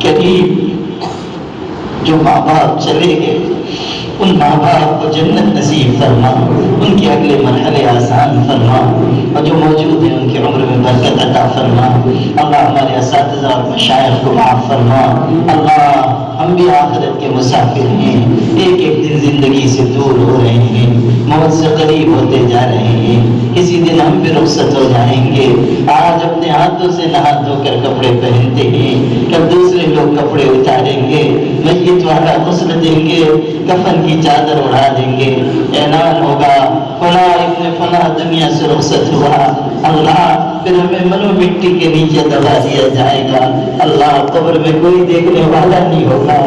قریب جو ماں باپ چلے گئے ان ماں باپ کو جنت نصیب فرما، ان کے اگلے مرحلے آسان فرما، اور جو موجود ہیں ان کی عمر میں برکت عطا فرما۔ اللہ ہمارے اساتذہ اور مشائخ کو معاف فرما۔ اللہ ہم بھی آخرت کے مسافر ہیں، ایک ایک دن زندگی سے دور ہو رہے ہیں، موت سے قریب ہوتے جا رہے ہیں، کسی دن ہم بھی رخصت ہو جائیں گے۔ آج اپنے ہاتھوں سے نہا دھو کر کپڑے پہنتے ہیں، کل دوسرے لوگ کپڑے اتاریں گے، میت والا غسل دیں گے، کفن کی چادر اڑا دیں گے، اعلان ہوگا فلاں ابن فلاں دنیا سے رخصت ہوا۔ اللہ پھر ہمیں منو مٹی کے نیچے دبا دیا جائے گا۔ اللہ قبر میں کوئی دیکھنے والا نہیں ہوگا۔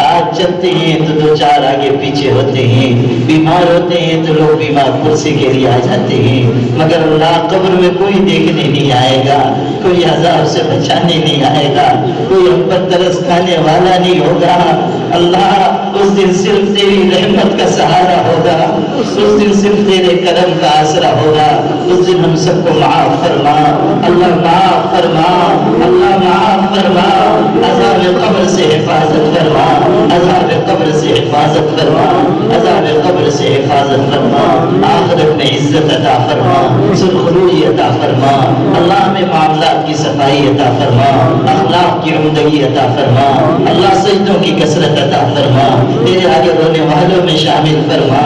آج چلتے ہیں تو دو چار آگے پیچھے ہوتے ہیں، بیمار ہوتے ہیں تو لوگ بیمار کرسی کے لیے آ جاتے ہیں، مگر اللہ قبر میں کوئی دیکھنے نہیں آئے گا، کوئی عذاب سے بچانے نہیں آئے گا، کوئی ہم پر ترس کھانے والا نہیں ہوگا۔ اللہ اس دن صرف تیری رحمت کا سہارا ہوگا، اس دن صرف تیرے کرم کا آسرا ہوگا۔ اس دن ہم سب کو معاف فرما، اللہ معاف فرما، اللہ معاف فرما، عذاب قبر سے حفاظت فرما، عذاب قبر سے حفاظت فرما، عذاب قبر سے حفاظت فرما، آخرت میں عزت عطا فرما، سرخروئی عطا فرما، اللہ میں معاملات کی صفائی عطا فرما، اخلاق کی عمدگی عطا فرما، اللہ سجدوں کی کثرت عطا فرما، تیرے آگے رونے والوں میں شامل فرما،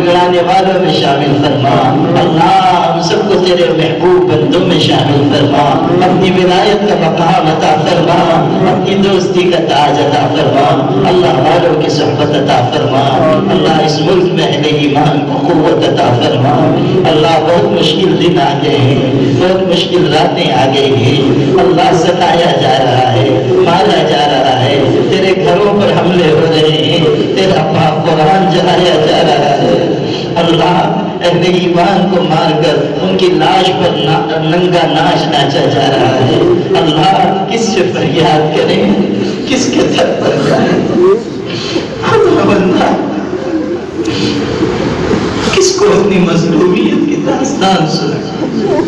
گڑانے والوں میں شامل فرما۔ اللہ ہم سب کو تیرے محبوب بندوں میں شامل فرما، اپنی ولایت کا مقام عطا فرما، اپنی دوستی کا تاج عطا فرما، اللہ والوں کی صحبت عطا فرما۔ اللہ اس ملک میں اہل ایمان کو قوت عطا فرما۔ اللہ بہت مشکل دن آ گئے ہیں، بہت مشکل راتیں آ گئی ہیں، اللہ ستایا جا رہا ہے، مارا جا رہا ہے، تیرے گھروں پر حملے ہو رہے ہیں، تیرا پاک قرآن جلایا جا رہا ہے۔ اللہ اہل ایمان کو مار کر ان کی لاش پر ننگا ناچ ناچا جا رہا ہے۔ اللہ کس سے فریاد کریں، کس کے در پر جائیں؟ خدا بندہ کس کو اپنی مظلومیت کی داستان سنائے؟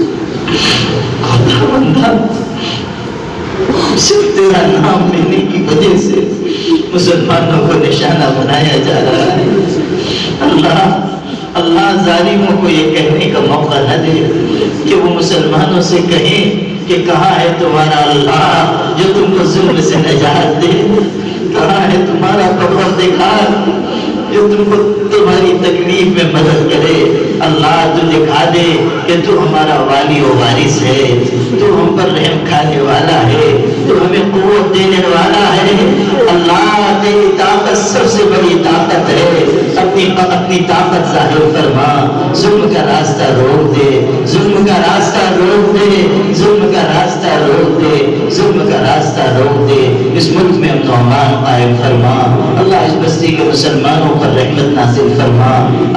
خدا بندہ صرف تیرا نام لینے کی وجہ سے مسلمانوں کو نشانہ بنایا جا رہا ہے۔ اللہ اللہ ظالموں کو یہ کہنے کا موقع نہ دے کہ وہ مسلمانوں سے کہیں کہ کہاں ہے تمہارا اللہ جو تم کو ظلم سے نجات دے، کہاں ہے تمہارا پروردگار جو تم کو تمہاری تکلیف میں مدد کرے۔ اللہ تو دکھا دے کہ تو ہمارا والی و وارث ہے، تو ہم پر رحم کھانے والا ہے، تو ہمیں قوت دینے والا ہے۔ اللہ تیری طاقت سب سے بڑی طاقت ہے، اپنی طاقت ظاہر فرما، ظلم کا راستہ روک دے، ظلم کا راستہ روک دے، ظلم کا راستہ روک دے، ظلم کا راستہ روک دے۔ اس ملک میں امن و امان قائم فرما۔ اللہ اس بستی کے مسلمانوں پر رحمت نازل فرما۔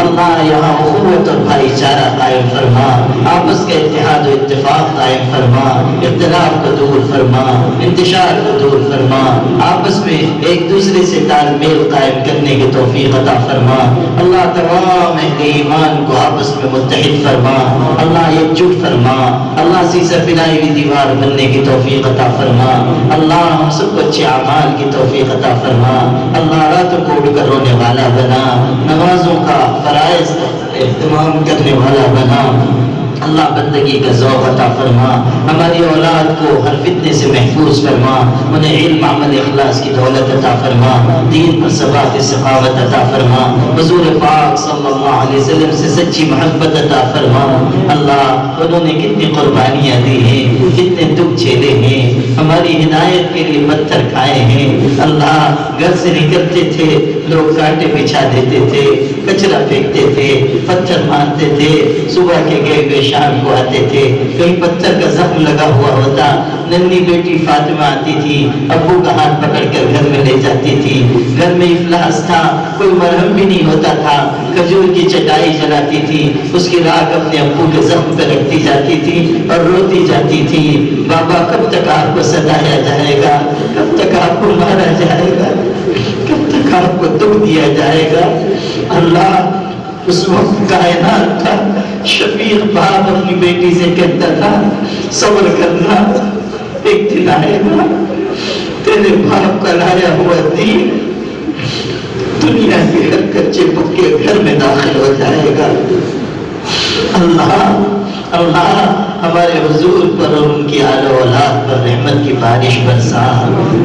اللہ یہاں اخوت اور بھائی چارہ قائم فرما، آپس کے اتحاد و اتفاق قائم فرما، اختلاف کو دور فرما، انتشار کو دور فرما، آپس میں ایک دوسرے سے تال میل قائم کرنے کی توفیق عطا فرما۔ اللہ تمام اہل ایمان کو آپس میں متحد فرما، اللہ یکجٹ فرما، اللہ سیسہ پلائی ہوئی دیوار بننے کی توفیق عطا فرما۔ اللہ ہم سب کو اچھے اعمال کی کی توفیق عطا فرما، اللہ راتوں کو اٹھ کر رونے والا بنا، نمازوں کا فرائض اہتمام کرنے والا بنا، اللہ بندگی کا ذوق عطا فرما، ہماری اولاد کو ہر فتنے سے محفوظ فرما، انہیں علم عمل اخلاص کی دولت عطا فرما، دین پر ثبات سخاوت عطا فرما، حضور پاک صلی اللہ علیہ وسلم سے سچی محبت عطا فرما۔ اللہ انہوں نے کتنی قربانیاں دی ہیں، کتنے دکھ جھیلے ہیں، ہماری ہدایت کے لیے پتھر کھائے ہیں۔ اللہ گھر سے نکلتے تھے لوگ کانٹے بچھا دیتے تھے، کچرا پھینکتے تھے، پتھر مارتے تھے، صبح کے گئے ہوئے شام کو آتے تھے، کہیں پتھر کا زخم لگا ہوا ہوتا، ننھی بیٹی فاطمہ آتی تھی، ابو کا ہاتھ پکڑ کر گھر میں لے جاتی تھی، گھر میں افلاس تھا، کوئی مرہم بھی نہیں ہوتا تھا، کھجور کی چٹائی جلاتی تھی، اس کی راکھ اپنے ابو کے زخم پہ رکھتی جاتی تھی اور روتی جاتی تھی، بابا کب تک آپ کو ستایا جائے گا، کب تک آپ کو مارا جائے گا، کب تک آپ کو دکھ دیا جائے گا۔ اللہ اس وقت کائنات کا شفیق باپ اپنی بیٹی سے کہتا تھا صبر کرنا، ایک دن آئے گا تیرے باپ کا لایا ہوا دین دنیا کے ہر کچے پکے گھر میں داخل ہو جائے گا۔ اللہ اللہ ہمارے حضور پر اور ان کی آل و اولاد پر رحمت کی بارش برسا۔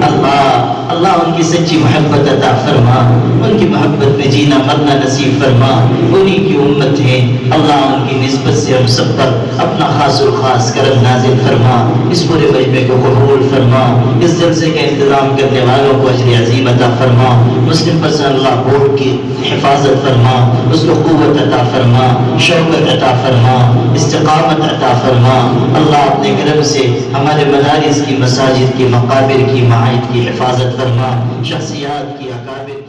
اللہ اللہ ان کی سچی محبت عطا فرما، ان کی محبت میں جینا مرنا نصیب فرما، انہی کی امت ہیں اللہ، ان کی نسبت سے ہم سب پر اپنا خاص و خاص کرم نازل فرما، اس پورے مجمع کو قبول فرما، اس جلسے کا انتظام کرنے والوں کو اجر عظیم عطا فرما، مسلم پرسنل اللہ بورڈ کی حفاظت فرما، اس کو قوت عطا فرما، شوکت عطا فرما، استقامت عطا فرما۔ اللہ اپنے کرم سے ہمارے مدارس کی، مساجد کی، مقابر کی، معاہد کی حفاظت فرما، شخصیات کی، اکابر